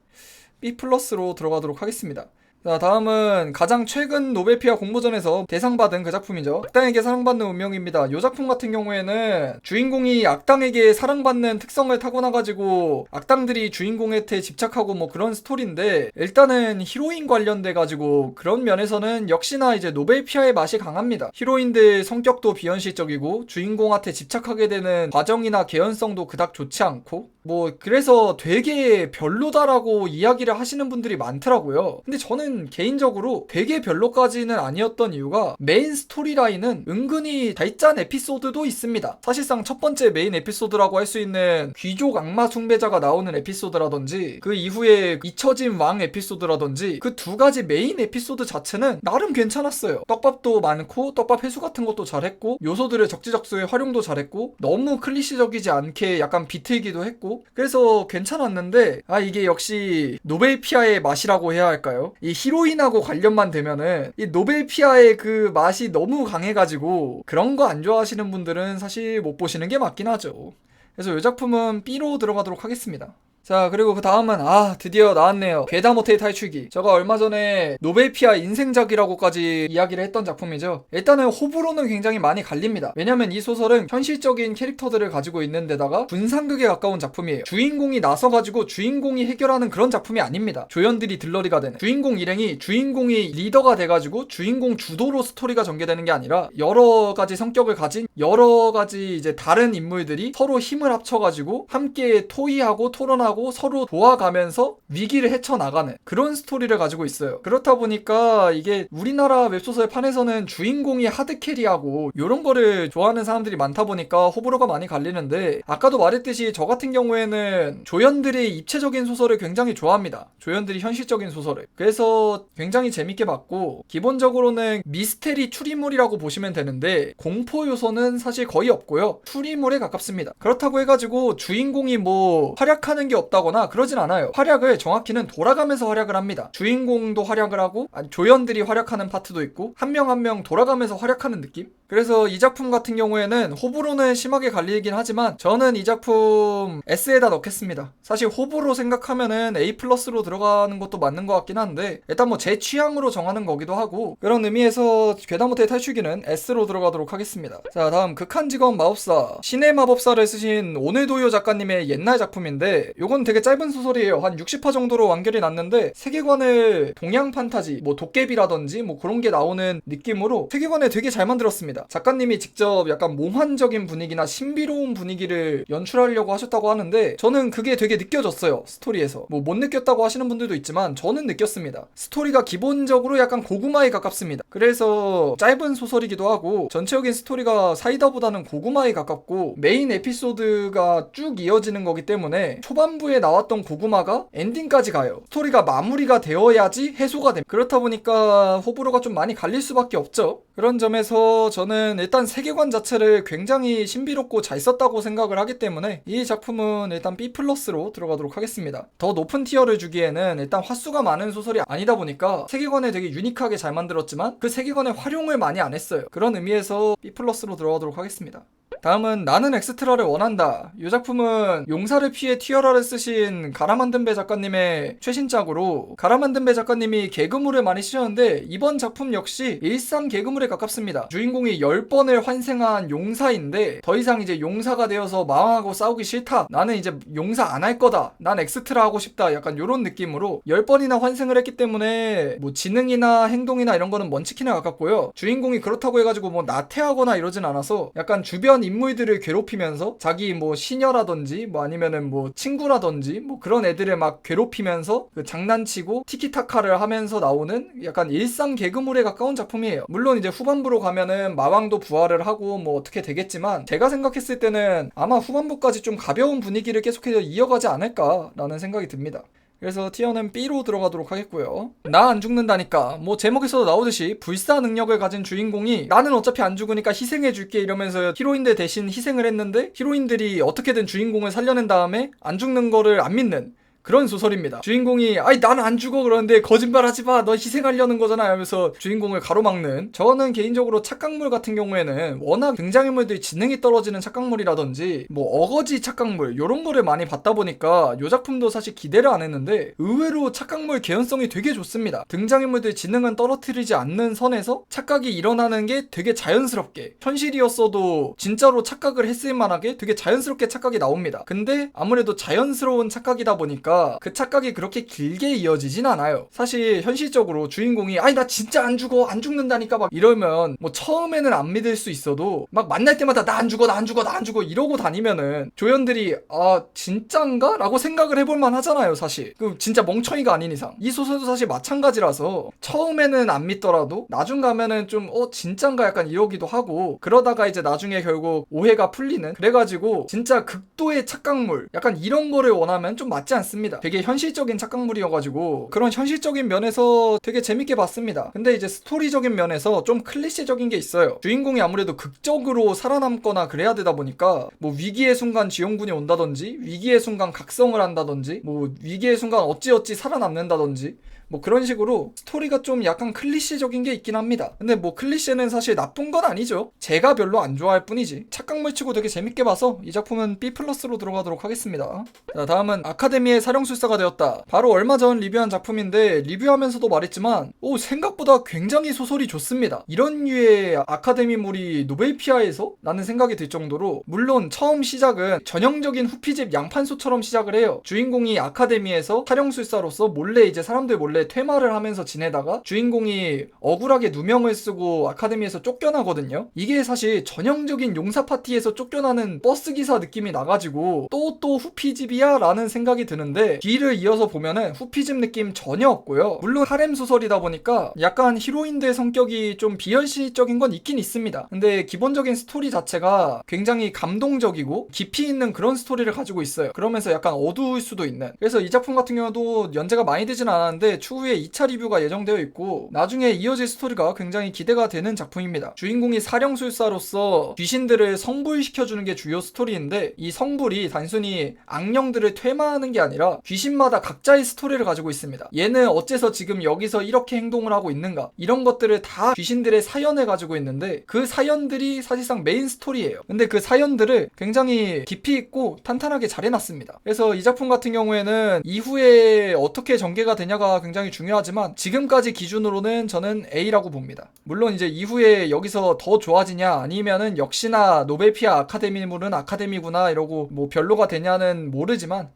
B+로 들어가도록 하겠습니다. 자, 다음은 가장 최근 노벨피아 공모전에서 대상받은 그 작품이죠. 악당에게 사랑받는 운명입니다. 이 작품 같은 경우에는 주인공이 악당에게 사랑받는 특성을 타고나가지고 악당들이 주인공한테 집착하고 뭐 그런 스토리인데, 일단은 히로인 관련돼가지고 그런 면에서는 역시나 이제 노벨피아의 맛이 강합니다. 히로인들 성격도 비현실적이고 주인공한테 집착하게 되는 과정이나 개연성도 그닥 좋지 않고, 뭐 그래서 되게 별로다라고 이야기를 하시는 분들이 많더라고요. 근데 저는 개인적으로 되게 별로까지는 아니었던 이유가, 메인 스토리라인은 은근히 발짠 에피소드도 있습니다. 사실상 첫 번째 메인 에피소드라고 할 수 있는 귀족 악마 숭배자가 나오는 에피소드라든지 그 이후에 잊혀진 왕 에피소드라든지 그 두 가지 메인 에피소드 자체는 나름 괜찮았어요. 떡밥도 많고 떡밥 회수 같은 것도 잘했고 요소들의 적지적소의 활용도 잘했고 너무 클리시적이지 않게 약간 비틀기도 했고, 그래서 괜찮았는데, 이게 역시 노벨피아의 맛이라고 해야 할까요? 이 히로인하고 관련만 되면은 이 노벨피아의 그 맛이 너무 강해가지고 그런 거 안 좋아하시는 분들은 사실 못 보시는 게 맞긴 하죠. 그래서 이 작품은 B로 들어가도록 하겠습니다. 자, 그리고 그 다음은 드디어 나왔네요. 괴담호텔 탈출기. 제가 얼마 전에 노벨피아 인생작이라고까지 이야기를 했던 작품이죠. 일단은 호불호는 굉장히 많이 갈립니다. 왜냐면 이 소설은 현실적인 캐릭터들을 가지고 있는 데다가 분상극에 가까운 작품이에요. 주인공이 나서가지고 주인공이 해결하는 그런 작품이 아닙니다. 조연들이 들러리가 되는, 주인공 일행이 주인공이 리더가 돼가지고 주인공 주도로 스토리가 전개되는 게 아니라 여러 가지 성격을 가진 여러 가지 이제 다른 인물들이 서로 힘을 합쳐가지고 함께 토의하고 토론하고 서로 도와가면서 위기를 헤쳐나가는 그런 스토리를 가지고 있어요. 그렇다 보니까 이게 우리나라 웹소설 판에서는 주인공이 하드캐리하고 이런 거를 좋아하는 사람들이 많다 보니까 호불호가 많이 갈리는데, 아까도 말했듯이 저 같은 경우에는 조연들의 입체적인 소설을 굉장히 좋아합니다. 조연들이 현실적인 소설을. 그래서 굉장히 재밌게 봤고, 기본적으로는 미스테리 추리물이라고 보시면 되는데 공포 요소는 사실 거의 없고요. 추리물에 가깝습니다. 그렇다고 해가지고 주인공이 뭐 활약하는 게 없다거나 그러진 않아요. 활약을 정확히는 돌아가면서 활약을 합니다. 주인공도 활약을 하고 조연들이 활약하는 파트도 있고 한 명 한 명 돌아가면서 활약하는 느낌? 그래서 이 작품 같은 경우에는 호불호는 심하게 갈리긴 하지만 저는 이 작품 S에다 넣겠습니다. 사실 호불호 생각하면은 A+로 들어가는 것도 맞는 것 같긴 한데, 일단 뭐 제 취향으로 정하는 거기도 하고, 그런 의미에서 괴담호텔 탈출기는 S로 들어가도록 하겠습니다. 자, 다음 극한직업 마법사. 신의 마법사를 쓰신 오늘도요 작가님의 옛날 작품인데, 요건 되게 짧은 소설이에요. 한 60화 정도로 완결이 났는데 세계관을 동양 판타지, 뭐 도깨비라든지 뭐 그런 게 나오는 느낌으로 세계관을 되게 잘 만들었습니다. 작가님이 직접 약간 몽환적인 분위기나 신비로운 분위기를 연출하려고 하셨다고 하는데 저는 그게 되게 느껴졌어요. 스토리에서. 뭐 못 느꼈다고 하시는 분들도 있지만 저는 느꼈습니다. 스토리가 기본적으로 약간 고구마에 가깝습니다. 그래서 짧은 소설이기도 하고 전체적인 스토리가 사이다보다는 고구마에 가깝고 메인 에피소드가 쭉 이어지는 거기 때문에 초반부에 나왔던 고구마가 엔딩까지 가요. 스토리가 마무리가 되어야지 해소가 됩니다. 그렇다 보니까 호불호가 좀 많이 갈릴 수밖에 없죠. 그런 점에서 저는 일단 세계관 자체를 굉장히 신비롭고 잘 썼다고 생각을 하기 때문에 이 작품은 일단 B+로 들어가도록 하겠습니다. 더 높은 티어를 주기에는 일단 화수가 많은 소설이 아니다 보니까 세계관을 되게 유니크하게 잘 만들었지만 그 세계관의 활용을 많이 안 했어요. 그런 의미에서 B+로 들어가도록 하겠습니다. 다음은 나는 엑스트라를 원한다. 이 작품은 용사를 피해 튀어라를 쓰신 가라 만든 배 작가님의 최신작으로, 가라 만든 배 작가님이 개그물을 많이 쓰셨는데 이번 작품 역시 일상 개그물에 가깝습니다. 주인공이 10번을 환생한 용사인데 더 이상 이제 용사가 되어서 마왕하고 싸우기 싫다, 나는 이제 용사 안 할 거다, 난 엑스트라 하고 싶다, 약간 요런 느낌으로 10번이나 환생을 했기 때문에 뭐 지능이나 행동이나 이런 거는 먼치킨에 가깝고요. 주인공이 그렇다고 해가지고 뭐 나태하거나 이러진 않아서 약간 주변 인물들을 괴롭히면서 자기 뭐 시녀라든지 뭐 아니면은 뭐 친구라든지 뭐 그런 애들을 막 괴롭히면서 그 장난치고 티키타카를 하면서 나오는 약간 일상 개그물에 가까운 작품이에요. 물론 이제 후반부로 가면은 마왕도 부활을 하고 뭐 어떻게 되겠지만 제가 생각했을 때는 아마 후반부까지 좀 가벼운 분위기를 계속해서 이어가지 않을까라는 생각이 듭니다. 그래서 티어는 B로 들어가도록 하겠고요. 나 안 죽는다니까, 뭐 제목에서도 나오듯이 불사 능력을 가진 주인공이 나는 어차피 안 죽으니까 희생해줄게 이러면서 히로인들 대신 희생을 했는데 히로인들이 어떻게든 주인공을 살려낸 다음에 안 죽는 거를 안 믿는 그런 소설입니다. 주인공이 아이 난 안 죽어 그러는데 거짓말하지마, 너 희생하려는 거잖아 하면서 주인공을 가로막는, 저는 개인적으로 착각물 같은 경우에는 워낙 등장인물들이 지능이 떨어지는 착각물이라든지 뭐 어거지 착각물 요런 거를 많이 봤다 보니까 요 작품도 사실 기대를 안 했는데 의외로 착각물 개연성이 되게 좋습니다. 등장인물들 지능은 떨어뜨리지 않는 선에서 착각이 일어나는 게 되게 자연스럽게, 현실이었어도 진짜로 착각을 했을 만하게 되게 자연스럽게 착각이 나옵니다. 근데 아무래도 자연스러운 착각이다 보니까 그 착각이 그렇게 길게 이어지진 않아요. 사실 현실적으로 주인공이 아니 나 진짜 안 죽어, 안 죽는다니까 막 이러면 뭐 처음에는 안 믿을 수 있어도 막 만날 때마다 나 안 죽어, 나 안 죽어, 나 안 죽어 이러고 다니면은 조연들이 아 진짠가? 라고 생각을 해볼만 하잖아요. 사실 그 진짜 멍청이가 아닌 이상. 이 소설도 사실 마찬가지라서 처음에는 안 믿더라도 나중 가면은 좀 진짠가 약간 이러기도 하고, 그러다가 이제 나중에 결국 오해가 풀리는, 그래가지고 진짜 극도의 착각물 약간 이런 거를 원하면 좀 맞지 않습니다. 되게 현실적인 착각물이어가지고 그런 현실적인 면에서 되게 재밌게 봤습니다. 근데 이제 스토리적인 면에서 좀 클리셰적인 게 있어요. 주인공이 아무래도 극적으로 살아남거나 그래야 되다 보니까 뭐 위기의 순간 지원군이 온다든지 위기의 순간 각성을 한다든지 뭐 위기의 순간 어찌어찌 살아남는다든지 뭐 그런 식으로 스토리가 좀 약간 클리셰적인 게 있긴 합니다. 근데 뭐 클리셰는 사실 나쁜 건 아니죠. 제가 별로 안 좋아할 뿐이지. 착각물 치고 되게 재밌게 봐서 이 작품은 B+로 들어가도록 하겠습니다. 자, 다음은 아카데미의 사령술사가 되었다. 바로 얼마 전 리뷰한 작품인데 리뷰하면서도 말했지만 생각보다 굉장히 소설이 좋습니다. 이런 류의 아카데미물이 노벨피아에서? 라는 생각이 들 정도로, 물론 처음 시작은 전형적인 후피집 양판소처럼 시작을 해요. 주인공이 아카데미에서 사령술사로서 몰래 이제 사람들 몰래 퇴마를 하면서 지내다가 주인공이 억울하게 누명을 쓰고 아카데미에서 쫓겨나거든요. 이게 사실 전형적인 용사 파티에서 쫓겨나는 버스기사 느낌이 나가지고 또 후피집이야? 라는 생각이 드는데 뒤를 이어서 보면은 후피집 느낌 전혀 없고요. 물론 하렘 소설이다 보니까 약간 히로인들 성격이 좀 비현실적인 건 있긴 있습니다. 근데 기본적인 스토리 자체가 굉장히 감동적이고 깊이 있는 그런 스토리를 가지고 있어요. 그러면서 약간 어두울 수도 있는. 그래서 이 작품 같은 경우도 연재가 많이 되진 않았는데 추후에 2차 리뷰가 예정되어 있고 나중에 이어질 스토리가 굉장히 기대가 되는 작품입니다. 주인공이 사령술사로서 귀신들을 성불시켜주는 게 주요 스토리인데 이 성불이 단순히 악령들을 퇴마하는 게 아니라 귀신마다 각자의 스토리를 가지고 있습니다. 얘는 어째서 지금 여기서 이렇게 행동을 하고 있는가, 이런 것들을 다 귀신들의 사연을 가지고 있는데 그 사연들이 사실상 메인 스토리예요. 근데 그 사연들을 굉장히 깊이 있고 탄탄하게 잘 해놨습니다. 그래서 이 작품 같은 경우에는 이후에 어떻게 전개가 되냐가 굉장히 중요하지만 지금까지 기준으로는 저는 A라고 봅니다. 물론 이제 이후에 여기서 더 좋아지냐 아니면은 역시나 노벨피아 아카데미물은 아카데미구나 이러고 뭐 별로가 되냐는 모르지만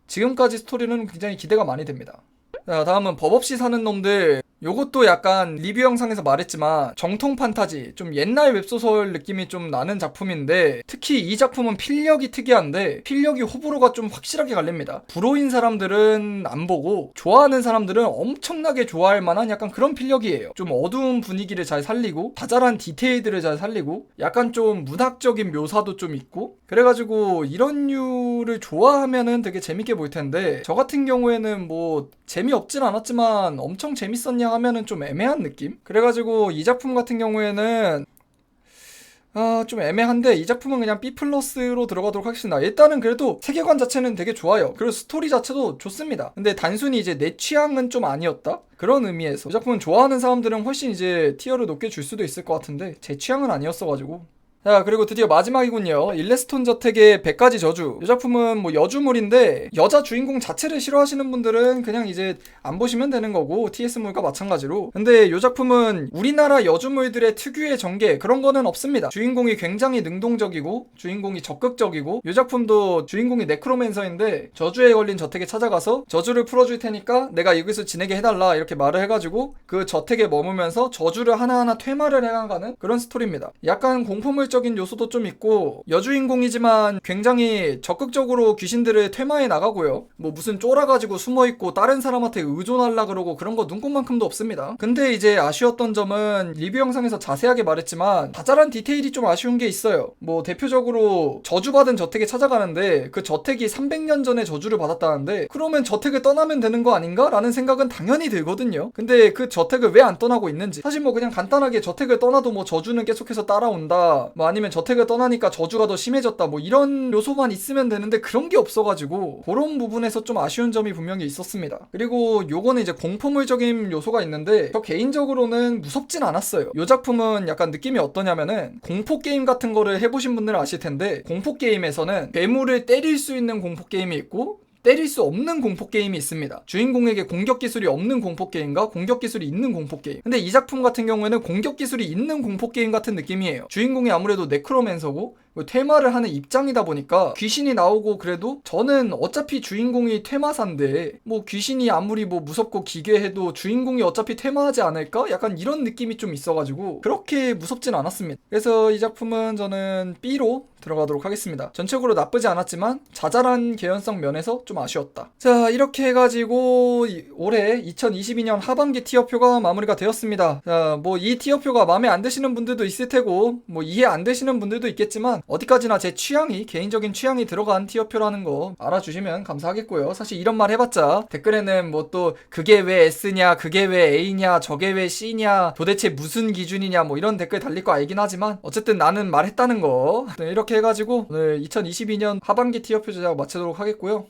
지금까지 스토리는 굉장히 기대가 많이 됩니다. 자, 다음은 법 없이 사는 놈들. 요것도 약간 리뷰 영상에서 말했지만 정통 판타지, 좀 옛날 웹소설 느낌이 좀 나는 작품인데 특히 이 작품은 필력이 특이한데 필력이 호불호가 좀 확실하게 갈립니다. 불호인 사람들은 안 보고 좋아하는 사람들은 엄청나게 좋아할 만한 약간 그런 필력이에요. 좀 어두운 분위기를 잘 살리고 자잘한 디테일들을 잘 살리고 약간 좀 문학적인 묘사도 좀 있고, 그래가지고 이런 류를 좋아하면은 되게 재밌게 볼 텐데 저 같은 경우에는 뭐 재미없진 않았지만 엄청 재밌었냐 하면은 좀 애매한 느낌? 그래가지고 이 작품 같은 경우에는 좀 애매한데 이 작품은 그냥 B+로 들어가도록 하겠습니다. 일단은 그래도 세계관 자체는 되게 좋아요. 그리고 스토리 자체도 좋습니다. 근데 단순히 이제 내 취향은 좀 아니었다? 그런 의미에서 이 작품은 좋아하는 사람들은 훨씬 이제 티어를 높게 줄 수도 있을 것 같은데 제 취향은 아니었어가지고 자, 그리고 드디어 마지막이군요. 일레스톤 저택의 100가지 저주. 이 작품은 뭐 여주물인데 여자 주인공 자체를 싫어하시는 분들은 그냥 이제 안 보시면 되는 거고, TS물과 마찬가지로. 근데 이 작품은 우리나라 여주물들의 특유의 전개 그런 거는 없습니다. 주인공이 굉장히 능동적이고 주인공이 적극적이고, 이 작품도 주인공이 네크로맨서인데 저주에 걸린 저택에 찾아가서 저주를 풀어줄 테니까 내가 여기서 지내게 해달라 이렇게 말을 해가지고 그 저택에 머무면서 저주를 하나하나 퇴마를 해가는 그런 스토리입니다. 약간 공포물적인 요소도 좀 있고, 여주인공이지만 굉장히 적극적으로 귀신들을 퇴마해 나가고요. 뭐 무슨 쫄아가지고 숨어있고 다른 사람한테 의존하려 그러고 그런 거 눈꼽만큼도 없습니다. 근데 이제 아쉬웠던 점은 리뷰 영상에서 자세하게 말했지만 자잘한 디테일이 좀 아쉬운 게 있어요. 뭐 대표적으로 저주받은 저택에 찾아가는데 그 저택이 300년 전에 저주를 받았다는데, 그러면 저택을 떠나면 되는 거 아닌가? 라는 생각은 당연히 들거든요. 근데 그 저택을 왜 안 떠나고 있는지, 사실 뭐 그냥 간단하게 저택을 떠나도 뭐 저주는 계속해서 따라온다, 뭐 아니면 저택을 떠나니까 저주가 더 심해졌다, 뭐 이런 요소만 있으면 되는데 그런 게 없어가지고 그런 부분에서 좀 아쉬운 점이 분명히 있었습니다. 그리고 요거는 이제 공포물적인 요소가 있는데 저 개인적으로는 무섭진 않았어요. 요 작품은 약간 느낌이 어떠냐면은, 공포게임 같은 거를 해보신 분들은 아실 텐데 공포게임에서는 괴물을 때릴 수 있는 공포게임이 있고 때릴 수 없는 공포게임이 있습니다. 주인공에게 공격 기술이 없는 공포게임과 공격 기술이 있는 공포게임. 근데 이 작품 같은 경우에는 공격 기술이 있는 공포게임 같은 느낌이에요. 주인공이 아무래도 네크로맨서고 퇴마를 하는 입장이다 보니까 귀신이 나오고, 그래도 저는 어차피 주인공이 퇴마사인데 뭐 귀신이 아무리 뭐 무섭고 기괴해도 주인공이 어차피 퇴마하지 않을까? 약간 이런 느낌이 좀 있어가지고 그렇게 무섭진 않았습니다. 그래서 이 작품은 저는 B로 들어가도록 하겠습니다. 전체적으로 나쁘지 않았지만 자잘한 개연성 면에서 좀 아쉬웠다. 자, 이렇게 해가지고 올해 2022년 하반기 티어표가 마무리가 되었습니다. 자, 뭐 이 티어표가 마음에 안 드시는 분들도 있을 테고 뭐 이해 안 되시는 분들도 있겠지만, 어디까지나 제 취향이, 개인적인 취향이 들어간 티어표라는 거 알아주시면 감사하겠고요. 사실 이런 말 해봤자 댓글에는 뭐 또 그게 왜 S냐, 그게 왜 A냐, 저게 왜 C냐, 도대체 무슨 기준이냐, 뭐 이런 댓글 달릴 거 알긴 하지만 어쨌든 나는 말했다는 거. 네, 이렇게 해가지고 오늘 2022년 하반기 티어표 제작 마치도록 하겠고요.